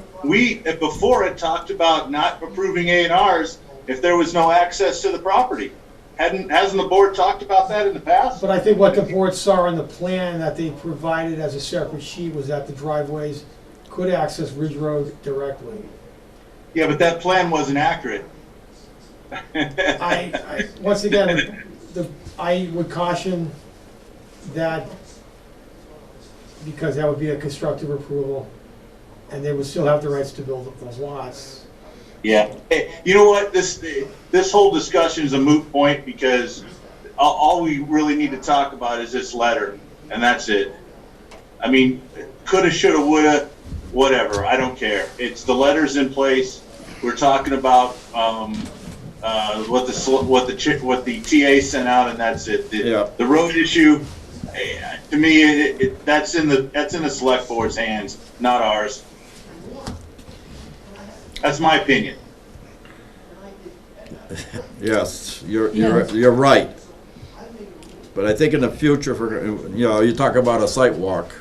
before it talked about not approving A&Rs if there was no access to the property. Hasn't the board talked about that in the past? But I think what the board saw in the plan that they provided as a separate sheet was that the driveways could access Ridge Road directly. Yeah, but that plan wasn't accurate. Once again, I would caution that, because that would be a constructive approval, and they would still have the rights to build those lots. Yeah. Hey, you know what? This whole discussion is a moot point because all we really need to talk about is this letter, and that's it. I mean, coulda, shoulda, woulda, whatever. I don't care. It's the letter's in place. We're talking about what the TA sent out, and that's it. The road issue, to me, that's in the select board's hands, not ours. That's my opinion. Yes, you're right. But I think in the future, you talk about a site walk,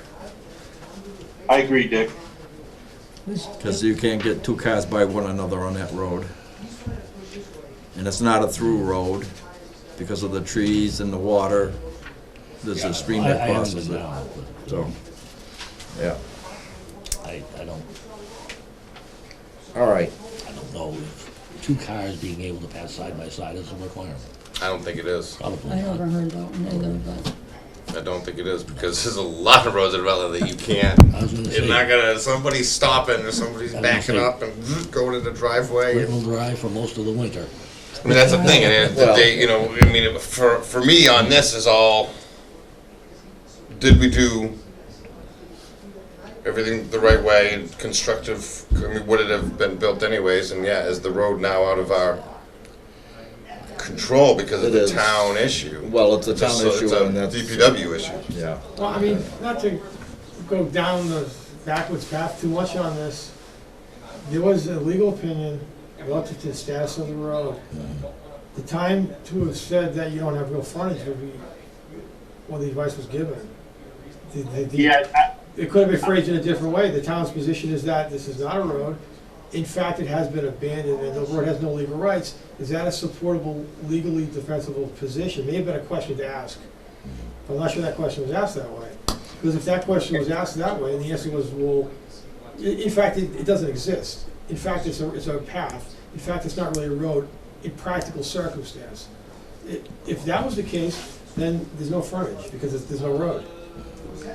I agree, Dick. because you can't get two cars by one another on that road. And it's not a through road because of the trees and the water. There's a stream that crosses it. So, yeah. I don't All right. know if two cars being able to pass side by side is a requirement. I don't think it is. Probably I not. never heard that one either, but. I don't think it is, because there's a lot of roads in Rutland that you can't. I was gonna You're say, not gonna, somebody's stopping, or somebody's I was gonna backing say- up and going in the driveway. Brintnal Drive for most of the winter. I mean, that's the thing, and Well- I mean, for me on this is all, did we do everything the right way and constructive, I mean, would it have been built anyways, and yeah, is the road now out of our control because of It the is. town issue? Well, it's a town So issue, it's a and that's... DPW issue. Yeah. Well, I mean, not to go down the backwards path too much on this, there was a legal opinion relative to the status of the road. The time to have said that you don't have real frontage would be when the advice was given. Yeah, It could have been phrased in a different way. The town's position is that this is not a road. In fact, it has been abandoned and the road has no legal rights. Is that a supportable, legally defensible position? May have been a question to ask. I'm not sure that question was asked that way. Because if that question was asked that way, and the answer was, well, in fact, it doesn't exist. In fact, it's a path. In fact, it's not really a road in practical circumstance. If that was the case, then there's no frontage because there's no road.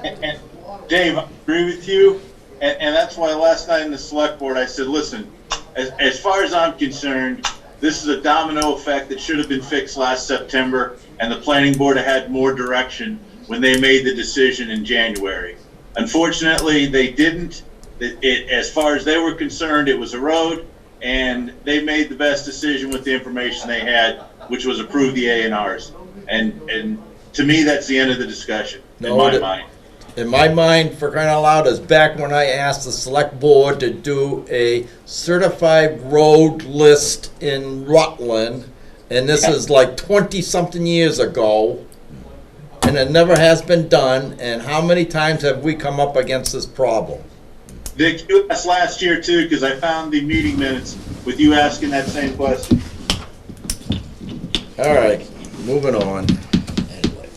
and Dave, I agree with you, and that's why last night in the select board, I said, listen, as far as I'm concerned, this is a domino effect that should have been fixed last September, and the planning board had more direction when they made the decision in January. Unfortunately, they didn't. As far as they were concerned, it was a road, and they made the best decision with the information they had, which was approve the A&Rs. And to me, that's the end of the discussion, in my mind. In my mind, for crying out loud, is back when I asked the select board to do a certified road list in Rutland, and this is like 20-something years ago, and it never has been done, and how many times have we come up against this problem? Dick, you asked last year too, because I found the meeting minutes with you asking that same question. All right, moving on. Anyway,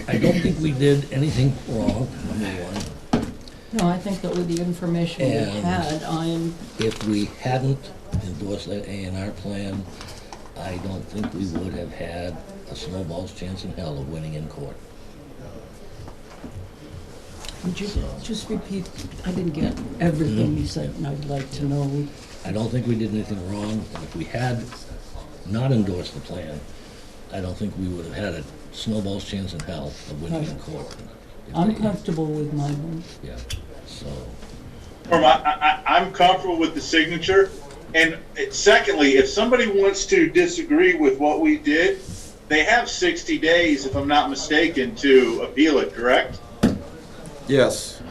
I don't think we did anything wrong, number one. No, I think that with the information we And- had, I'm, If we hadn't endorsed that A&R plan, I don't think we would have had a snowball's chance in hell of winning in court. would you just repeat, I didn't get everything you said, and I'd like to know I don't think we did anything wrong, and if we had not endorsed the plan, I don't think we would have had a snowball's chance in hell of winning in court. If I'm they- comfortable with my one. Yeah, so, I'm comfortable with the signature. And secondly, if somebody wants to disagree with what we did, they have 60 days, if I'm not mistaken, to appeal it, correct? Yes.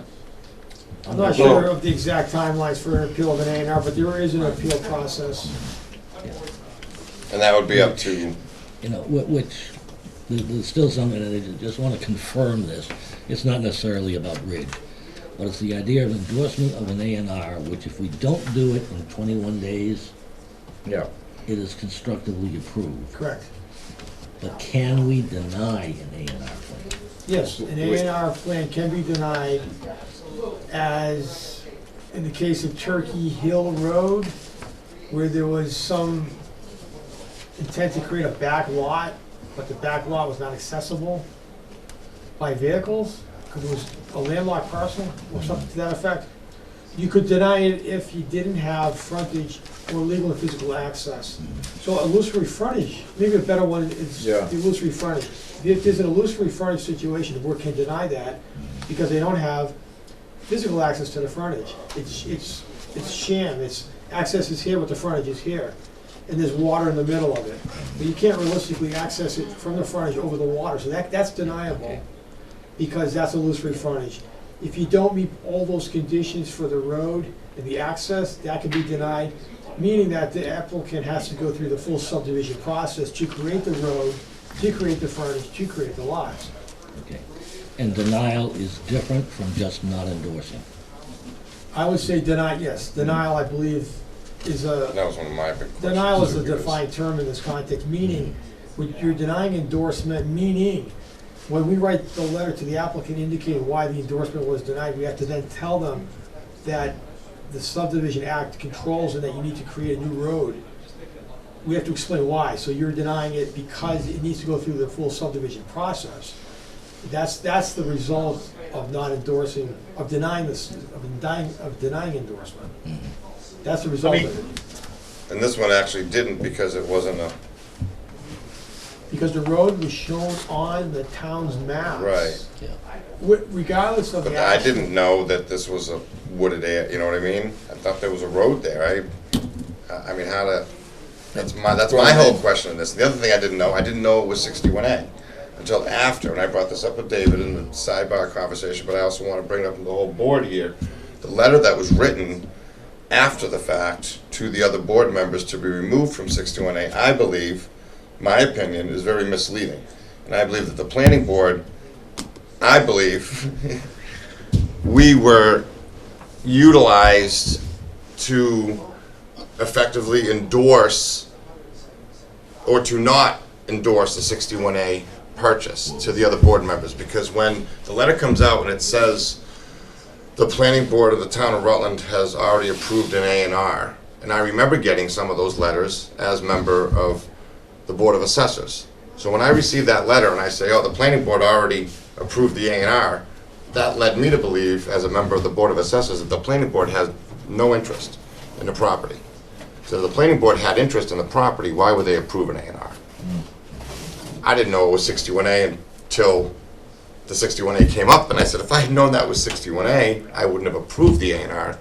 I'm not sure of the exact timelines for an appeal of an A&R, but there is an appeal process. And that would be up to, you know, which, there's still something, and I just want to confirm this. It's not necessarily about Ridge, but it's the idea of endorsement of an A&R, which if we don't do it in 21 days, Yeah. it is constructively approved. Correct. But can we deny an A&R plan? Yes, an A&R plan can be denied, as in the case of Turkey Hill Road, where there was some intent to create a back lot, but the back lot was not accessible by vehicles, because it was a landlocked parcel, or something to that effect. You could deny it if you didn't have frontage or legal and physical access. So illusory frontage, maybe a better one is Yeah. the illusory frontage. If there's an illusory frontage situation, the board can deny that because they don't have physical access to the frontage. It's sham, it's, access is here, but the frontage is here. And there's water in the middle of it. But you can't realistically access it from the frontage over the water, so that's deniable, because that's illusory frontage. If you don't meet all those conditions for the road and the access, that can be denied, meaning that the applicant has to go through the full subdivision process to create the road, to create the frontage, to create the lots. Okay. And denial is different from just not endorsing. I would say deny, yes, denial, I believe, is a, that was one of my big questions. denial is a because- defined term in this context, meaning, when you're denying endorsement, meaning, when we write the letter to the applicant indicating why the endorsement was denied, we have to then tell them that the subdivision act controls and that you need to create a new road. We have to explain why, so you're denying it because it needs to go through the full subdivision process. That's the result of not endorsing, of denying this, of denying endorsement. That's the result of it. And this one actually didn't because it wasn't a, Because the road was shown on the town's maps. right. Regardless of But the. I actual- didn't know that this was a wooded area, you know what I mean? I thought there was a road there. I mean, how to, that's my whole question on this. The other thing I didn't know it was 61A until after, and I brought this up with David in the sidebar conversation, but I also want to bring it up to the whole board here. The letter that was written after the fact to the other board members to be removed from 61A, I believe, my opinion, is very misleading. And I believe that the planning board, I believe, we were utilized to effectively endorse or to not endorse the 61A purchase to the other board members. Because when the letter comes out and it says the planning board of the town of Rutland has already approved an A&R, and I remember getting some of those letters as member of the Board of Assessors. So when I received that letter and I say, oh, the planning board already approved the A&R, that led me to believe, as a member of the Board of Assessors, that the planning board has no interest in the property. So if the planning board had interest in the property, why would they approve an A&R? I didn't know it was 61A until the 61A came up, and I said, if I had known that was 61A, I wouldn't have approved the A&R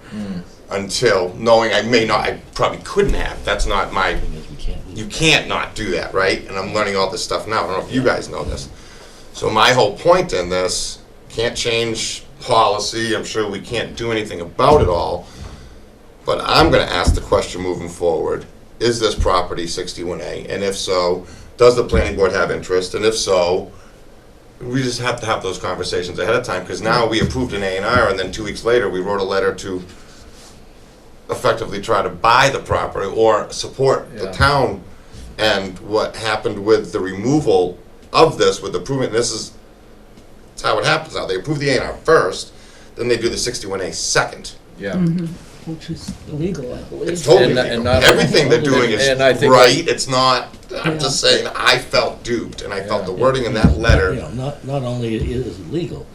until knowing I probably couldn't have. That's not my, Because we can't lose you can't not do that, right? And I'm learning all this stuff now. I don't know if you guys know this. So my whole point in this, can't change policy. I'm sure we can't do anything about it all. But I'm going to ask the question moving forward, is this property 61A? And if so, does the planning board have interest? And if so, we just have to have those conversations ahead of time, because now we approved an A&R, and then 2 weeks later, we wrote a letter to effectively try to buy the property or support the town. And what happened with the removal of this, with approving, this is that's how it happens now. They approve the A&R first, then they do the 61A second. Yeah. Which is illegal, I believe. It's totally And legal. not- Everything they're doing is and I think right. It's not, I'm just saying, I felt duped, and I felt the wording in that letter. You know, not only is it legal,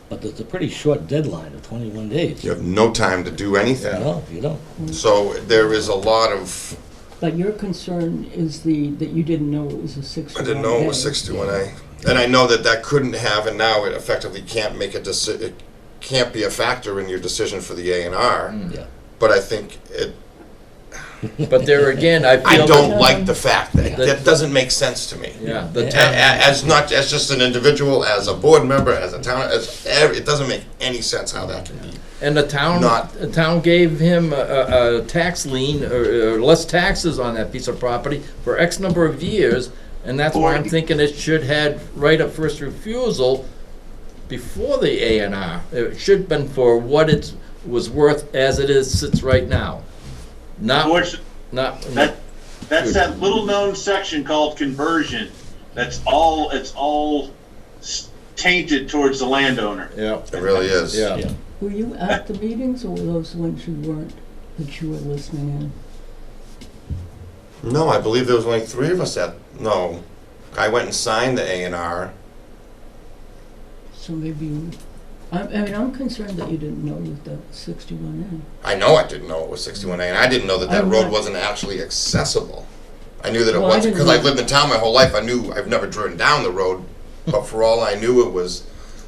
but But there's a pretty short deadline of 21 days. You have no time to do anything. No, you don't. So there is a lot of, But your concern is that you didn't know it was a 61A. I didn't know it was 61A. And I know that couldn't have, and now it effectively can't make it can't be a factor in your decision for the A&R. Yeah. But I think But there again, I feel. I don't that- like the fact that doesn't make sense to me. Yeah, the Yeah. town, As just an individual, as a board member, as a town, it doesn't make any sense how that can be. and the town gave him a tax lien, or less taxes on that piece of property for X number of years, and that's why I'm thinking it should had right of first refusal before the A&R. It should have been for what it was worth as it sits right now. Unfortunately, Not. that's that little known section called conversion. It's all tainted towards the landowner. Yeah. It really is. Yeah. Yeah. Were you at the meetings, or were those ones you weren't, that you were listening in? No, I believe there was only 3 of us no. I went and signed the A&R. So maybe I'm concerned that you didn't know that 61A. I know I didn't know it was 61A, and I didn't know that I'm road not- wasn't actually accessible. I knew that it Well, I wasn't, didn't because I've know- lived in town my whole life. I've never driven down the road, but for all I knew, it was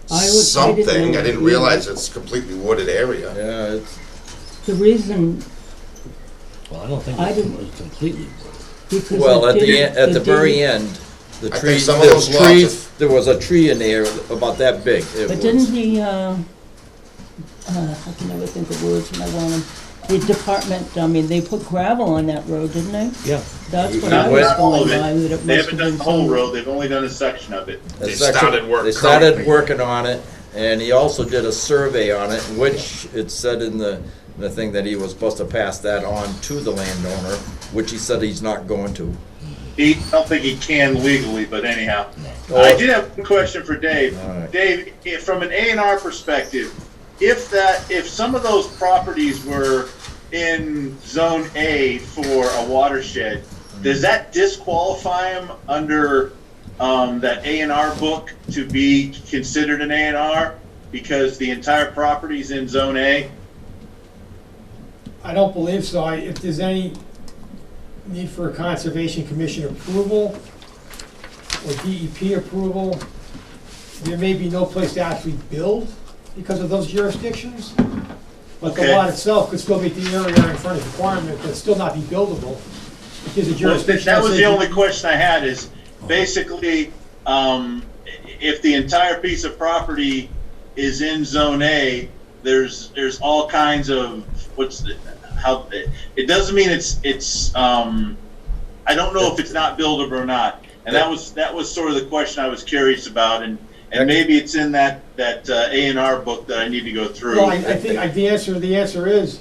I didn't something. know I didn't either. realize it's completely wooded area. Yeah, it's, The reason, Well, I don't think I it didn't- was completely. because well, it at the didn't- at the it very didn't- end, the I tree, think some of those lots trees, of- there was a tree in there about that big. It But was- didn't the, I can never think of words when I want them, the department, they put gravel on that road, didn't they? Yeah. That's what Not- I was not all of going it. by, that it They must haven't have done been the whole some. road, they've only done a section of it. a They section- started work They started currently. working on it, and he also did a survey on it, in which it said in the thing that he was supposed to pass that on to the landowner, which he said he's not going to. I don't think he can legally, but anyhow. Oh. I did have a question for Dave. All right. Dave, from an A&R perspective, if some of those properties were in Zone A for a watershed, does that disqualify them under that A&R book to be considered an A&R because the entire property's in Zone A? I don't believe so. If there's any need for a Conservation Commission approval or DEP approval, there may be no place to actually build because of those jurisdictions. But the Okay. lot itself could still meet the area in front of requirement, but still not be buildable. Because the Well, jurisdiction. that was says the you- only question I had is basically, if the entire piece of property is in Zone A, there's all kinds of, it doesn't mean it's, I don't know if it's not buildable or not. And that was sort of the question I was curious about, and maybe it's in that A&R book that I need to go through. Well, I think the answer is,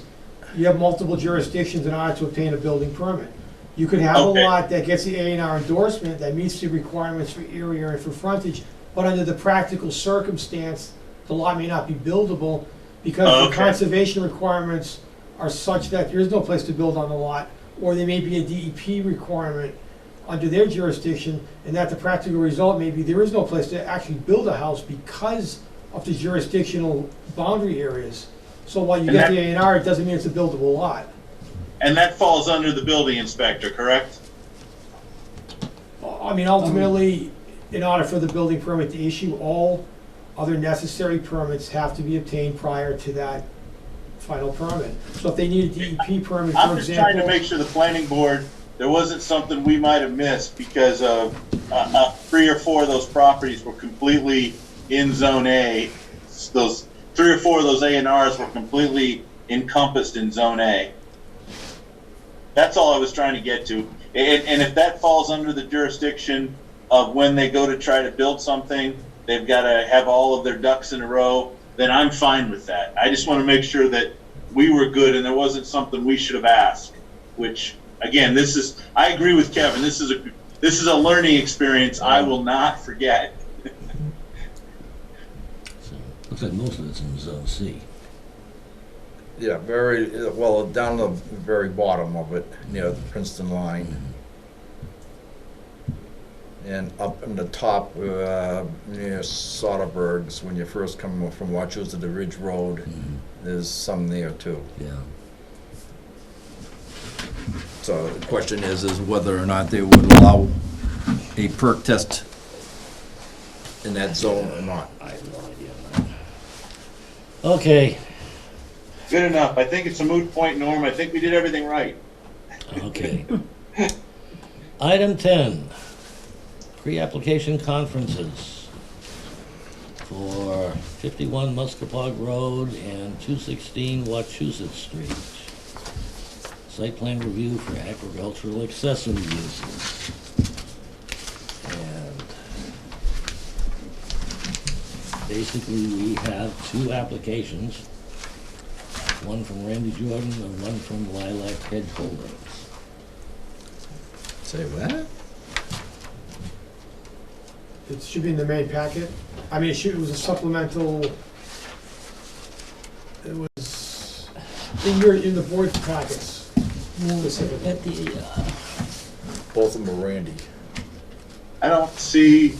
you have multiple jurisdictions in order to obtain a building permit. You could have a Okay. lot that gets the A&R endorsement that meets the requirements for area and for frontage, but under the practical circumstance, the lot may not be buildable because the Okay. conservation requirements are such that there is no place to build on the lot, or there may be a DEP requirement under their jurisdiction, and that the practical result may be there is no place to actually build a house because of the jurisdictional boundary areas. So while you And get that- the A&R, it doesn't mean it's a buildable lot. And that falls under the building inspector, correct? I mean, ultimately, in order for the building permit to issue, all other necessary permits have to be obtained prior to that final permit. So if they need a DEP permit, for I'm just trying to example, make sure the planning board, there wasn't something we might have missed because of 3 or 4 of those properties were completely in Zone A. Those 3 or 4 of those A&Rs were completely encompassed in Zone A. That's all I was trying to get to. And if that falls under the jurisdiction of when they go to try to build something, they've got to have all of their ducks in a row, then I'm fine with that. I just want to make sure that we were good and there wasn't something we should have asked, which, again, I agree with Kevin, this is a learning experience I will not forget. So, looks like most of it's in Zone C. Yeah, very, well, down the very bottom of it, near the Princeton line. And up in the top, near Soderberg's, when you first come from Wachusett to Ridge Road, there's some there too. Yeah. So the question is whether or not they would allow a perk test in that zone or not. I have no idea, man. Okay, Good enough. I think it's a moot point, Norm. I think we did everything right. okay. Item 10, pre-application conferences for 51 Muscapog Road and 216 Wachusett Street. Site plan review for agricultural accessory uses. And basically, we have two applications, one from Randy Jordan and one from Lilac Hedge Holdings. Say what? It should be in the main packet. I mean, it was a supplemental, it was in the board packets. Specifically. At the, Both of them are Randy. I don't see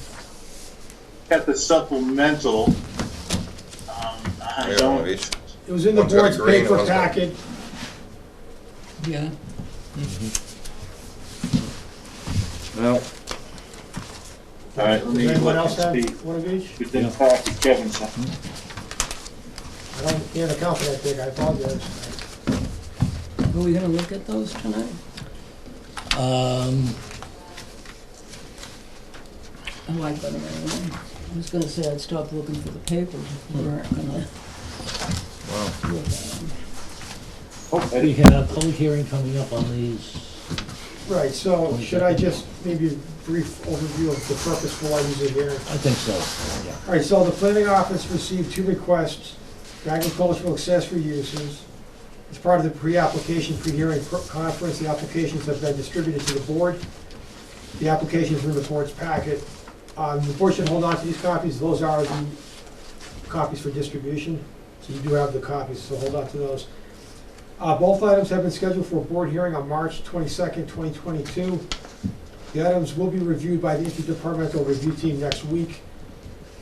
at the supplemental. I Yeah, one don't. of each. It was in the One's got a board's green and paper one's got- packet. yeah, Well, All right, let Does me anyone look else and have see. one of each? Within the packet, Kevin sent. I can't account for that big, I apologize. are we gonna look at those tonight? Oh, I better, I was gonna say I'd stop looking for the papers if we weren't gonna look at them. We have public hearing coming up on these. Right, so should I just maybe a brief overview of the purpose for why these are here? I think so, yeah. All right, so the planning office received 2 requests for agricultural accessory uses. As part of the pre-application, pre-hearing conference, the applications have been distributed to the board. The applications are in the board's packet. The board should hold on to these copies. Those are the copies for distribution. So you do have the copies, so hold on to those. Both items have been scheduled for a board hearing on March 22nd, 2022. The items will be reviewed by the interdepartmental review team next week.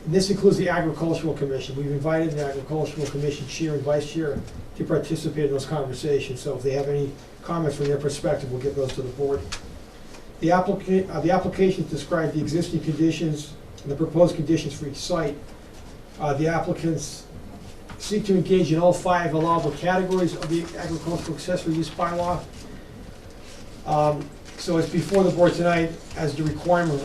And this includes the Agricultural Commission. We've invited the Agricultural Commission chair and vice chair to participate in those conversations. So if they have any comments from their perspective, we'll get those to the board. The applications describe the existing conditions and the proposed conditions for each site. The applicants seek to engage in all 5 allowable categories of the agricultural accessory use bylaw. So it's before the board tonight as the requirement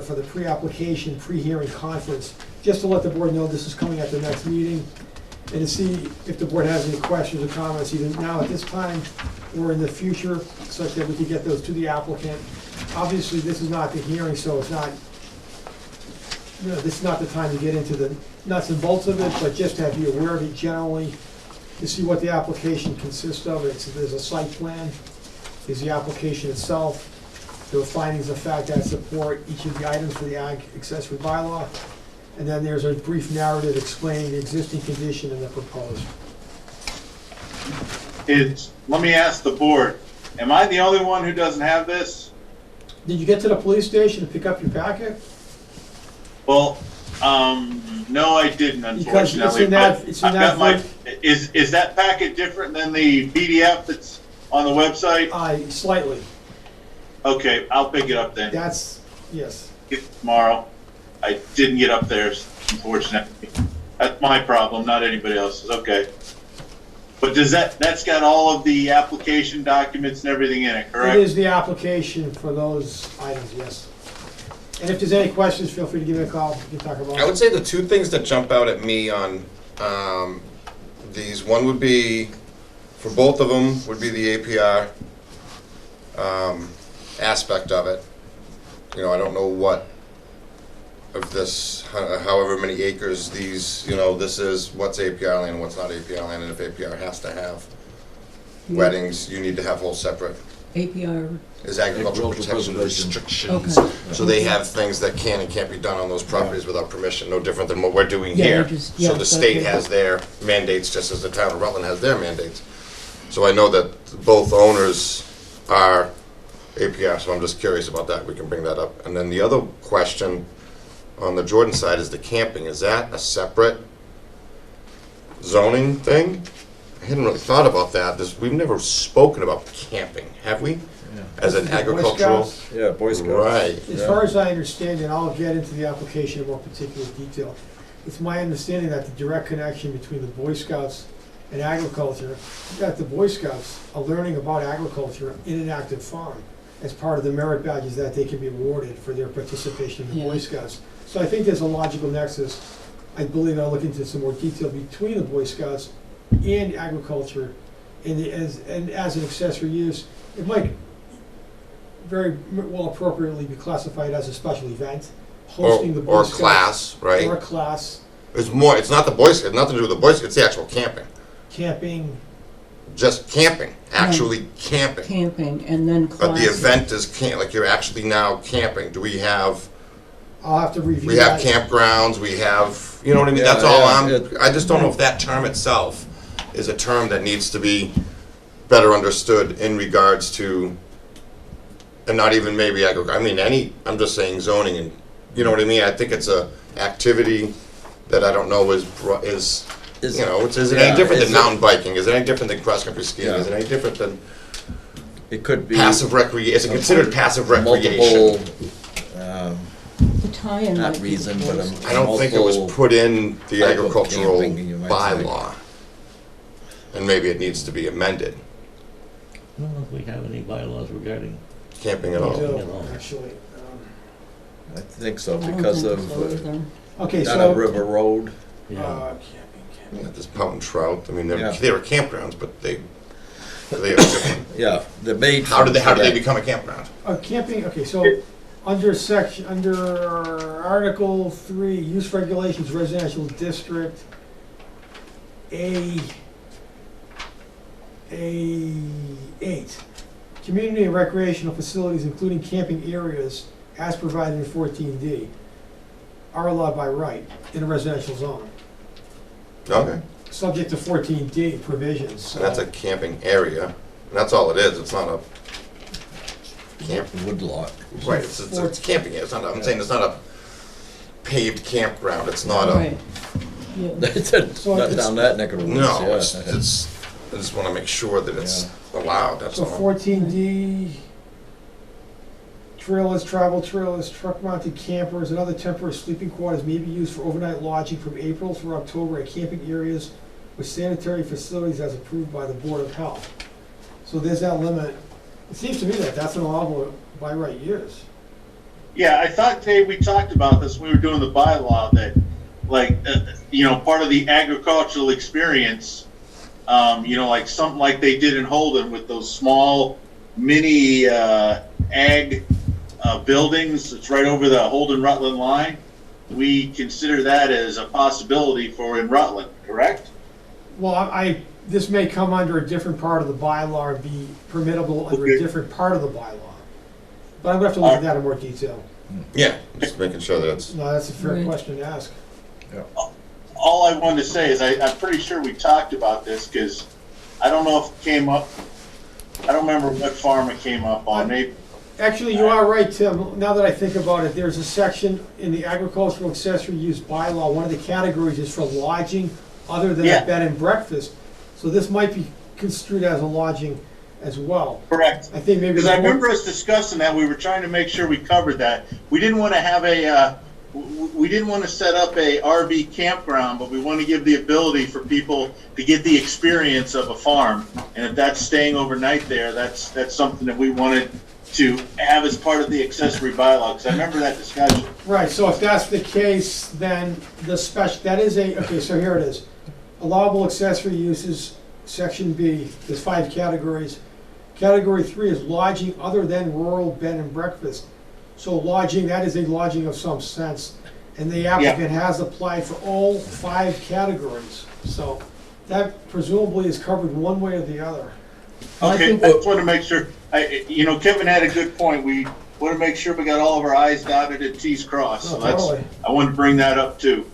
for the pre-application, pre-hearing conference, just to let the board know this is coming at the next meeting, and to see if the board has any questions or comments, either now at this time or in the future, such that we can get those to the applicant. Obviously, this is not the hearing, so it's not, this is not the time to get into the nuts and bolts of it, but just to have you aware of it generally, to see what the application consists of. There's a site plan, there's the application itself, there are findings of fact that support each of the items for the ag accessory bylaw, and then there's a brief narrative explaining the existing condition and the proposed. Let me ask the board, am I the only one who doesn't have this? Did you get to the police station to pick up your packet? Well, no, I didn't, Because unfortunately. it's in I've got that. is that packet different than the PDF that's on the website? Slightly. Okay, I'll pick it up then. That's, yes. Get it tomorrow. I didn't get up there, unfortunately. That's my problem, not anybody else's. Okay. But that's got all of the application documents and everything in it, correct? It is the application for those items, yes. And if there's any questions, feel free to give me a call, we can talk about it. I would say the two things that jump out at me on these, one would be, for both of them, would be the APR aspect of it. You know, I don't know what of this, however many acres these, this is, what's APR land, what's not APR land, and if APR has to have weddings, you need to have whole separate. APR, Is agricultural protection preservation. restrictions. Okay. So they have things that can and can't be done on those properties without permission, no different than what we're doing Yeah, here. they're just- So yeah, the state okay. has their mandates, just as the town of Rutland has their mandates. So I know that both owners are APR, so I'm just curious about that. We can bring that up. And then the other question on the Jordan side is the camping. Is that a separate zoning thing? I hadn't really thought about that. We've never spoken about camping, have we? Yeah. As an Boy agricultural? Scouts? Yeah, Boy Scouts. Right. As far as I understand it, I'll get into the application in more particular detail. It's my understanding that the direct connection between the Boy Scouts and agriculture, that the Boy Scouts are learning about agriculture in an active farm as part of the merit badges that they can be awarded for their participation in the Boy Yeah. Scouts. So I think there's a logical nexus. I believe I'll look into some more detail between the Boy Scouts and agriculture. And as an accessory use, it might very well appropriately be classified as a special event, hosting the Boy Or Scouts. class, right? Or a class, It's not the Boy Scouts, nothing to do with the Boy Scouts, it's the actual camping. camping. Just camping, actually camping. Camping and then But classes. the event is like you're actually now camping. Do we have, I'll have to review we have that. campgrounds, we have, you know what I mean? Yeah, That's all yeah, I just don't know if that term itself is a term that needs to be better understood in regards to, and not even maybe I'm just saying zoning and, you know what I mean? I think it's a activity that I don't know is is it any different than mountain biking? Is it any different than cross-country skiing? Yeah. Is it any different than It could be passive recreation? Is it considered passive recreation? multiple, The tie-in not might be reason, the but closest. I don't think it was multiple put in the type of agricultural camping, you might say. bylaw. And maybe it needs to be amended, I don't know if we have any bylaws regarding, camping at We all. do, at all. actually. I think so, I don't because think of so either. Okay, down so. a river road. Yeah. Yeah, there's mountain trout, I mean, they Yeah. were campgrounds, but they have different, Yeah, the made. how did they become a campground? Camping, okay, so under Article 3, Use Regulations, Residential District, A8, community and recreational facilities, including camping areas, as provided in 14D, are allowed by right in a residential zone, Okay, subject to 14D provisions. so that's a camping area, and that's all it is, it's not a camp, Woodlot. right, it's camping, it's not, I'm saying it's not a paved campground, it's not a, Right. Yeah. It's So not it's- down that neck of the woods, no, yeah. it's, I just wanna make sure that it's allowed, that's So all. 14D, trailers, travel trailers, truck-mounted campers, and other temporary sleeping quarters may be used for overnight lodging from April through October at camping areas with sanitary facilities as approved by the Board of Health. So there's that limit. It seems to me that that's an allowable by right use. Yeah, I thought, Dave, we talked about this when we were doing the bylaw, that, like, part of the agricultural experience, like something like they did in Holden with those small mini ag buildings. It's right over the Holden-Rutland line. We consider that as a possibility for in Rutland, correct? Well, this may come under a different part of the bylaw and be permittable under a Okay. different part of the bylaw. But I'm gonna have to look at that in more detail. Yeah, just making sure that it's, No, that's a fair Right. question to ask. All I wanted to say is I'm pretty sure we talked about this, because I don't know if it came up, I don't remember what farm it came up on. Maybe, Actually, you are right, Tim. Now that I think about it, there's a section in the agricultural accessory use bylaw. One of the categories is for lodging other than Yeah. a bed and breakfast. So this might be construed as a lodging as well. correct. I think maybe. Because I remember us discussing that, we were trying to make sure we covered that. We didn't want to have we didn't want to set up a RV campground, but we want to give the ability for people to get the experience of a farm. And if that's staying overnight there, that's something that we wanted to have as part of the accessory bylaw, because I remember that discussion. Right, so if that's the case, then okay, so here it is. Allowable accessory uses, section B, there's 5 categories. Category 3 is lodging other than rural bed and breakfast. So lodging, that is a lodging of some sense, and the applicant has applied for all 5 categories. So that presumably is covered one way or the other. Okay, I just want to make sure, Kevin had a good point. We want to make sure we got all of our i's dotted and t's crossed. So Totally. I wanted to bring that up too.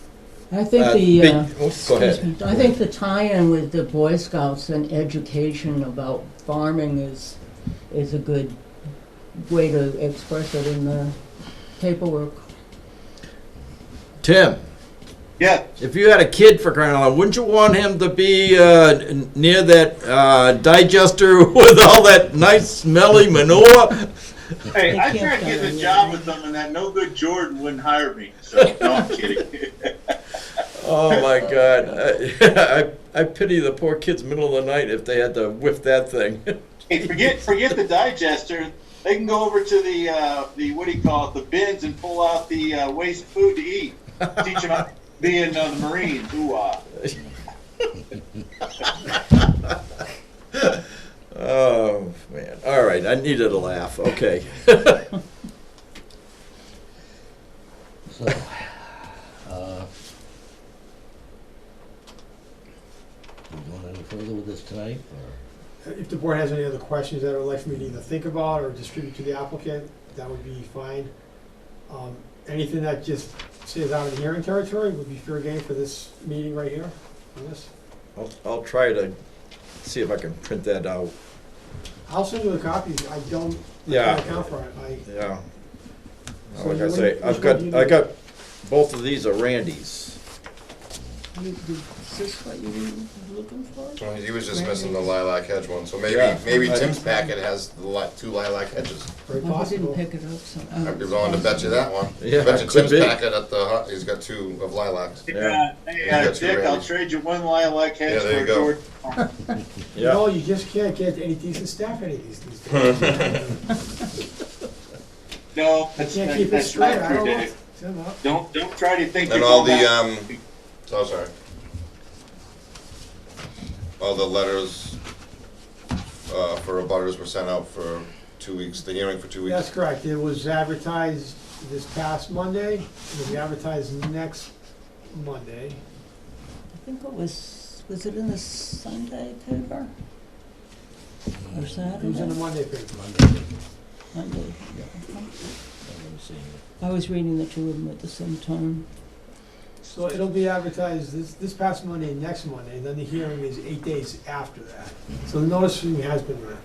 I think Go ahead. I think the tie-in with the Boy Scouts and education about farming is a good way to express it in the paperwork. Tim, Yeah, if you had a kid, for crying out loud, wouldn't you want him to be near that digester with all that nice smelly manure? hey, They I can't tried go getting a anywhere. job with them, and that no good Jordan wouldn't hire me. So no, I'm kidding. Oh my God, I pity the poor kids middle of the night if they had to whiff that thing. Hey, forget the digester. They can go over to the what do you call it, the bins, and pull out the waste food to eat. Teach them how to be in the Marines. Ooh-ah. Oh man! All right, I needed a laugh. Okay. So, we going any further with this tonight, or? If the board has any other questions that it would like for me to either think about or distribute to the applicant, that would be fine. Anything that just stays out of the hearing territory would be fair game for this meeting right here on this. I'll try to see if I can print that out. I'll send you a copy. I can't account for it. Yeah. So Like I you- say, which I've one do you got need? both of these are Randy's. Is this what you were looking for? Well, he was just missing the lilac hedge one, so maybe Yeah. Tim's packet has the 2 lilac hedges. Very Well, he didn't possible. pick it up, so. I'd be willing to bet you that one. Yeah, Bet you could Tim's be. packet at the hut, he's got 2 of lilacs. Yeah. Hey, You got two Dick, I'll Randy's. trade you one lilac hedge Yeah, there for you a go. Jordan. Yeah. No, you just can't get any decent staff any of these days. No, I that's, can't keep it that's straight. not I true, don't know. Dave. Tim, Don't try to think And you're all going the, back. oh, sorry. All the letters, for abutters were sent out for 2 weeks, the hearing for 2 weeks. That's correct. It was advertised this past Monday. It will be advertised next Monday. I think it was it in the Sunday paper? Or It was in Saturday? the Monday paper. Monday? Monday. Let me see. I was reading the two of them at the same time. So it'll be advertised this past Monday, next Monday, and then the hearing is 8 days after that. So the noticing has been read.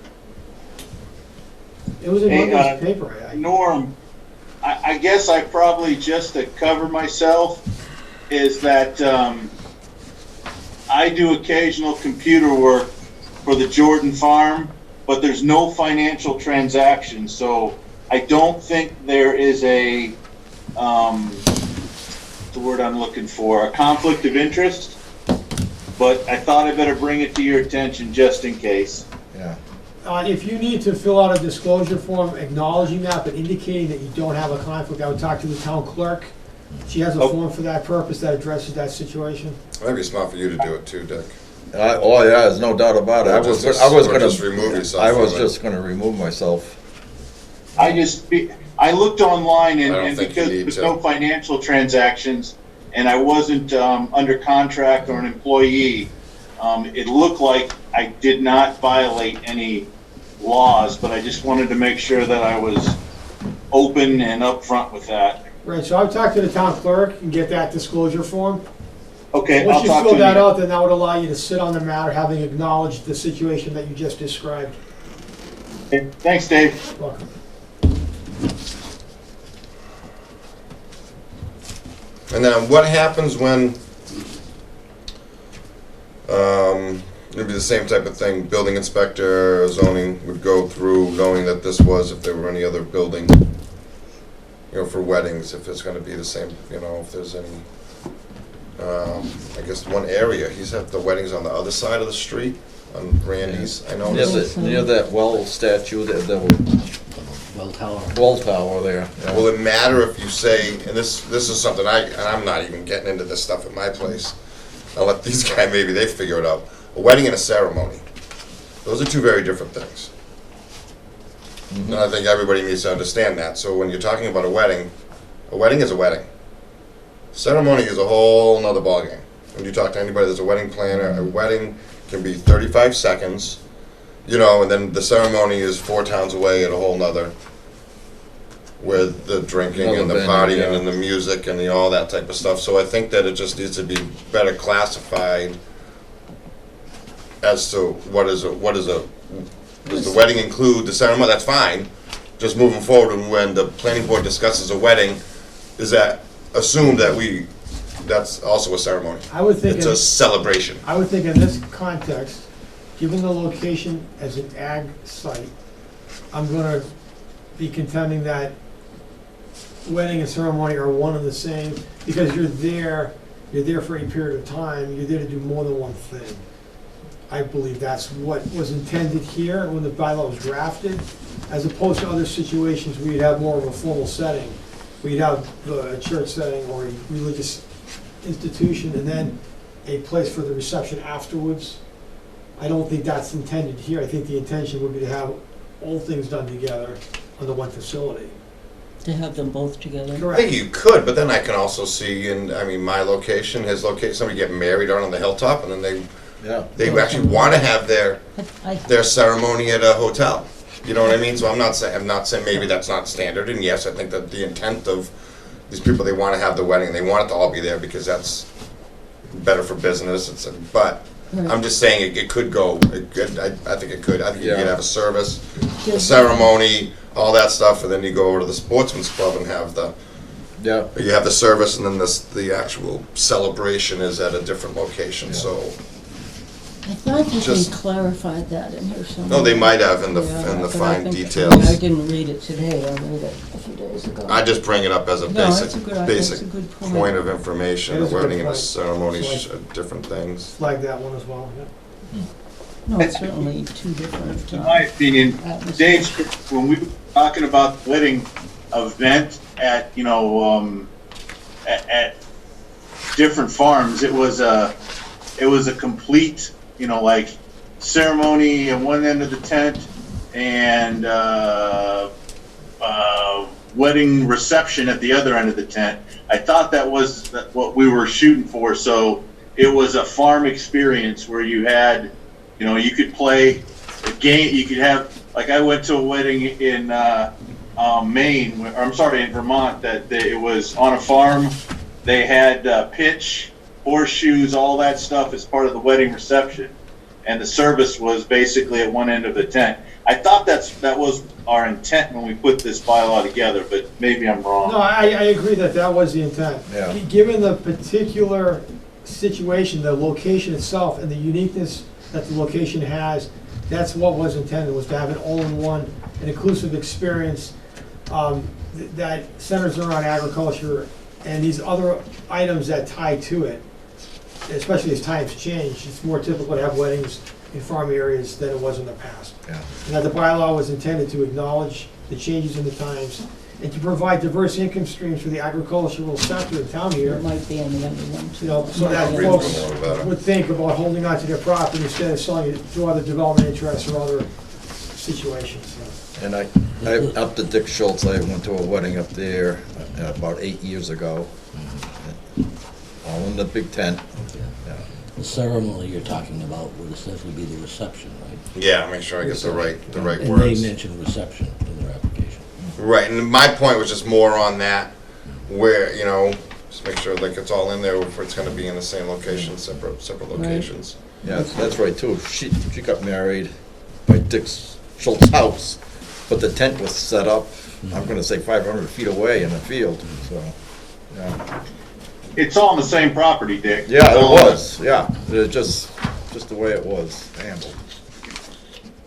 It was in Hey, Monday's paper. Norm, I guess I probably, just to cover myself, is that I do occasional computer work for the Jordan farm, but there's no financial transaction, so I don't think there is a, the word I'm looking for, a conflict of interest, but I thought I better bring it to your attention just in case. Yeah. If you need to fill out a disclosure form acknowledging that, but indicating that you don't have a conflict, I would talk to the town clerk. She has a Oh. form for that purpose that addresses that situation. It might be smart for you to do it too, Dick. Oh yeah, there's no doubt about it. I was Or gonna just remove yourself I was from it. just gonna remove myself. I looked online I don't and think you because need there's to. no financial transactions and I wasn't under contract or an employee, it looked like I did not violate any laws, but I just wanted to make sure that I was open and upfront with that. Right, so I would talk to the town clerk and get that disclosure form. Okay, I'll Once you talk fill to that you. out, then that would allow you to sit on the matter, having acknowledged the situation that you just described. Okay, thanks, Dave. Welcome. And then what happens when, it'd be the same type of thing, building inspector, zoning would go through knowing that this was, if there were any other building, you know, for weddings, if it's gonna be the same, you know, if there's any, I guess one area, he's had the weddings on the other side of the street, on Randy's, I Near, noticed. near that well statue, the Well tower. well tower there. Yeah. Will it matter if you say, and this is something and I'm not even getting into this stuff at my place. I'll let these guys, maybe they figure it out. A wedding and a ceremony. Those are two very different things. And I think everybody needs to understand that. So when you're talking about a wedding is a wedding. Ceremony is a whole nother ballgame. When you talk to anybody that's a wedding planner, a wedding can be 35 seconds, you know, and then the ceremony is 4 towns away at a whole nother, with the drinking Another and the venue, partying yeah. and the music and all that type of stuff. So I think that it just needs to be better classified as to does the wedding include the ceremony? That's fine. just moving forward, and when the planning board discusses a wedding, is that assumed that that's also a ceremony? I would think, It's a celebration. I would think in this context, given the location as an ag site, I'm gonna be contending that wedding and ceremony are one and the same, because you're there for a period of time, you're there to do more than one thing. I believe that's what was intended here when the bylaw was drafted, as opposed to other situations where you'd have more of a formal setting, where you'd have a church setting or a religious institution, and then a place for the reception afterwards. I don't think that's intended here. I think the intention would be to have all things done together on the one facility. To have them both together. I Correct. think you could, but then I can also see my location, his location, somebody get married out on the hilltop, and then they actually want to have their ceremony at a hotel. You know what I mean? So I'm not saying maybe that's not standard, and yes, I think that the intent of these people, they want to have the wedding, they want it to all be there because that's better for business. But I'm just saying it could go. I think it could. I think you could have a service, a ceremony, all that stuff, and then you go over to the sportsman's club and have you have the service, and then the actual celebration is at a different location. Yeah. So I thought that they clarified that in here somewhere. no, they might have in the But I fine think- details. I didn't read it today, I read it a few days ago. I just bring it up as a No, that's a good- basic that's a good point. point of information. It The is a good wedding and the point. ceremonies So are different things. Flag that one as well, yeah. No, it's certainly two different. In my opinion, atmospheres. Dave, when we were talking about the wedding event at, at different farms, it was a complete, like ceremony at one end of the tent and wedding reception at the other end of the tent. I thought that was what we were shooting for. So it was a farm experience where you had, you could play a game. You could have, like, I went to a wedding in Maine, or I'm sorry, in Vermont, that it was on a farm. They had pitch, horseshoes, all that stuff as part of the wedding reception. And the service was basically at one end of the tent. I thought that was our intent when we put this bylaw together, but maybe I'm wrong. No, I agree that was the intent. Yeah. Given the particular situation, the location itself, and the uniqueness that the location has, that's what was intended, was to have an all-in-one, an inclusive experience that centers around agriculture and these other items that tie to it. Especially as times change, it's more typical to have weddings in farm areas than it was in the past. Yeah. And that the bylaw was intended to acknowledge the changes in the times and to provide diverse income streams for the agricultural sector in town here. It might be in the other one too. So that Read folks them a little better. would think about holding on to their property instead of selling it to other development interests or other situations. And I up to Dick Schultz, I went to a wedding up there about 8 years ago. All in the big tent. Yeah. The ceremony you're talking about would essentially be the reception, right? Yeah, make sure I get the right And words. they mentioned reception in their application. Right, and my point was just more on that, where, just make sure like it's all in there, if it's gonna be in the same location, separate locations. Yeah, that's right too. She got married by Dick Schultz's house, but the tent was set up, I'm gonna say 500 feet away in a field, so, yeah. It's all on the same property, Dick. Yeah, it was, yeah. It just the way it was handled.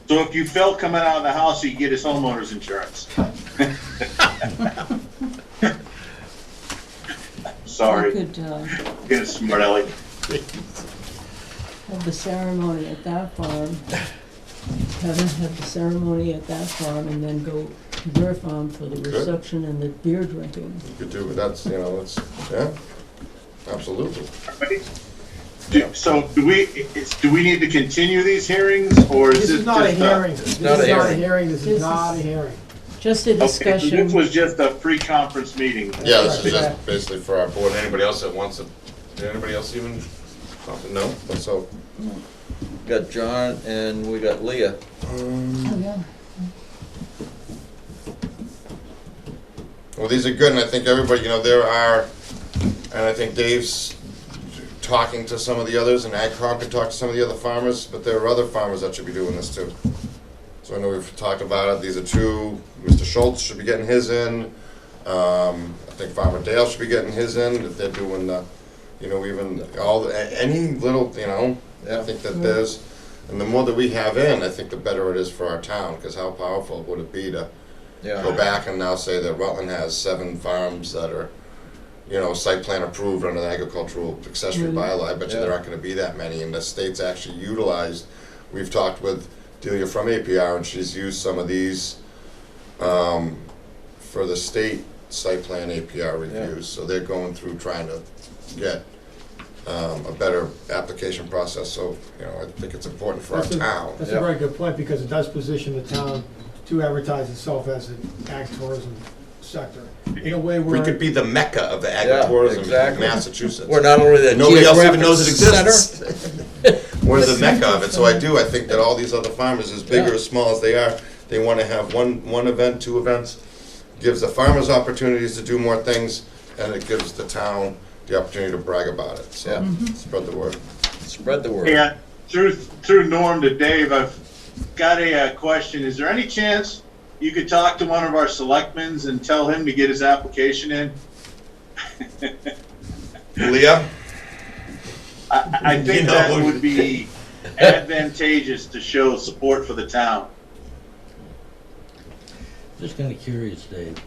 So if you fell coming out of the house, you get his homeowner's insurance. Sorry, You could get a smart aleck. have the ceremony at that farm, have the ceremony at that farm, and then go to their farm for the reception and the beer drinking. You could do, yeah, absolutely. So do we need to continue these hearings, or is This this is not a just hearing. This is not a not a hearing. hearing. This This is not a is- hearing. Just a Okay, so discussion. this was just a pre-conference meeting. Yeah, this is Right. just basically for our board. Anybody else that wants it, did anybody else even, no? So, Got John and we got Leah. Oh, yeah. well, these are good, and I think everybody, there are, and I think Dave's talking to some of the others, and AgCom could talk to some of the other farmers, but there are other farmers that should be doing this too. So I know we've talked about it, these are two, Mr. Schultz should be getting his in. I think Farmer Dale should be getting his in, if they're doing the, you know, even any little, you know, I think that there's, and the more that we have in, I think the better it is for our town, because how powerful would it be to go back and now say that Rutland has 7 farms that are, you know, site plan approved under the agricultural accessory bylaw. I bet you there aren't gonna be that many, and the state's actually utilized, we've talked with Delia from APR, and she's used some of these for the state site plan APR reviews, so they're going through trying to get a better application process, so, you know, I think it's important for our town. That's a very good point, because it does position the town to advertise itself as an ag tourism sector. In a way where We could be the mecca of the agritourism exactly. in Massachusetts. We're not only the Nobody else even geographic knows it exists. center. We're the mecca of it, so I think that all these other farmers, as big or as small as they are, they wanna have one event, 2 events, gives the farmers opportunities to do more things, and it gives the town the opportunity to brag about it, so spread the word. Spread the word. Yeah, through Norm to Dave, I've got a question. Is there any chance you could talk to one of our selectmen and tell him to get his application in? Leah? I think that would be advantageous to show support for the town. Just kind of curious, Dave.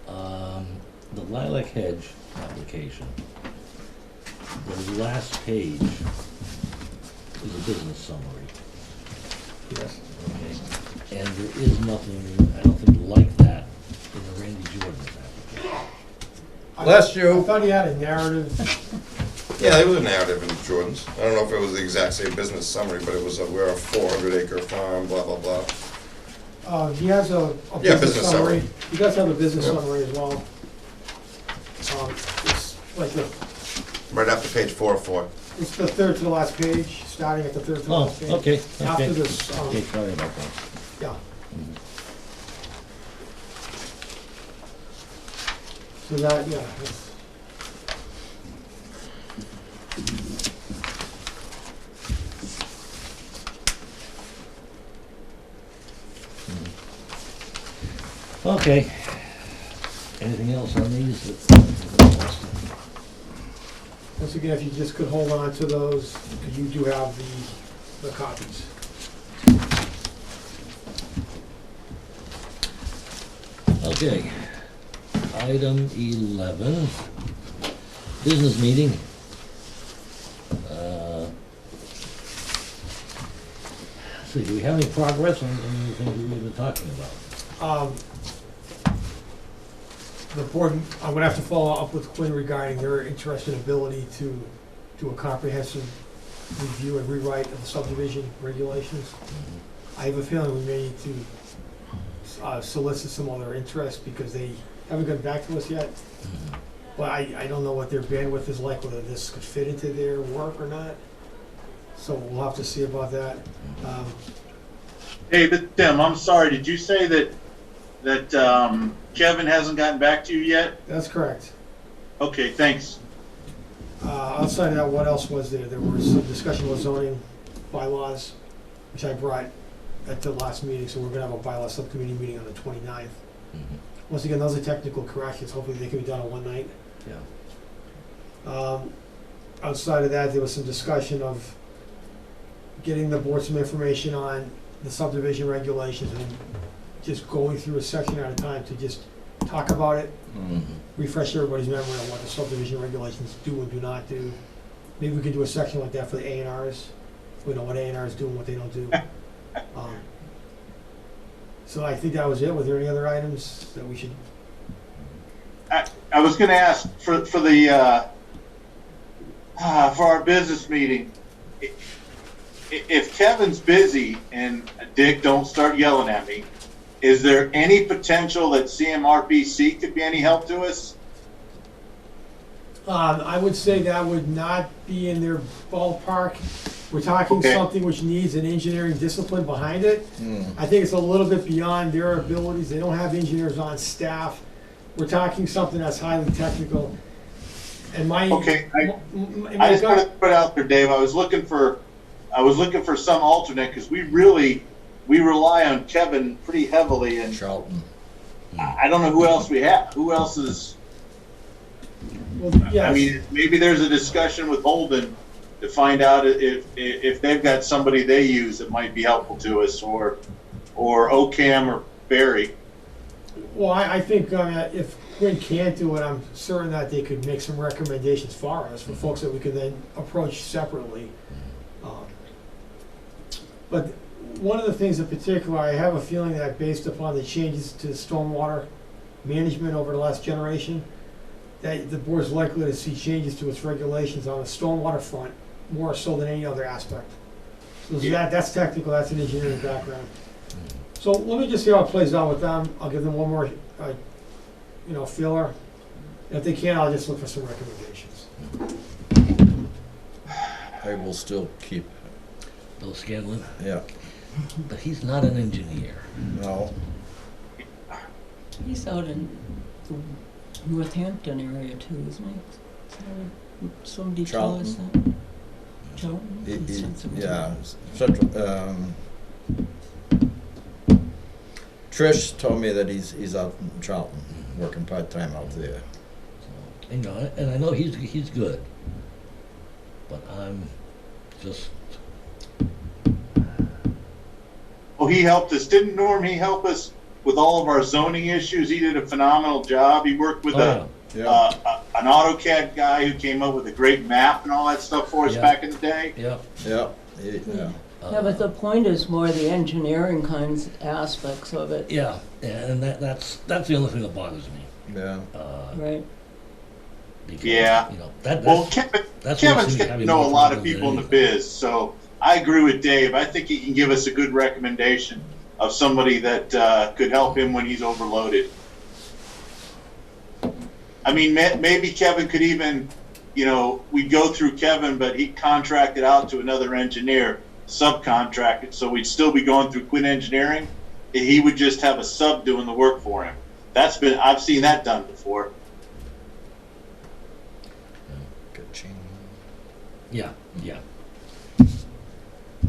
The lilac hedge application, the last page is a business summary. Yes. Okay. And there is nothing, I don't think, like that in the Randy Jordan's application. Bless you. I thought he had a narrative. Yeah, there was a narrative in Jordan's. I don't know if it was the exact same business summary, but it was we're a 400-acre farm, blah, blah, blah. He has a business summary. He does have a business summary as well. It's like Right after page 4 of 4. it's the third to the last page, starting at the third to the Oh, last page. okay, After okay. this, Okay, sorry about that. yeah. So that, yeah, it's, Okay. Anything else on these? once again, if you just could hold on to those, because you do have the copies. Okay. Item 11, business meeting. Let's see, do we have any progress on anything we've been talking about? The board, I'm gonna have to follow up with Quinn regarding their interest and ability to do a comprehensive review and rewrite of the subdivision regulations. I have a feeling we may need to solicit some other interest because they haven't gotten back to us yet. But I don't know what their bandwidth is like, whether this could fit into their work or not. So we'll have to see about that. Hey, Tim, I'm sorry, did you say that Kevin hasn't gotten back to you yet? That's correct. Okay, thanks. Outside of that, what else was there? There was some discussion with zoning bylaws, which I brought at the last meeting, so we're gonna have a bylaw subcommittee meeting on the 29th. Once again, those are technical corrections, hopefully they can be done in one night. Yeah. Outside of that, there was some discussion of getting the board some information on the subdivision regulations and just going through a section at a time to just talk about it, refresh everybody's memory on what the subdivision regulations do and do not do. Maybe we could do a section like that for the A&Rs. We know what A&Rs do and what they don't do. So I think that was it. Were there any other items that we should? I was gonna ask for our business meeting. If Kevin's busy and Dick, don't start yelling at me, is there any potential that CMRPC could be any help to us? I would say that would not be in their ballpark. We're talking something which needs an engineering discipline behind it. I think it's a little bit beyond their abilities. They don't have engineers on staff. We're talking something that's highly technical. And my I just want to put out there, Dave. I was looking for some alternate because we really we rely on Kevin pretty heavily, and Charlton. I don't know who else we have. Who else is? Well, I yes, mean, maybe there's a discussion with Holden to find out if they've got somebody they use that might be helpful to us, or Ocam or Barry. well, I think if Quinn can't do it, I'm certain that they could make some recommendations for us, for folks that we could then approach separately. But one of the things in particular, I have a feeling that based upon the changes to stormwater management over the last generation, that the board's likely to see changes to its regulations on the stormwater front, more so than any other aspect. So that's technical, that's an engineering background. So let me just see how it plays out with them. I'll give them one more, feeler. And if they can't, I'll just look for some recommendations. I will still keep, Bill Scanlon, yeah, but he's not an engineer. no, He's out in the Northampton area too, isn't he? Somebody tell us that? Charlton? yeah, central, Trish told me that he's out in Charlton, working part-time out there. You know, and I know he's good, but I'm just. Oh, he helped us. Didn't Norm? He help us with all of our zoning issues. He did a phenomenal job. He worked with an AutoCAD guy who came up with a great map and all that stuff for us back in the day. Yeah. Yeah, but the point is more the engineering kinds aspects of it. Yeah, and that's the only thing that bothers me. Yeah. Right. Because, Yeah. you know, that's Kevin's getting to know a lot of people in the biz, so I agree with Dave. I think he can give us a good recommendation of somebody that could help him when he's overloaded. I mean, maybe Kevin could even, we'd go through Kevin, but he'd contract it out to another engineer, subcontract it, so we'd still be going through Quinn Engineering. He would just have a sub doing the work for him. I've seen that done before. Yeah.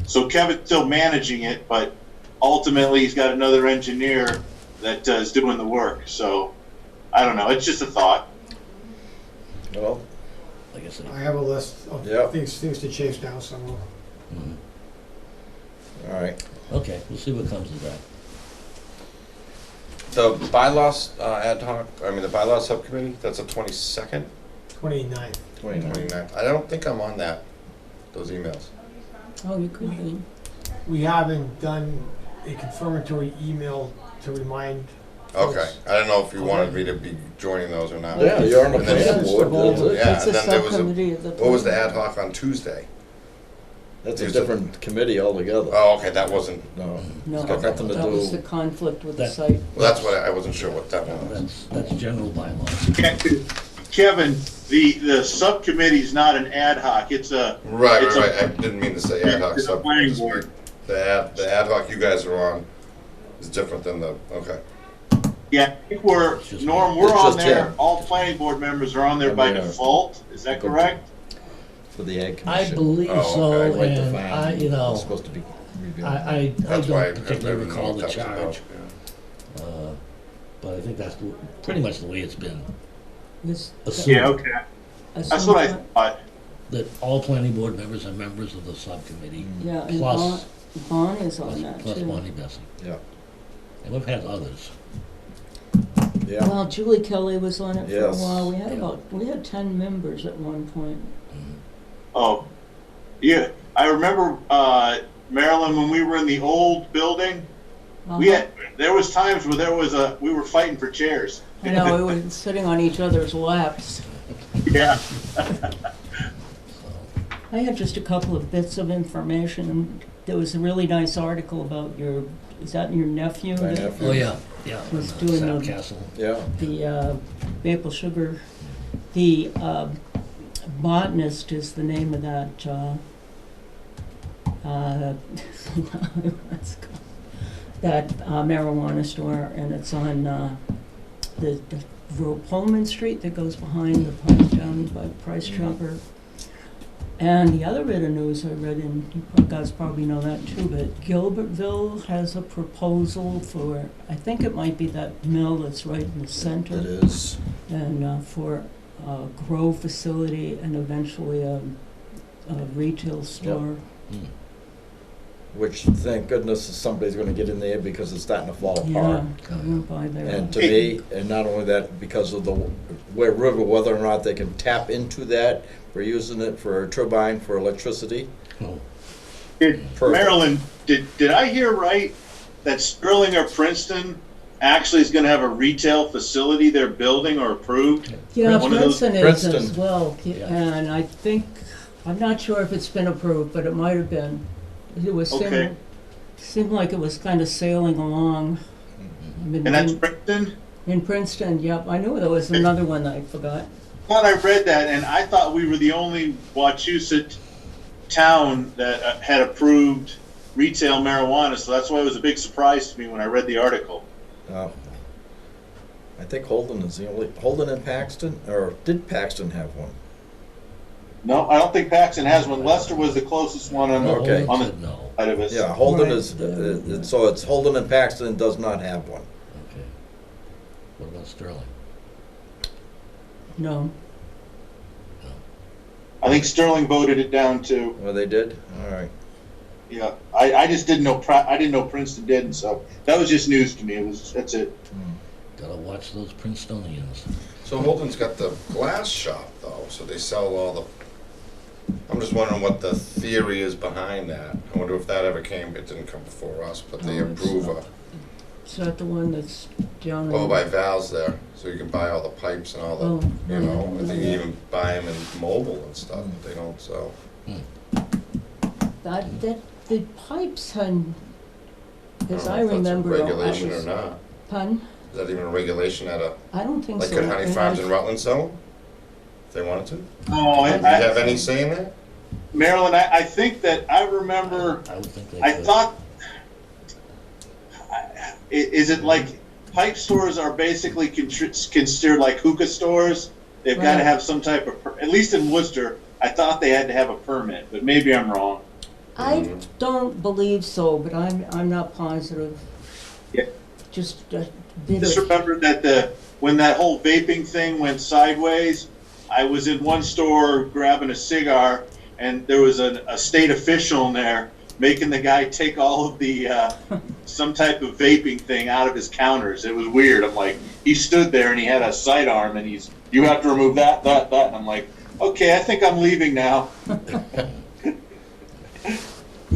So Kevin's still managing it, but ultimately he's got another engineer that is doing the work. So I don't know. It's just a thought. Well, like I said. I have a list of things to chase down somewhere. all right. Okay, we'll see what comes of that. The bylaws the bylaws subcommittee, that's the 22nd? 29th. 29th. I don't think I'm on those emails. Oh, you could be. We haven't done a confirmatory email to remind folks. Okay, I don't know if you wanted me to be joining those or not. Yeah, you're on the And then- planning board. That's it. Yeah, It's and a then there was subcommittee of the. what was the ad hoc on Tuesday? That's a different committee altogether. Oh, okay, that wasn't, No, No, it's got nothing to that was the do. conflict with the That- site. well, that's what I wasn't sure what that one was. That's general bylaws. Kevin, the subcommittee's not an ad hoc. It's a Right, it's a- I didn't mean to say ad hoc it's a planning board. The ad hoc you guys are on is different than okay. Yeah, I think we're It's on just there. him. All planning board members are on there by default. Is that correct? For the Ag I Commission. believe Oh, so, okay. Like the and farm, it's supposed to be reviewed. I That's why I don't particularly didn't know recall what the that was about, charge, yeah. but I think that's pretty much the way it's been This- assumed. Yeah, okay. That's what I thought. That all planning board members are members of the subcommittee. Yeah, and Plus- Vaughn is on that Plus too. Bonnie Bessie. Yeah, And we've had others. yeah. Well, Julie Kelly was on it for a Yes. while. We Yeah. had 10 members at one point. Oh, yeah. I remember Marilyn when we were in the old building. There was times where we were fighting for chairs. I know, we were sitting on each other's laps. Yeah. I have just a couple of bits of information. There was a really nice article about is that your nephew? My that nephew. Oh, yeah. Was doing Sap the- Castle. Yeah, The maple sugar, the botanist is the name of that, that marijuana store, and it's on the Pullman Street that goes behind the pump down by Price Chopper. And the other bit of news I read, and you guys probably know that too, but Gilbertville has a proposal for, I think it might be that mill that's right in the center. It is. And for a grow facility and eventually a retail store. Hmm. Which, thank goodness, somebody's gonna get in there because it's starting to fall apart. Yeah, I went by there. And to me, and not only that, because of the where river, whether or not they can tap into that, we're using it for a turbine for electricity. Oh, Perfect. Marilyn, did I hear right that Sterling or Princeton actually is gonna have a retail facility they're building or approved? Yeah, One of those- Princeton is Princeton. as well, Yeah. and I think, I'm not sure if it's been approved, but it might have been. It was Okay. seemed like it was kind of sailing along. I mean, And that's Princeton? in Princeton, yep, I knew there was another one that I forgot. Thought I read that, and I thought we were the only Wachusett town that had approved retail marijuana, so that's why it was a big surprise to me when I read the article. I think Holden is the only, Holden and Paxton, or did Paxton have one? No, I don't think Paxton has one. Leicester was the closest one on the, Okay. on the said no. side of us. Yeah, Holden Right. is, so it's Holden and Paxton does not have one. Okay. What about Sterling? No, I think Sterling voted it down too. Well, they did? All right. Yeah, I just didn't know, I didn't know Princeton didn't, so that was just news to me. That's it. Gotta watch those Princetonians. So Holden's got the glass shop though, so they sell all the, I'm just wondering what the theory is behind that. I wonder if that ever came, it didn't come before us, but they Oh, it's approve not. a, is that the one that's down in? oh, by Val's there, so you can buy all the pipes and all Oh, the, you know, I think you yeah. even buy them in mobile and stuff, but they don't sell. That, the pipes had, as I don't know if that's a remember, I regulation or was, not. pardon? Is that even a regulation at a, I don't think like so. could Honey And Farms I- in Rutland sell them? If they wanted to? Oh, Do you have any say in that? Marilyn, I think that I remember, I would think they I could. thought, is it like pipe stores are basically considered like hookah stores? They've got to Right. have some type of, at least in Worcester, I thought they had to have a permit, but maybe I'm wrong. I don't believe so, but I'm not positive. Yeah. Just a bit Just of, remember that when that whole vaping thing went sideways, I was in one store grabbing a cigar, and there was a state official in there making the guy take all of the some type of vaping thing out of his counters. It was weird. I'm like, he stood there and he had a sidearm, and you have to remove that. And I'm like, okay, I think I'm leaving now.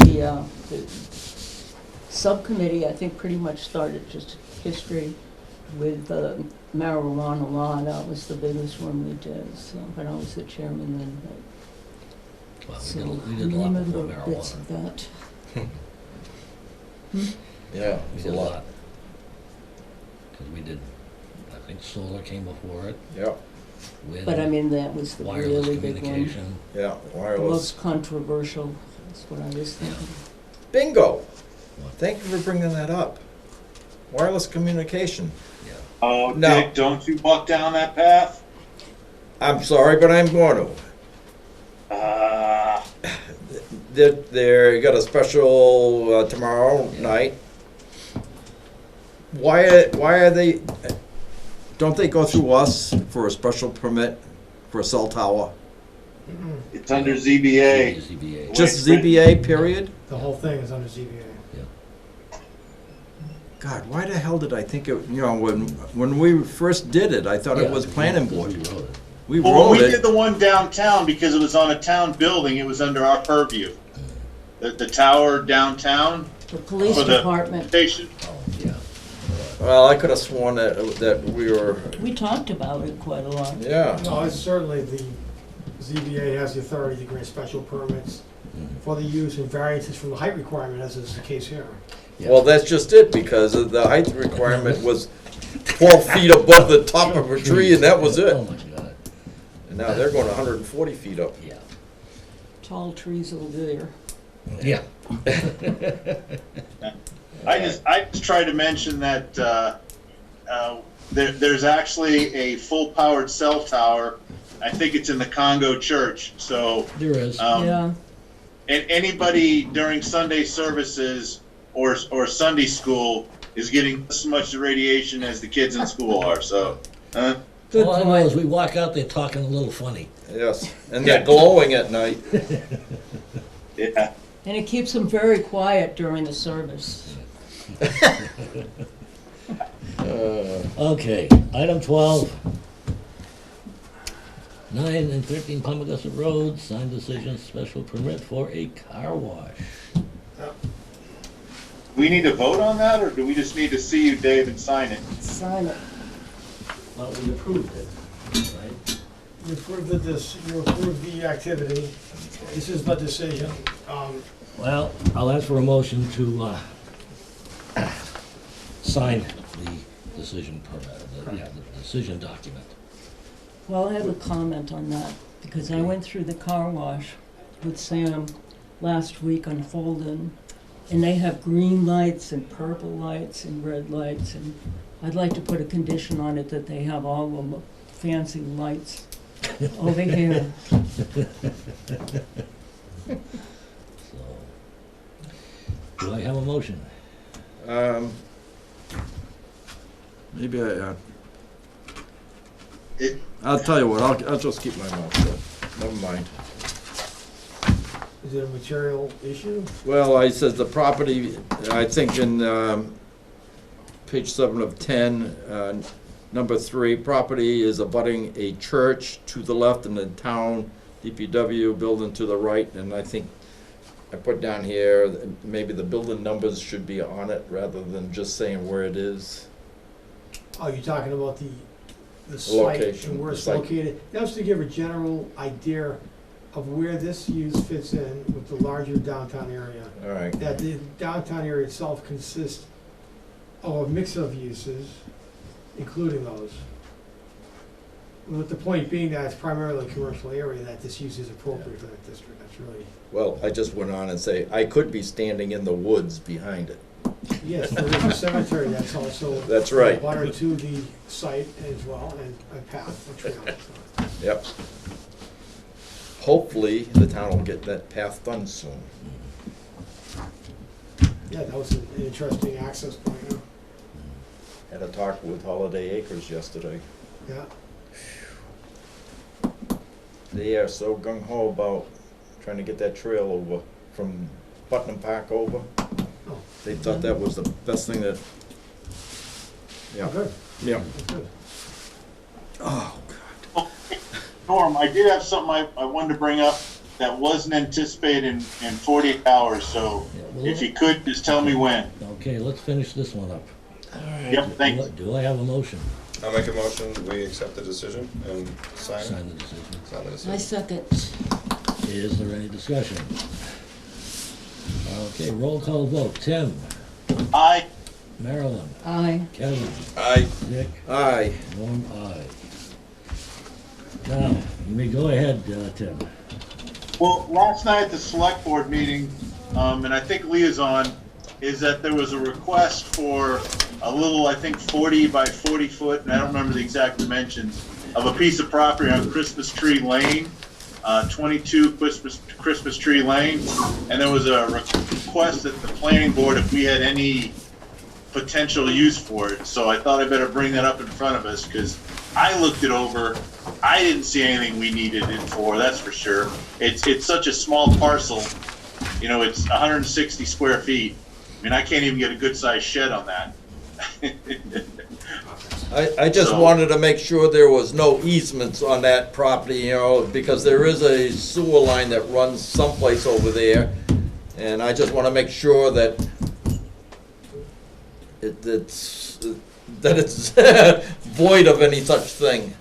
the subcommittee, I think, pretty much started just history with marijuana law. That was the biggest one we did, so, but I was the chairman then. Well, So we did a lot before remember bits of marijuana. that. Yeah, We it's did a lot. Because we did, I think solar came before it. Yeah, Wind, But I mean, that was the wireless really big one. communication. yeah, The wireless. most controversial, that's what I was thinking. Bingo! Thank you for bringing that up. Wireless communication. Yeah. Oh, No. Dick, don't you walk down that path? I'm sorry, but I'm going to. They got a special tomorrow night. Why are they, don't they go through us for a special permit for a cell tower? It's under ZBA. ZBA. Just ZBA, period? The whole thing is under ZBA. God, why the hell did I think it, when we first did it, I thought it was planning board. We wrote it. We Well, when wrote we did it. the one downtown, because it was on a town building, it was under our purview. The tower downtown The police for the department, station. Oh, yeah. Well, I could have sworn that we were, we talked about it quite a lot. yeah. No, it's certainly the ZBA has the authority to grant special permits for the use and variances from the height requirement, as is the case here. Well, that's just it, because the height requirement was 12 feet above the top of a tree, and that was Oh, it. my God. And now they're going 140 feet up. Yeah. Tall trees over there. Yeah. I just tried to mention that there's actually a full-powered cell tower I think it's in the Congo church, so. There is. Yeah, And anybody during Sunday services or Sunday school is getting as much radiation as the kids in school are, so. good All I know is point. we walk out there talking a little funny. Yes, and they're glowing at night. Yeah. And it keeps them very quiet during the service. Okay, item 12. 9 and 13 Pommogussett Road, signed decision, special permit for a car wash. We need to vote on that, or do we just need to see you, Dave, and sign it? Sign it. Well, we approved it, right? You approved the activity. This is the decision. Well, I'll ask for a motion to sign the decision permit, the decision document. Well, I have a comment on that, because I went through the car wash with Sam last week on Holden, and they have green lights and purple lights and red lights, and I'd like to put a condition on it that they have all the fancy lights over here. So, do I have a motion? Maybe It- I'll tell you what, I'll just keep my mouth shut. Never mind. Is it a material issue? Well, I says the property, I think in page 7 of 10, number 3, property is abutting a church to the left and the town DPW building to the right, and I think I put down here, that maybe the building numbers should be on it rather than just saying where it is. Oh, you're talking about the site location, and where the it's site. located? That was to give a general idea of where this use fits in with the larger downtown area. All right. That the downtown area itself consists of a mix of uses, including those. With the point being that it's primarily a commercial area, that this use is appropriate for that district. That's really, Well, I just went on and say, I could be standing in the woods behind it. yes, there is a cemetery that's also. That's right. Water to the site as well, and a path, a trail. So. Yep. Hopefully, the town will get that path done soon. Yeah, that was an interesting access point, huh? Had a talk with Holiday Acres yesterday. Yeah. They are so gung ho about trying to get that trail over from Putnam Park over. Oh. They thought that was the best thing that, yeah, Good, yeah. good. Oh, God. Norm, I did have something I wanted to bring up that wasn't anticipated in 48 hours, so Yeah, well, if you could, just tell me when. Okay, let's finish this one up. Yep, thanks. Do I have a motion? I'll make a motion, we accept the decision and sign it. Sign the decision. Sign the I decision. second. Is there any discussion? Okay, roll call vote. Tim, Aye. Marilyn, Aye. Kevin, Aye. Dick, Aye. Norm, aye. Now, you may go ahead, Tim. Well, last night at the select board meeting, and I think liaison, is that there was a request for a little, I think 40 by 40 foot, and I don't remember the exact dimensions, of a piece of property on Christmas Tree Lane, 22 Christmas Tree Lane, and there was a request at the planning board if we had any potential use for it. So I thought I better bring that up in front of us, because I looked it over. I didn't see anything we needed it for, that's for sure. It's such a small parcel, you know, it's 160 square feet. I mean, I can't even get a good sized shed on that. I just So- wanted to make sure there was no easements on that property, you know, because there is a sewer line that runs someplace over there. And I just want to make sure that it's void of any such thing.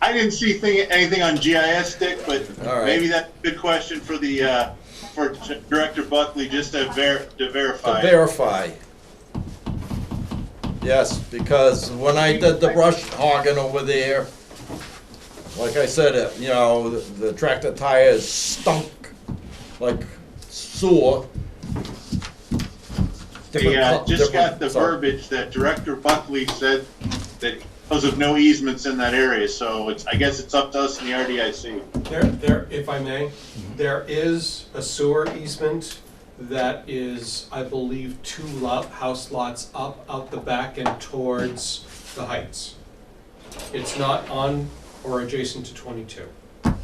I didn't see anything on GIS, Dick, but All right. maybe that's a good question for the for Director Buckley, just to verify. To verify. Yes, because when I did the brush hogging over there, like I said, you know, the tractor tires stunk like sewer. Yeah, just got the so- verbiage that Director Buckley said that he because of no easements in that area, so I guess it's up to us in the RDIC. There, if I may, there is a sewer easement that is, I believe, 2 house lots up, out the back and towards the heights. It's not on or adjacent to 22,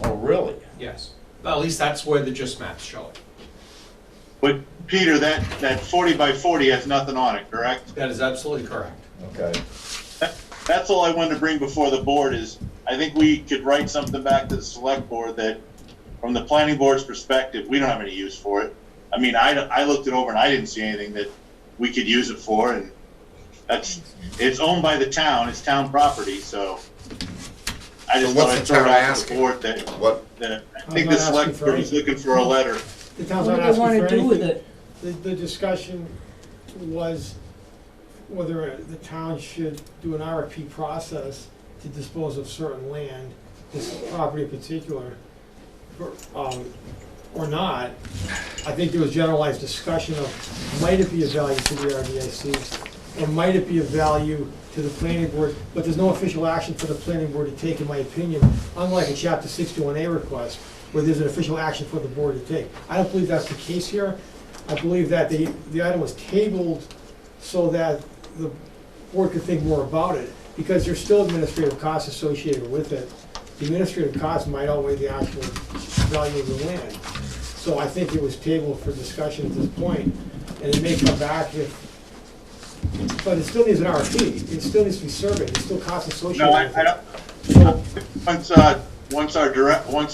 Oh, really? yes. At least that's where the gist maps show it. But Peter, that 40 by 40 has nothing on it, correct? That is absolutely correct. Okay. That's all I wanted to bring before the board is, I think we could write something back to the select board that, from the planning board's perspective, we don't have any use for it. I mean, I looked it over and I didn't see anything that we could use it for, and it's owned by the town, it's town property, so I just So what's thought I'd the throw it town out to the asking? board that, What, I think the select board is looking for a letter. The town's What not do they asking wanna for do with anything. it? The discussion was whether the town should do an RFP process to dispose of certain land, this property in particular, or not. I think there was generalized discussion of, might it be of value to the RDIC, or might it be of value to the planning board, but there's no official action for the planning board to take, in my opinion, unlike a chapter 61A request, where there's an official action for the board to take. I don't believe that's the case here. I believe that the item was tabled so that the board could think more about it, because there's still administrative costs associated with it. The administrative costs might outweigh the actual value of the land. So I think it was tabled for discussion at this point, and it may come back but it still needs an RFP. It still needs to be surveyed. There's still costs associated No, with it. I don't, once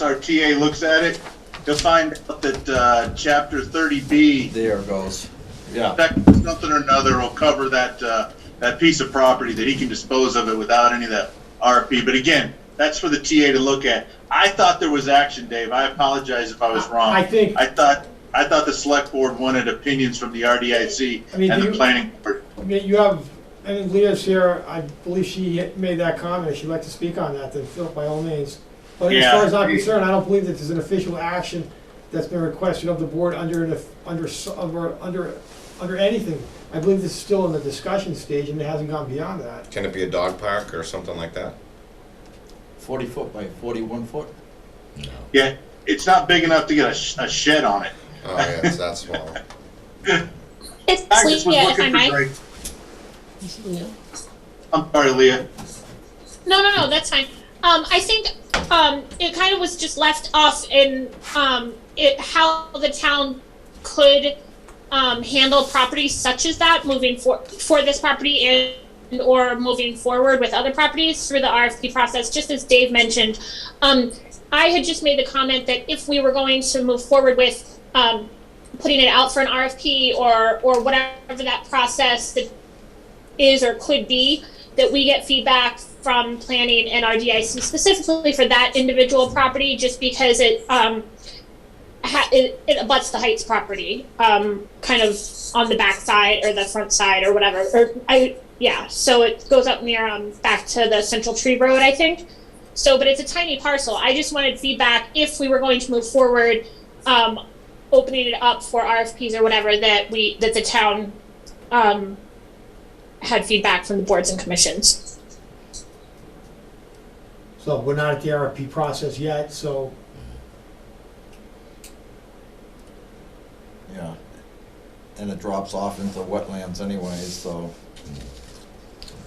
our TA looks at it, you'll find out that, chapter 30B, There it goes. Yeah. something or another will cover that piece of property, that he can dispose of it without any of that RFP. But again, that's for the TA to look at. I thought there was action, Dave. I apologize if I was wrong. I think- I thought the select board wanted opinions from the RDIC I mean, and do the you- planning board. I mean, you have, I think Leah's here, I believe she made that comment, if she'd like to speak on that, then Phil, by all means. But as Yeah. far as I'm concerned, I don't believe that there's an official action that's been requested of the board under anything. I believe this is still in the discussion stage and it hasn't gone beyond that. can it be a dog park or something like that? 40 foot by 41 foot? No. Yeah, it's not big enough to get a shed on it. Oh, yeah, it's that small. It's I just was Leah, if I looking for might. Greg. I'm sorry, Leah. No, that's fine. I think it kind of was just left off in how the town could handle properties such as that moving for this property and or moving forward with other properties through the RFP process. Just as Dave mentioned, I had just made the comment that if we were going to move forward with putting it out for an RFP or whatever that process that is or could be, that we get feedback from planning and RDIC specifically for that individual property, just because it abuts the Heights property, kind of on the back side or the front side or whatever. So it goes up near back to the Central Tree Road, I think. So, but it's a tiny parcel. I just wanted feedback if we were going to move forward, opening it up for RFPs or whatever, that the town had feedback from the boards and commissions. So we're not at the RFP process yet, so Yeah. And it drops off into wetlands anyways, so.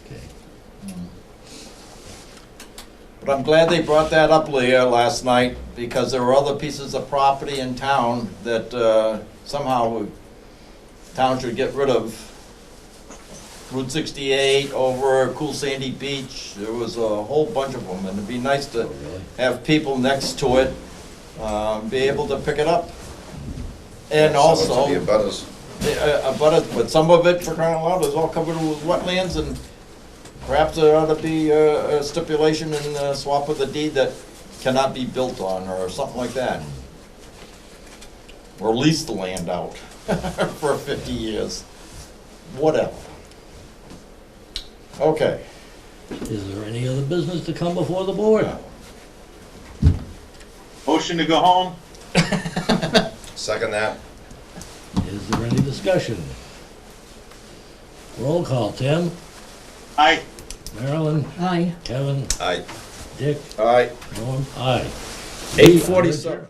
Okay. But I'm glad they brought that up, Leah, last night, because there were other pieces of property in town that somehow town should get rid of. Route 68 over Cool Sandy Beach, there was a whole bunch of them, and it'd be nice to Oh, really? have people next to it, be able to pick it up. And also, Some of the abutters. but some of it, for crying out loud, is all covered with wetlands, and perhaps there ought to be a stipulation in the swap of the deed that cannot be built on, or something like that. Or lease the land out for 50 years, whatever. Okay. Is there any other business to come before the board? Motion to go home? Second that. Is there any discussion? Roll call, Tim, Aye. Marilyn, Aye. Kevin, Aye. Dick, Aye. Norm, aye. 8:47.